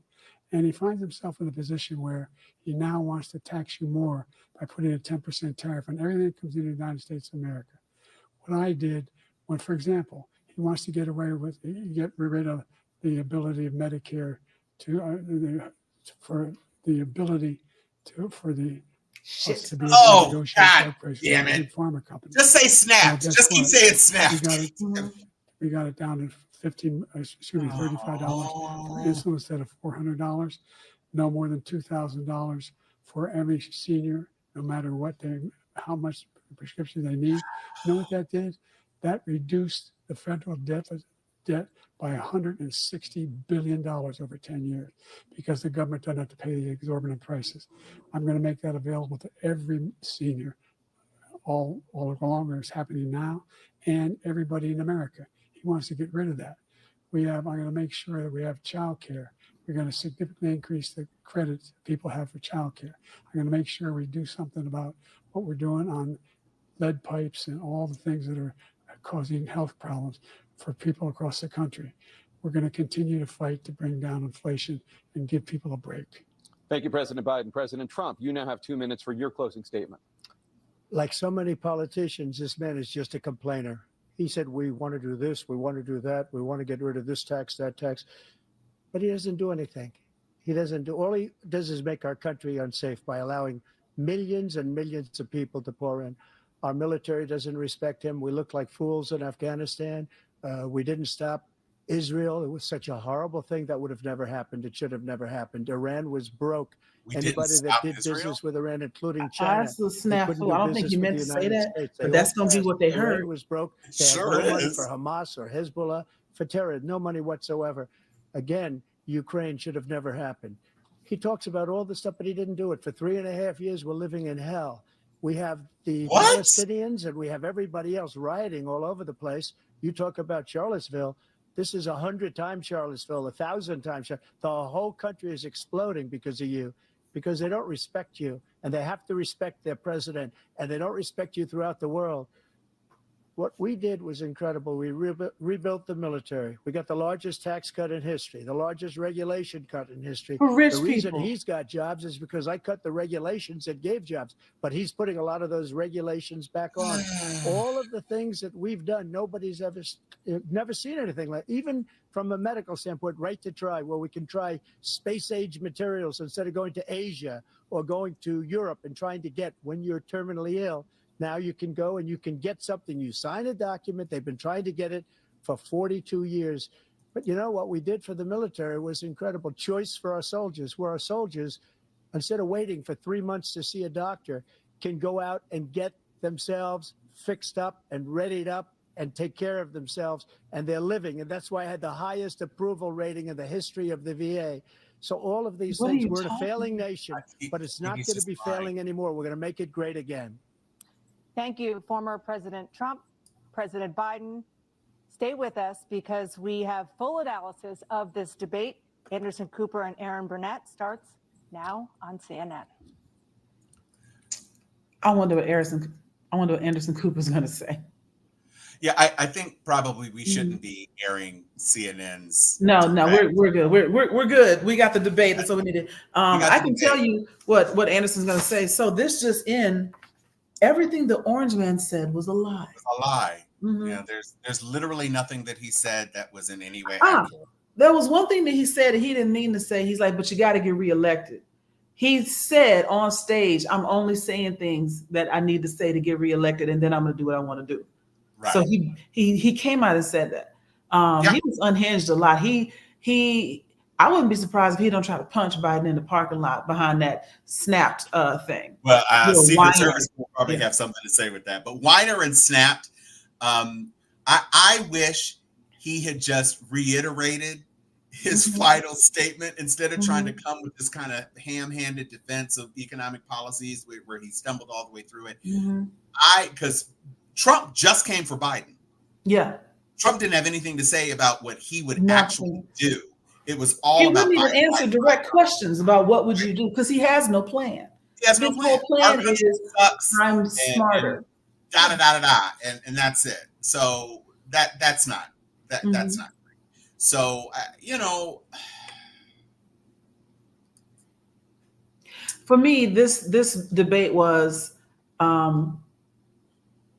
And he finds himself in a position where he now wants to tax you more by putting a 10% tariff on everything that comes into the United States of America. What I did when, for example, he wants to get rid of the ability of Medicare for the ability for the Shit. to be Oh, able to God price damn for it. pharma companies. Just say snapped. Well, Just keep what? saying snapped. We got it down to $35 for insulin instead of $400. No more than $2,000 for every senior, no matter how much prescription they need. You know what that did? That reduced the federal debt by $160 billion over 10 years because the government doesn't have to pay the exorbitant prices. I'm going to make that available to every senior all along where it's happening now and everybody in America. He wants to get rid of that. I'm going to make sure that we have child care. We're going to significantly increase the credits people have for child care. I'm going to make sure we do something about what we're doing on lead pipes and all the things that are causing health problems for people across the country. We're going to continue to fight to bring down inflation and give people a break. Thank you, President Biden. President Trump, you now have 2 minutes for your closing statement. Like so many politicians, this man is just a complainer. He said, we want to do this, we want to do that, we want to get rid of this tax, that tax, but he doesn't do anything. All he does is make our country unsafe by allowing millions and millions of people to pour in. Our military doesn't respect him. We look like fools in Afghanistan. We didn't stop Israel, it was such a horrible thing that would have never happened. It should have never happened. Iran was broke. We didn't Anybody that stop did Israel. business with Iran, including China, That's a they couldn't snafu. do I don't think business he with meant the to say United that, States. but They that's all going to be passed. what they Iran heard. was broke. It They had sure no money is. for Hamas or Hezbollah, for terror, no money whatsoever. Again, Ukraine should have never happened. He talks about all this stuff, but he didn't do it. For 3.5 years, we're living in hell. We have the What? Palestinians and we have everybody else rioting all over the place. You talk about Charlottesville. This is 100 times Charlottesville, 1,000 times. The whole country is exploding because of you, because they don't respect you, and they have to respect their president, and they don't respect you throughout the world. What we did was incredible. We rebuilt the military. We got the largest tax cut in history, the largest regulation cut in history. For rich The reason people. he's got jobs is because I cut the regulations that gave jobs, but he's putting a lot of those regulations back on. All of the things that we've done, nobody's never seen anything like, even from a medical standpoint, right to try, where we can try space age materials instead of going to Asia or going to Europe and trying to get, when you're terminally ill, now you can go and you can get something. You sign a document. They've been trying to get it for 42 years. But you know what we did for the military was incredible. Choice for our soldiers, where our soldiers, instead of waiting for 3 months to see a doctor, can go out and get themselves fixed up and readied up and take care of themselves, and they're living. And that's why I had the highest approval rating in the history of the VA. So all of these What are things, you we're in a talking failing nation, but it's not He's going to just be lying. failing anymore. We're going to make it great again. Thank you, former President Trump, President Biden. Stay with us because we have full analysis of this debate. Anderson Cooper and Aaron Burnett starts now on CNN. I wonder what Anderson Cooper's going to say. Yeah, I think probably we shouldn't be airing CNN's. No, debate. we're good. We're good. We got the debate. That's what we needed. got I the can debate. tell you what Anderson's going to say. So this just in, everything the Orange Man said was a lie. It's a lie. Mhm. Yeah, there's literally nothing that he said that was in any way Ah. accurate. There was one thing that he said that he didn't mean to say. He's like, but you got to get reelected. He said on stage, I'm only saying things that I need to say to get reelected, and then I'm going to do what I want to do. Right. So he came out and said that. Yeah. He was unhinged a lot. I wouldn't be surprised if he don't try to punch Biden in the parking lot behind that snapped thing. Well, Little Secret Weiner. Service will probably Yeah. have something to say with that. But Weiner and Snapped, I wish he had just reiterated his Mhm. final statement instead of trying to Mhm. come with this kind of ham-handed defense of economic policies where he stumbled all the way through it. Mhm. Because Trump just came for Biden. Yeah. Trump didn't have anything to say about what he would Nothing. actually do. It was all He about wouldn't even Biden. answer direct questions about what would you do, because he has no plan. He has no His plan. whole plan Our country is sucks. I'm smarter. Da da da da da, and that's it. So that's not that's Mhm. not great. So For me, this debate was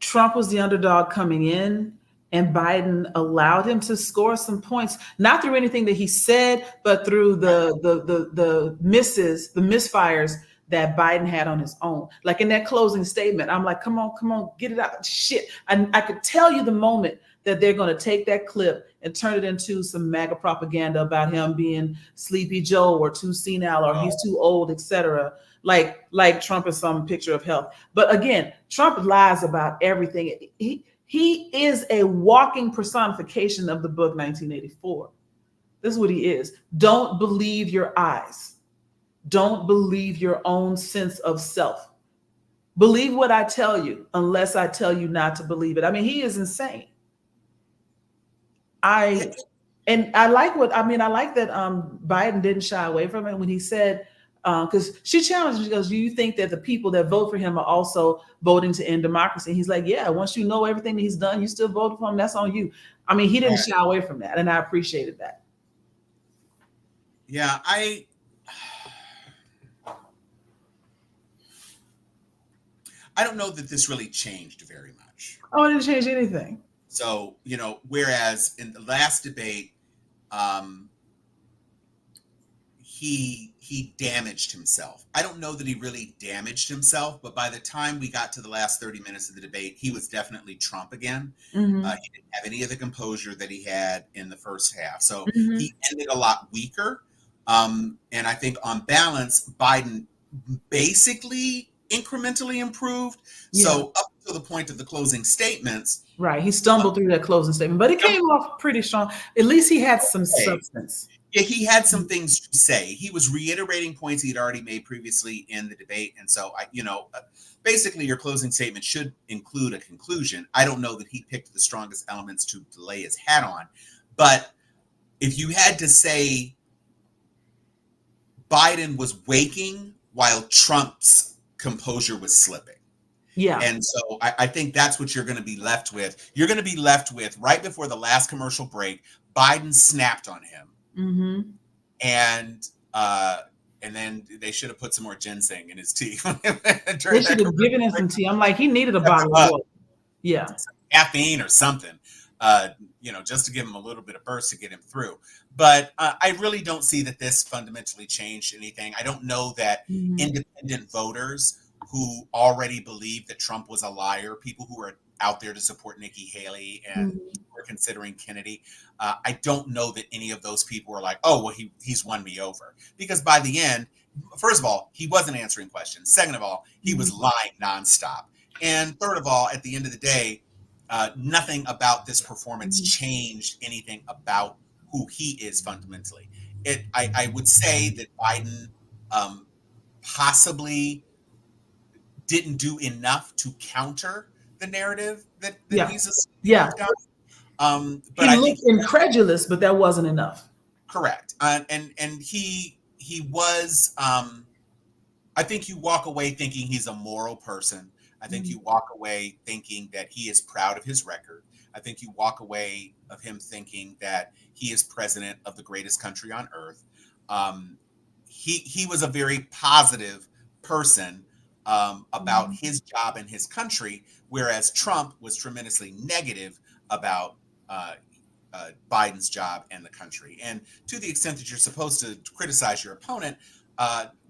Trump was the underdog coming in, and Biden allowed him to score some points, not through anything that he said, but through the misses, the misfires that Biden had on his own. Like in that closing statement, I'm like, come on, get it out. Shit. I could tell you the moment that they're going to take that clip and turn it into some MAGA propaganda about him being Sleepy Joe or too senile or he's too old, etc. Like Trump is some picture of health. But again, Trump lies about everything. He is a walking personification of the book 1984. This is what he is. Don't believe your eyes. Don't believe your own sense of self. Believe what I tell you, unless I tell you not to believe it. I mean, he is insane. I like that Biden didn't shy away from it when he said, because she challenged him, she goes, do you think that the people that vote for him are also voting to end democracy? And he's like, yeah, once you know everything that he's done, you still voted for him, that's on you. I mean, he didn't shy away from that, and I appreciated that. Yeah, I don't know that this really changed very much. Oh, it didn't change anything. So, whereas in the last debate, he damaged himself. I don't know that he really damaged himself, but by the time we got to the last 30 minutes of the debate, he was definitely Trump again. Mhm. He didn't have any of the composure that he had in the first half. So Mhm. he ended a lot weaker. And I think on balance, Biden basically incrementally improved. Yeah. So up to the point of the closing statements, Right. He stumbled through that closing statement, but it came off pretty strong. At least he had some Okay. substance. yeah, he had some things to say. He was reiterating points he had already made previously in the debate. And so, basically, your closing statement should include a conclusion. I don't know that he picked the strongest elements to lay his hat on. But if you had to say Biden was waking while Trump's composure was slipping. Yeah. And so I think that's what you're going to be left with. You're going to be left with, right before the last commercial break, Biden snapped on him. Mm-hmm. And then they should have put some more ginseng in his tea. They should have given him some tea. I'm like, he needed a bottle of water. Yeah. Caffeine or something, just to give him a little bit of burst to get him through. But I really don't see that this fundamentally changed anything. I don't know that independent voters who already believe that Trump was a liar, people who are out there to support Nikki Haley and were considering Kennedy, I don't know that any of those people were like, oh, well, he's won me over. Because by the end, first of all, he wasn't answering questions. Second of all, he was lying nonstop. And third of all, at the end of the day, nothing about this performance changed anything about who he is fundamentally. I would say that Biden possibly didn't do enough to counter the narrative that he's Yeah. but He I looked think incredulous, but that wasn't enough. correct. And he was I think you walk away thinking he's a moral person. I think you walk away thinking that he is proud of his record. I think you walk away of him thinking that he is president of the greatest country on earth. He was a very positive person about his job and his country, whereas Trump was tremendously negative about Biden's job and the country. And to the extent that you're supposed to criticize your opponent,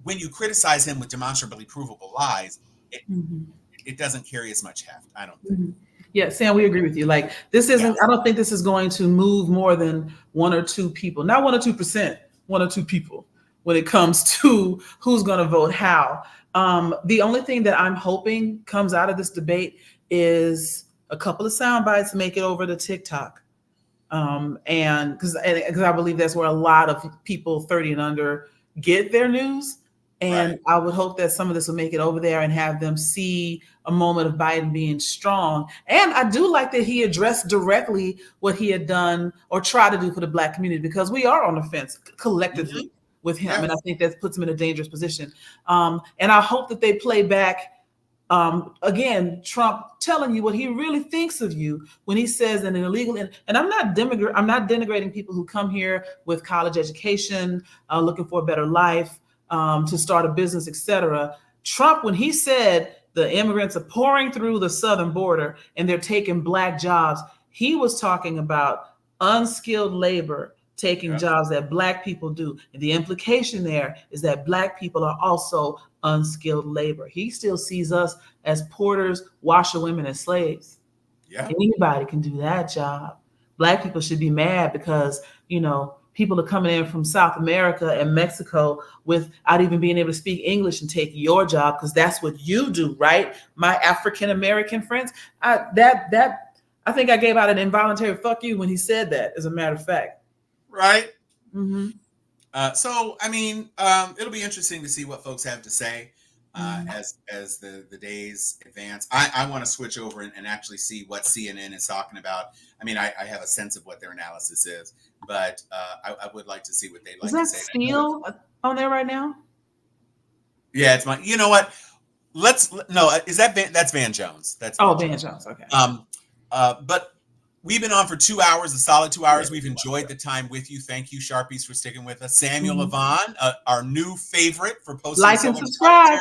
when you criticize him with demonstrably provable lies, it doesn't carry as much heft, I don't think. Yeah, Sam, we agree with you. Like, this isn't, I don't think this is going to move more than one or two people, not 1 or 2%, 1 or 2 people when it comes to who's going to vote how. The only thing that I'm hoping comes out of this debate is a couple of sound bites make it over to TikTok. And because I believe that's where a lot of people 30 and under get their news. And Right. I would hope that some of this will make it over there and have them see a moment of Biden being strong. And I do like that he addressed directly what he had done or tried to do for the Black community, because we are on the fence collectively with him. Yes. And I think that puts him in a dangerous position. And I hope that they play back, again, Trump telling you what he really thinks of you when he says that an illegal, and I'm not denigrating people who come here with college education, looking for a better life, to start a business, etc. Trump, when he said the immigrants are pouring through the southern border and they're taking Black jobs, he was talking about unskilled labor taking jobs that Black people do. And the implication there is that Black people are also unskilled labor. He still sees us as porters, washerwomen, and slaves. Yeah. Anybody can do that job. Black people should be mad because, people are coming in from South America and Mexico without even being able to speak English and take your job, because that's what you do, right? My African American friends. I think I gave out an involuntary fuck you when he said that, as a matter of fact. Right. Mm-hmm. It'll be interesting to see what folks have to say as the days advance. I want to switch over and actually see what CNN is talking about. I have a sense of what their analysis is, but I would like to see what they'd like to say. Is that Steele on there right now? Yeah, it's my. You know what? That's Van Jones. That's Van Jones. Okay. But we've been on for 2 hours, a solid 2 hours. We've enjoyed the time with you. Thank you, Sharpies, for sticking with us. Samuel Levon, our new favorite, for posting. Like and subscribe.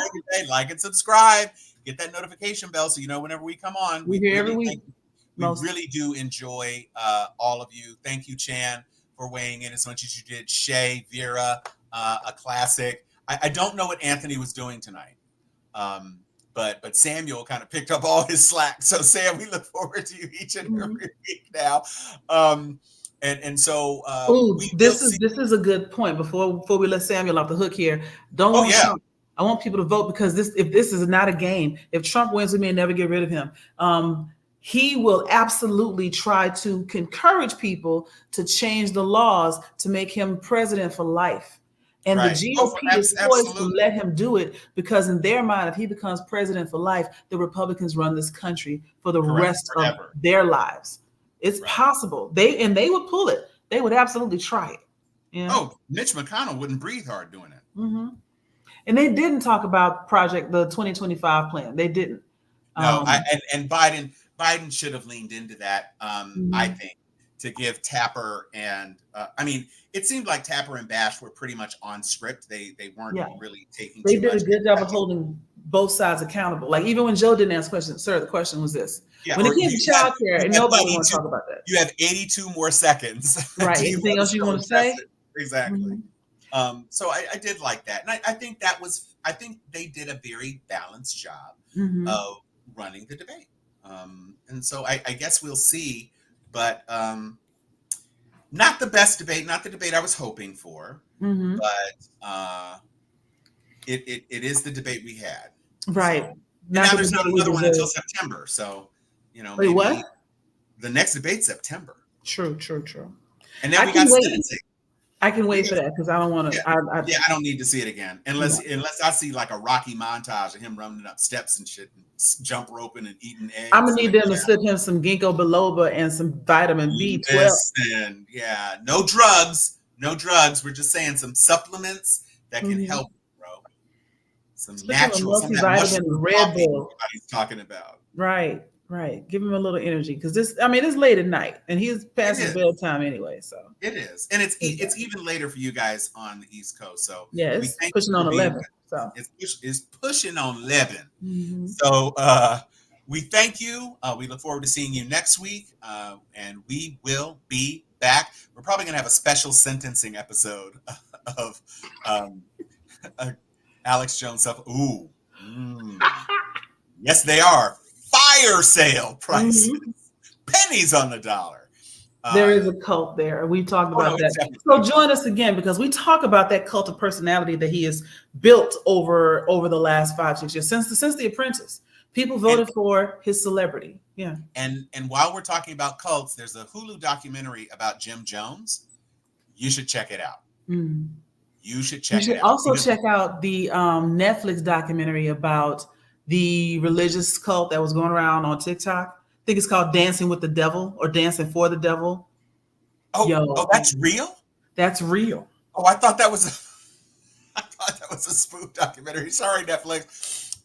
Like and subscribe. Get that notification bell so you know whenever we come on. We're here every week. We really do enjoy all of you. Thank you, Chan, for weighing in as much as you did. Shay, Vera, a classic. I don't know what Anthony was doing tonight, but Samuel kind of picked up all his slack. So Sam, we look forward to you each and every week now. And so Ooh, we will this see. is a good point. Before we let Samuel off the hook here, Oh yeah, Trump. I want people to vote because if this is not a game, if Trump wins, we may never get rid of him. He will absolutely try to encourage people to change the laws to make him president for life. And right. the GOP is poised to let him do it because in their mind, if he becomes president for life, the Republicans run this country for the rest of their lives. It's possible. They would pull it. They would absolutely try it. Yeah. Oh, Mitch McConnell wouldn't breathe hard doing it. Mm-hmm. And they didn't talk about the 2025 plan. They didn't. No, and Biden should have leaned into that. I think to give Tapper and I mean, it seemed like Tapper and Bash were pretty much on script. They weren't really taking. They did a good job of holding both sides accountable. Like even when Joe didn't ask questions, sir, the question was this. Yeah, when it came to child care, and nobody wants to talk about that. You have 82 more seconds. Right. Anything else you want to say? Exactly. So I did like that. And I think I think they did a very balanced job of running the debate. And so I guess we'll see, but not the best debate, not the debate I was hoping for, but it is the debate we had. Right. So, now there's not another one until September. So, wait, what? The next debate's September. True. And then we got sentencing. I can wait for that because I don't want to. I don't need to see it again unless I see like a Rocky montage of him running up steps and shit, and jump roping and eating eggs. I'm gonna need them to slip him some ginkgo biloba and some vitamin B12. And no drugs. We're just saying some supplements that can help, bro. Some natural, some multivitamin, Red Bull. Everybody's talking about. Right. Give him a little energy because it's late at night and he's past his bedtime anyway. So it is, and it's even later for you guys on the East Coast. So yeah, it's pushing on 11. So it's pushing on 11. So we thank you. We look forward to seeing you next week, and we will be back. We're probably gonna have a special sentencing episode of Alex Jones stuff. Ooh, yes, they are. Fire sale prices, pennies on the dollar. There is a cult there. We talked about that. Exactly. So join us again because we talk about that cult of personality that he has built over the last 5-6 years since The Apprentice. People voted for his celebrity. Yeah. And while we're talking about cults, there's a Hulu documentary about Jim Jones. You should check it out. You should check it out. Also check out the Netflix documentary about the religious cult that was going around on TikTok. I think it's called Dancing with the Devil or Dancing for the Devil. Oh, that's real? That's real. Oh, I thought that was a spoof documentary. Sorry, Netflix.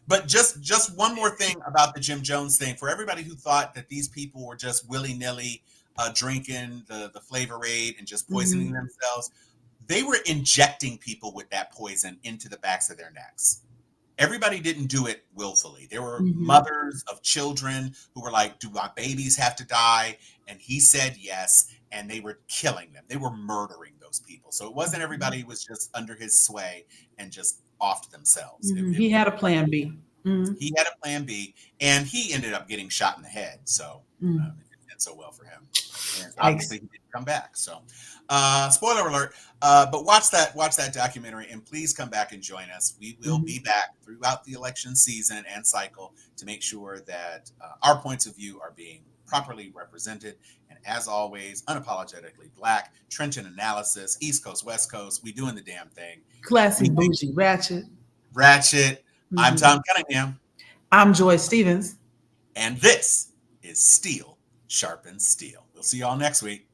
But just one more thing about the Jim Jones thing. For everybody who thought that these people were just willy-nilly drinking the Flavor-Aid and just poisoning themselves, they were injecting people with that poison into the backs of their necks. Everybody didn't do it willfully. There were mothers of children who were like, do my babies have to die? And he said yes, and they were killing them. They were murdering those people. So it wasn't everybody was just under his sway and just offed themselves. He had a plan B. He had a plan B, and he ended up getting shot in the head. So it didn't end so well for him. And obviously, he didn't come back. So spoiler alert. But watch that documentary, and please come back and join us. We will be back throughout the election season and cycle to make sure that our points of view are being properly represented. And as always, unapologetically Black, trenchant analysis, East Coast, West Coast, we doing the damn thing. Classy, bougie, ratchet. I'm Tom Cunningham. I'm Joy Stevens. And this is Steel Sharpens Steel. We'll see you all next week.